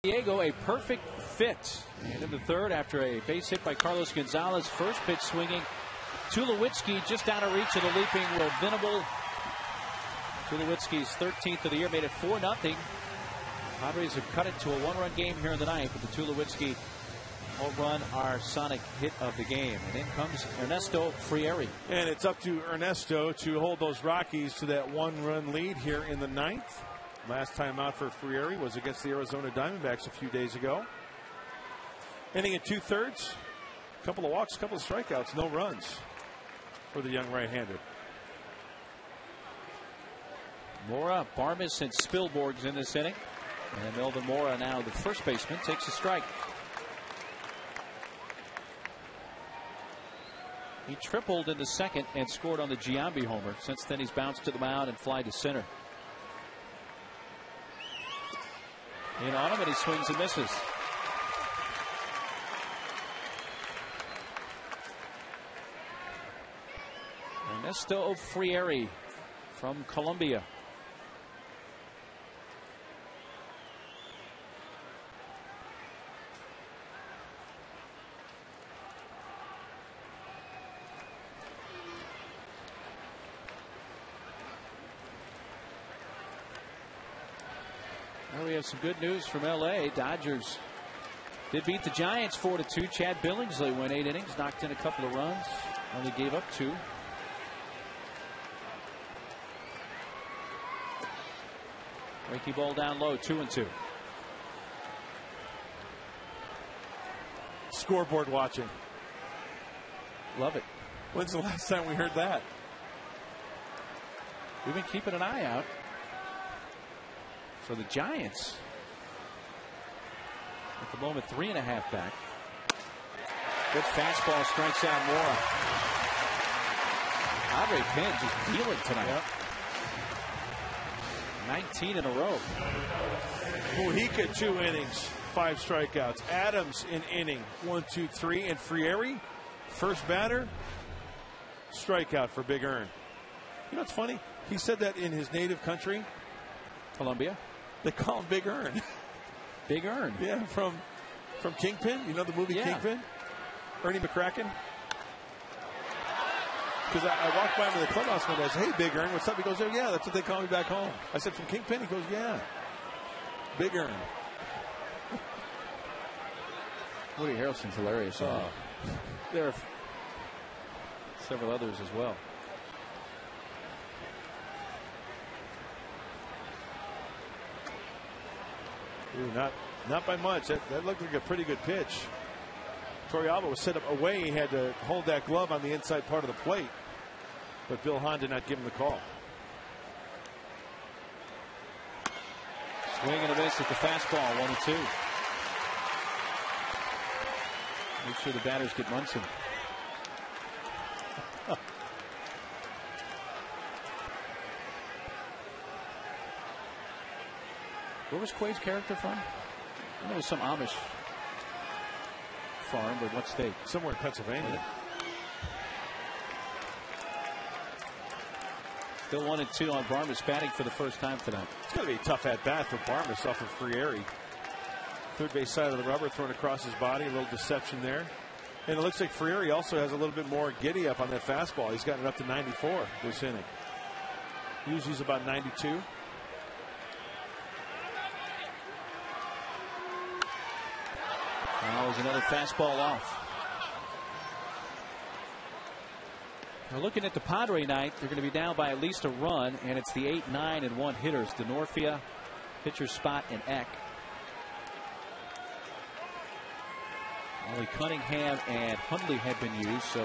Diego, a perfect fit. And in the 3rd, after a base hit by Carlos Gonzalez, first pitch swinging. Tulowitzki just out of reach of the leaping Venable. Tulowitzki's 13th of the year made it 4-0. Padres have cut it to a 1-run game here in the 9th with the Tulowitzki home run, our sonic hit of the game. And in comes Ernesto Frieri. And it's up to Ernesto to hold those Rockies to that 1-run lead here in the 9th. Last time out for Frieri was against the Arizona Diamondbacks a few days ago. Inning at 2/3. A couple of walks, a couple of strikeouts, no runs for the young right-hander. Mora, Barmes, and Spilborg's in this inning. And Melvin Mora, now the first baseman, takes a strike. He tripled in the 2nd and scored on the Giambi homer. Since then, he's bounced to the mound and fly to center. In on him, and he swings and misses. Ernesto Frieri from Colombia. Now we have some good news from L.A. Dodgers did beat the Giants 4-2. Chad Billingsley went 8 innings, knocked in a couple of runs, only gave up 2. Breaking ball down low, 2-2. Scoreboard watching. Love it. When's the last time we heard that? We've been keeping an eye out for the Giants. At the moment, 3.5 back. Good fastball strikes out Mora. Padre Penn just dealing tonight. Yep. 19 in a row. Mujica 2 innings, 5 strikeouts. Adams in inning 1, 2, 3, and Frieri, first batter, strikeout for Big Earn. You know what's funny? He said that in his native country, Colombia. They call him Big Earn. Big Earn. Yeah, from Kingpin. You know the movie Kingpin? Ernie McCracken. Because I walked by him in the clubhouse and I said, "Hey, Big Earn, what's up?" He goes, "Oh, yeah, that's what they call me back home." I said, "From Kingpin?" He goes, "Yeah, Big Earn." Woody Harrelson's hilarious. There are several others as well. Ooh, not by much. That looked like a pretty good pitch. Torrealba was set up away. He had to hold that glove on the inside part of the plate. But Bill Hahn did not give him the call. Swing and a miss at the fastball, 1-2. Make sure the batters get Munson. Where was Quay's character from? I know it was some Amish farm, but what state? Somewhere in Pennsylvania. Still 1-2 on Barmes, batting for the first time tonight. It's going to be a tough at-bat for Barmes off of Frieri. Third base side of the rubber thrown across his body. A little deception there. And it looks like Frieri also has a little bit more giddy up on that fastball. He's gotten it up to 94 this inning. Usually he's about 92. Now there's another fastball off. We're looking at the Padre night. They're going to be down by at least a run, and it's the 8, 9, and 1 hitters. DeNorfia, pitcher Spot, and Eck. Only Cunningham and Hundley had been used, so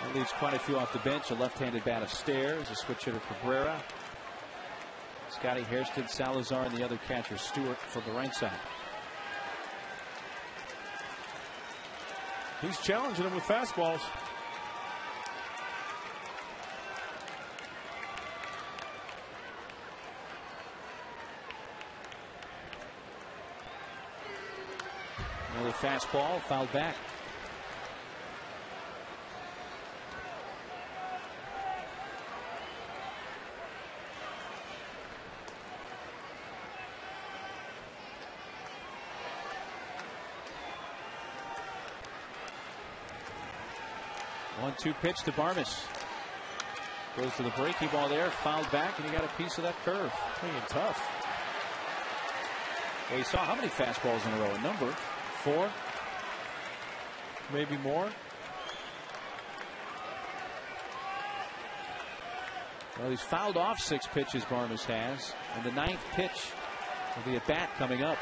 that leaves quite a few off the bench. A left-handed bat of Stairs, a switch hitter Cabrera, Scotty Hairston, Salazar, and the other catcher Stewart from the right side. He's challenging him with fastballs. Another fastball fouled back. One-two pitch to Barmes. Goes to the breaking ball there, fouled back, and he got a piece of that curve. Playing tough. Well, you saw how many fastballs in a row? A number. 4, maybe more. Well, he's fouled off 6 pitches, Barmes has, and the 9th pitch will be a bat coming up.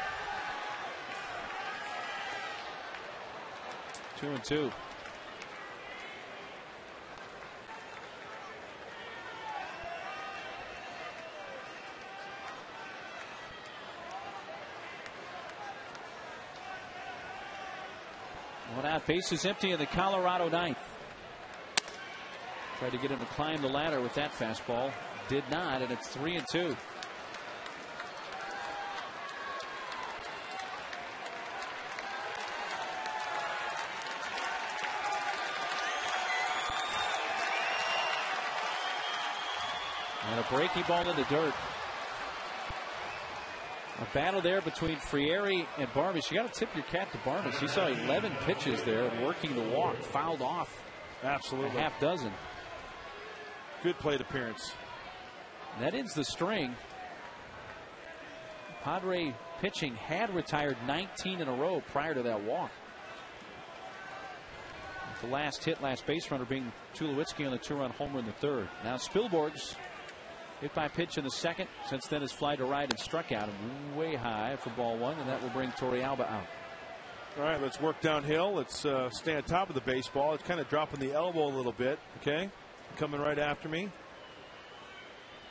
2-2. One out, bases empty in the Colorado 9th. Tried to get him to climb the ladder with that fastball. Did not, and it's 3-2. And a breaking ball in the dirt. A battle there between Frieri and Barmes. You got to tip your cap to Barmes. He saw 11 pitches there, working the walk, fouled off. Absolutely. A half dozen. Good plate appearance. That ends the string. Padre pitching had retired 19 in a row prior to that walk. The last hit, last base runner being Tulowitzki on the 2-run homer in the 3rd. Now Spilborgh's hit by pitch in the 2nd. Since then has fly to right and struck out him way high for ball 1, and that will bring Torrealba out. All right, let's work downhill. Let's stay on top of the baseball. It's kind of dropping the elbow a little bit. Okay, coming right after me.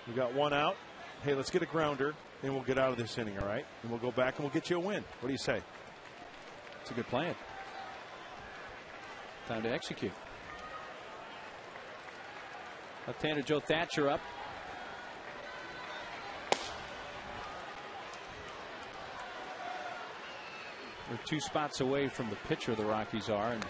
We got 1 out. Hey, let's get a grounder, and we'll get out of this inning. All right, and we'll go back and we'll get you a win. What do you say? It's a good plan. Time to execute. Left-hander Joe Thatcher up. They're 2 spots away from the pitcher, the Rockies are. And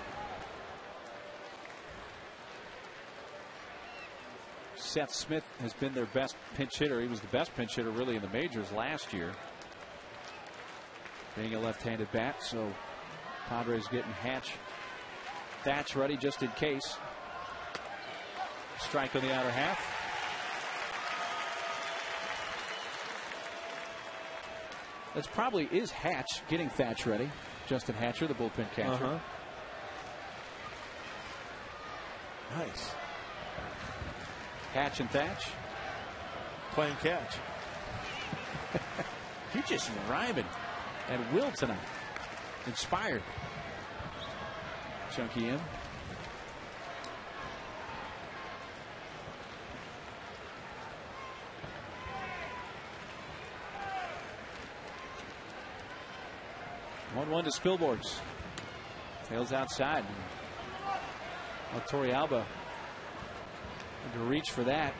Seth Smith has been their best pinch hitter. He was the best pinch hitter really in the majors last year, being a left-handed bat. So Padres getting Thatch ready just in case. Strike on the outer half. That's probably is Hatch getting Thatch ready. Justin Hatcher, the bullpen catcher. Nice. Hatch and Thatch playing catch. He just rhyming at will tonight. Inspired. Chunky in. One to Spilborghs. Tails outside. Torrealba had to reach for that.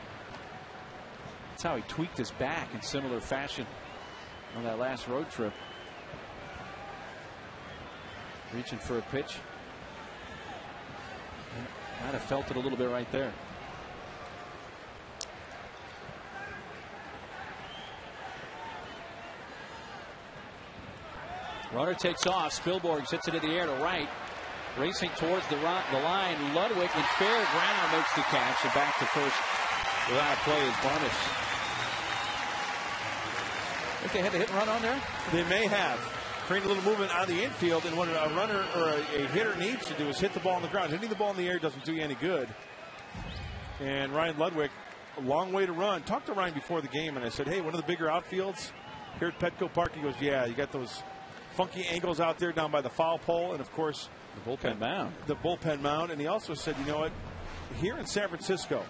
That's how he tweaked his back in similar fashion on that last road trip. Reaching for a pitch. Might have felt it a little bit right there. Runner takes off. Spilborghs hits it in the air to right. Racing towards the line. Ludwig in fair ground makes the catch. And back to first without a play is Barnes. Think they had a hit and run on there? They may have. Create a little movement out of the infield, and what a runner or a hitter needs to do is hit the ball on the ground. Hitting the ball in the air doesn't do you any good. And Ryan Ludwig, a long way to run. Talked to Ryan before the game, and I said, hey, one of the bigger outfields here at Petco Park. He goes, yeah, you got those funky angles out there down by the foul pole, and of course the bullpen mound. The bullpen mound. And he also said, you know what, here in San Francisco,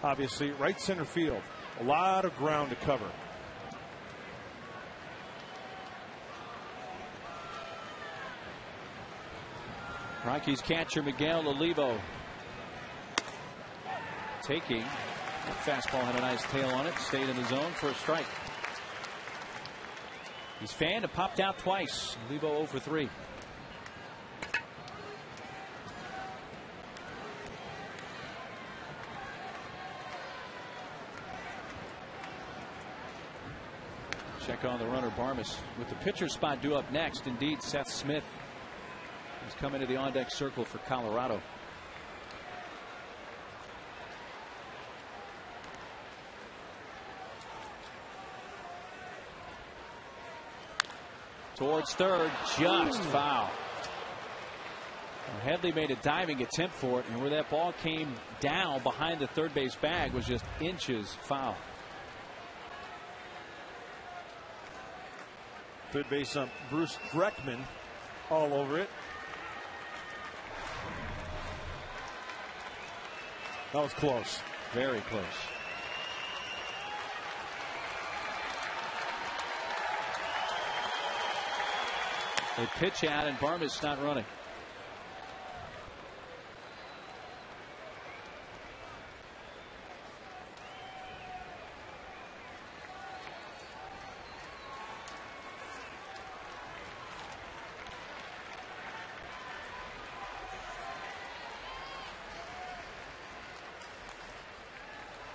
obviously right center field, a lot of ground to cover. Rockies catcher Miguel Olivo taking. That fastball had a nice tail on it. Stayed in the zone for a strike. He's fanned and popped out twice. Olivo 0 for 3. Check on the runner Barmes with the pitcher spot due up next. Indeed, Seth Smith has come into the on-deck circle for Colorado. Towards third, just foul. Headley made a diving attempt for it, and where that ball came down behind the third base bag was just inches foul. Third base Bruce Breckman all over it. That was close. Very close. They pitch out and Barmes not running.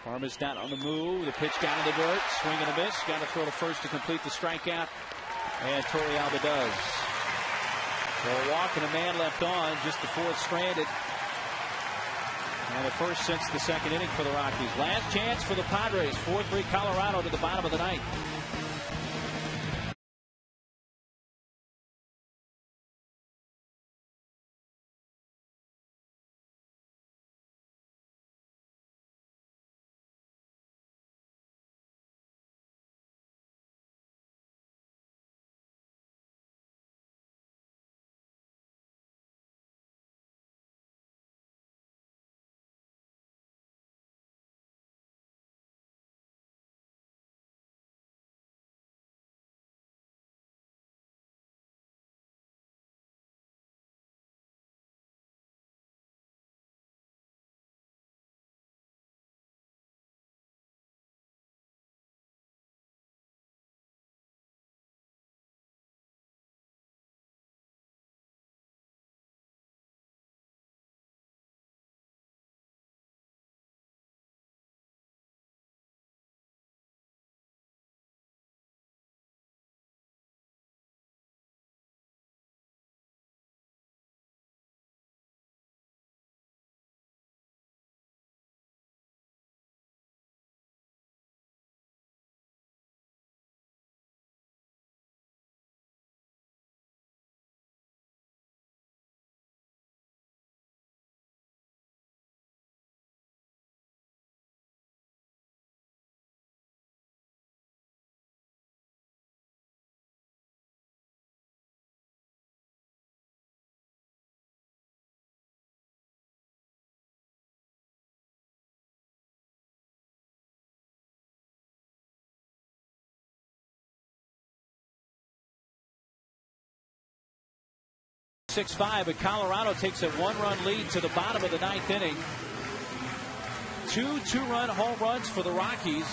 Barmes not on the move. The pitch down to the dirt. Swing and a miss. Got to throw to first to complete the strikeout. And Torrealba does. So a walk and a man left on, just the fourth stranded. And the first since the second inning for the Rockies. Last chance for the Padres. 4-3 Colorado to the bottom of the ninth. 6-5, but Colorado takes a 1-run lead to the bottom of the 9th inning. 2 two-run home runs for the Rockies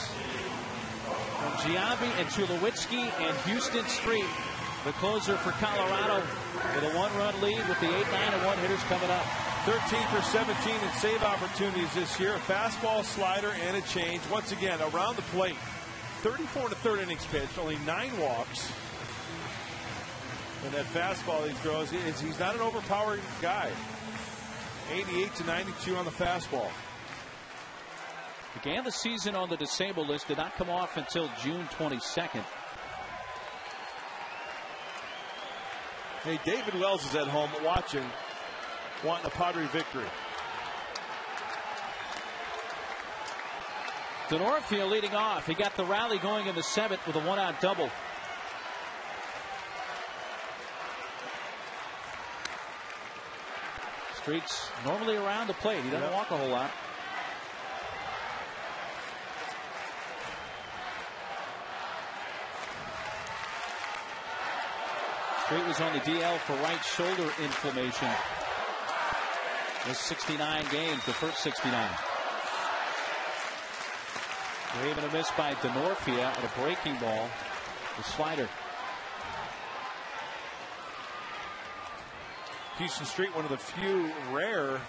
from Giambi and Tulowitzki and Houston Street. The closer for Colorado with a 1-run lead with the 8, 9, and 1 hitters coming up. 13 for 17 in save opportunities this year. A fastball, slider, and a change. Once again, around the plate. 34 to third innings pitch, only 9 walks. And that fastball he throws, he's not an overpowering guy. 88 to 92 on the fastball. Began the season on the disabled list, did not come off until June 22nd. Hey, David Wells is at home watching, wanting a Padre victory. Northfield leading off. He got the rally going in the 7th with a 1-out double. Street's normally around the plate. He doesn't walk a whole lot. Street was on the DL for right shoulder inflammation. Missed 69 games, the first 69. Even a miss by Denorfia at a breaking ball. The slider. Houston Street, one of the few rare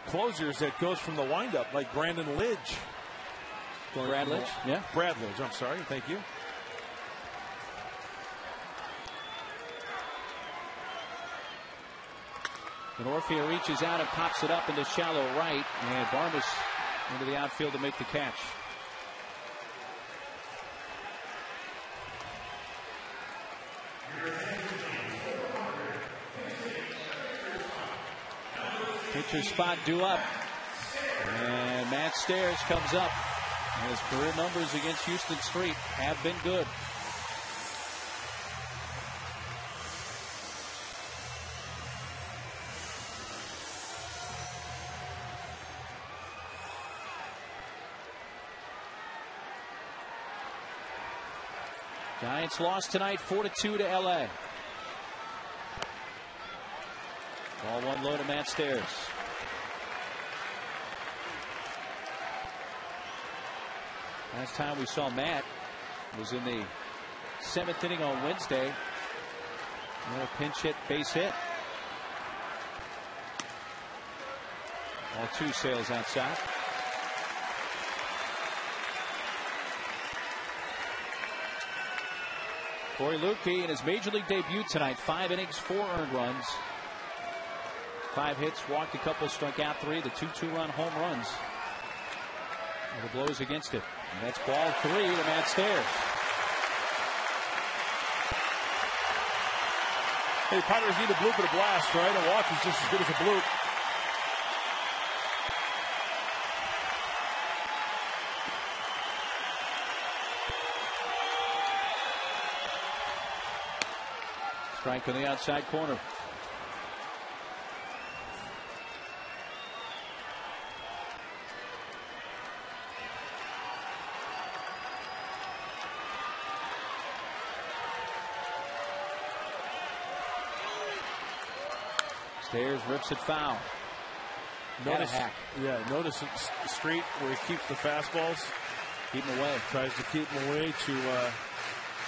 closers that goes from the windup, like Brandon Lidge. Brad Lidge? Yeah. Brad Lidge, I'm sorry. Thank you. Denorfia reaches out and pops it up into shallow right. And Barmas into the outfield to make the catch. Pitcher spot due up. And Matt Stairs comes up. And his career numbers against Houston Street have been good. Giants lost tonight 4-2 to LA. Ball 1 low to Matt Stairs. Last time we saw Matt was in the 7th inning on Wednesday. Another pinch hit, base hit. Ball 2 sails outside. Corey Lukey in his major league debut tonight. 5 innings, 4 earned runs. 5 hits, walked a couple, struck out 3. The 2 two-run home runs. And the blows against it. And that's ball 3 to Matt Stairs. Hey, Padres need a bloop and a blast, right? A walk is just as good as a bloop. Strike on the outside corner. Stairs rips it foul. Notice, notice Street where he keeps the fastballs. Keep him away. Tries to keep him away to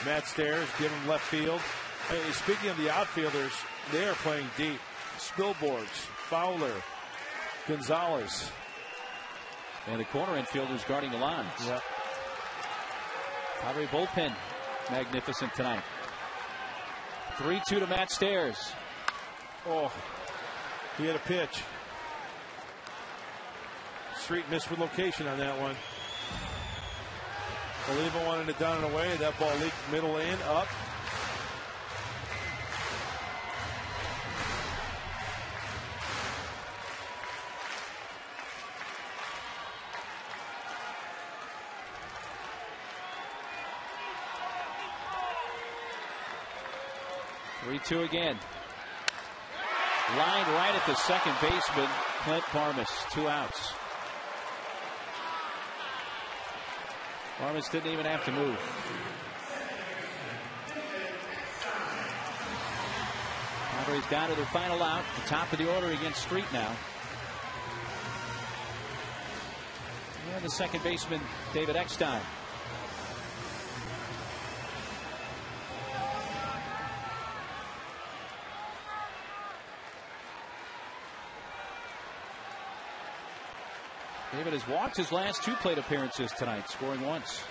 Matt Stairs, give him left field. Hey, speaking of the outfielders, they are playing deep. Spilborghs, Fowler, Gonzalez. And the corner infielders guarding the lines. Yep. Padre bullpen magnificent tonight. 3-2 to Matt Stairs. Oh, he had a pitch. Street missed with location on that one. Oliva wanted it down and away. That ball leaked middle in, up. Three-two again. Lined right at the second baseman, Clint Barmas. 2 outs. Barmas didn't even have to move. Padres down to their final out. The top of the order against Street now. And the second baseman, David Eckstein. David has walked his last 2 plate appearances tonight, scoring once.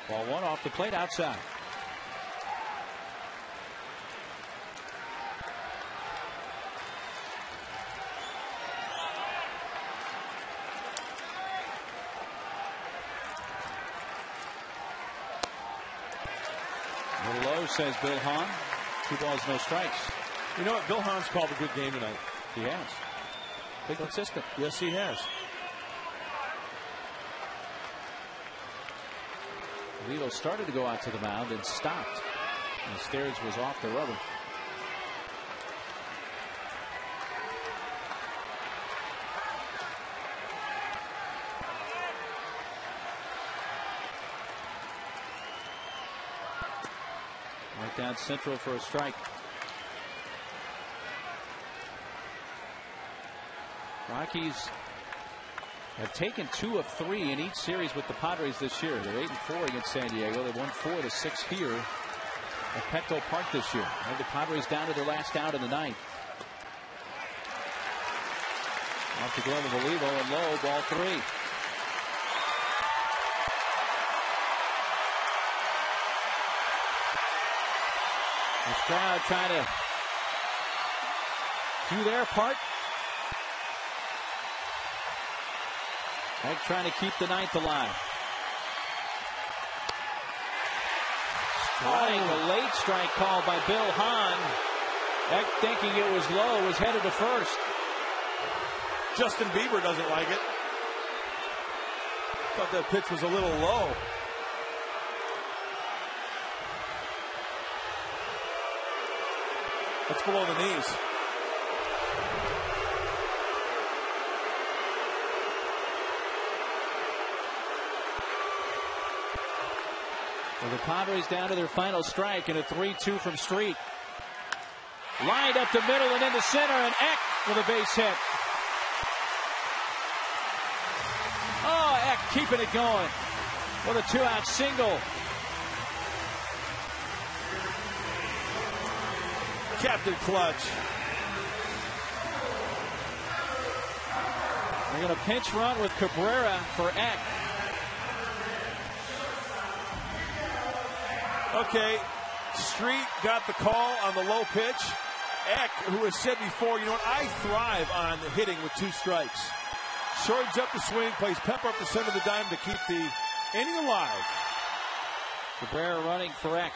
Ball 1 off the plate outside. A little low, says Bill Hahn. 2 balls, no strikes. You know what? Bill Hahn's called a good game tonight. He has. Been consistent. Yes, he has. Lilo started to go out to the mound and stopped. And Stairs was off the rubber. Right down central for a strike. Rockies have taken 2 of 3 in each series with the Padres this year. They're 8-4 against San Diego. They won 4-6 here at Petco Park this year. And the Padres down to their last out in the 9th. Off the glove of Olivo and low, ball 3. This crowd trying to do their part. Egg trying to keep the 9th alive. A late strike called by Bill Hahn. Egg, thinking it was low, was headed to first. Justin Bieber doesn't like it. Thought that pitch was a little low. It's below the knees. Well, the Padres down to their final strike and a 3-2 from Street. Lined up the middle and into center, and Eck with a base hit. Oh, Eck keeping it going with a 2-out single. Captain Clutch. They're going to pinch run with Cabrera for Eck. Okay, Street got the call on the low pitch. Eck, who has said before, you know what, I thrive on hitting with 2 strikes. Shortens up the swing, plays pepper up the center of the dime to keep the inning alive. Cabrera running for Eck.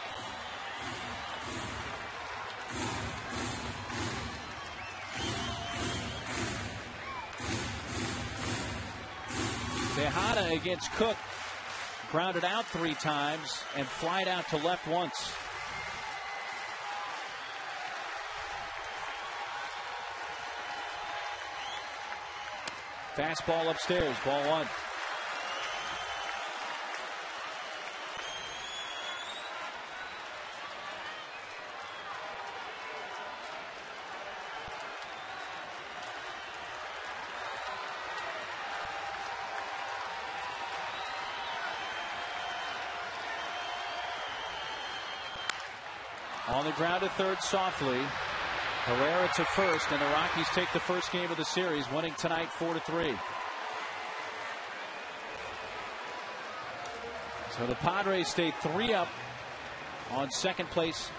Tejada against Cook. Grounded out 3 times and flied out to left once. Fastball upstairs, ball 1. On the ground at third softly. Herrera to first, and the Rockies take the first game of the series, winning tonight 4-3. So the Padres stay 3 up on second place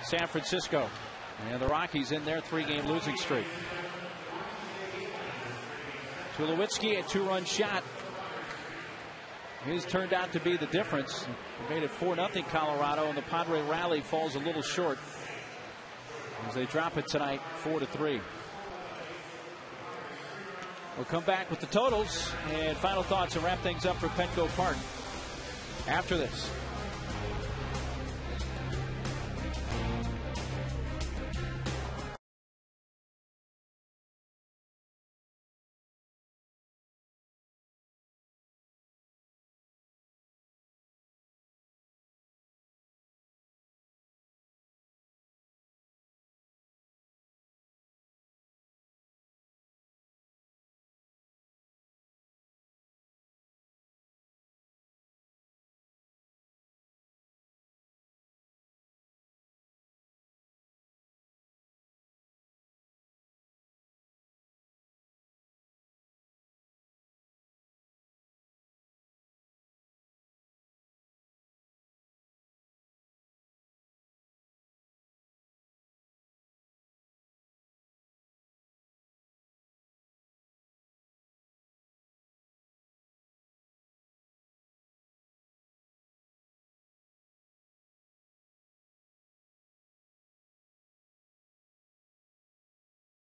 San Francisco, and the Rockies in their 3-game losing streak. Tulowitzki, a 2-run shot. His turned out to be the difference. He made it 4-0 Colorado, and the Padre rally falls a little short as they drop it tonight 4-3. We'll come back with the totals and final thoughts and wrap things up for Petco Park after this.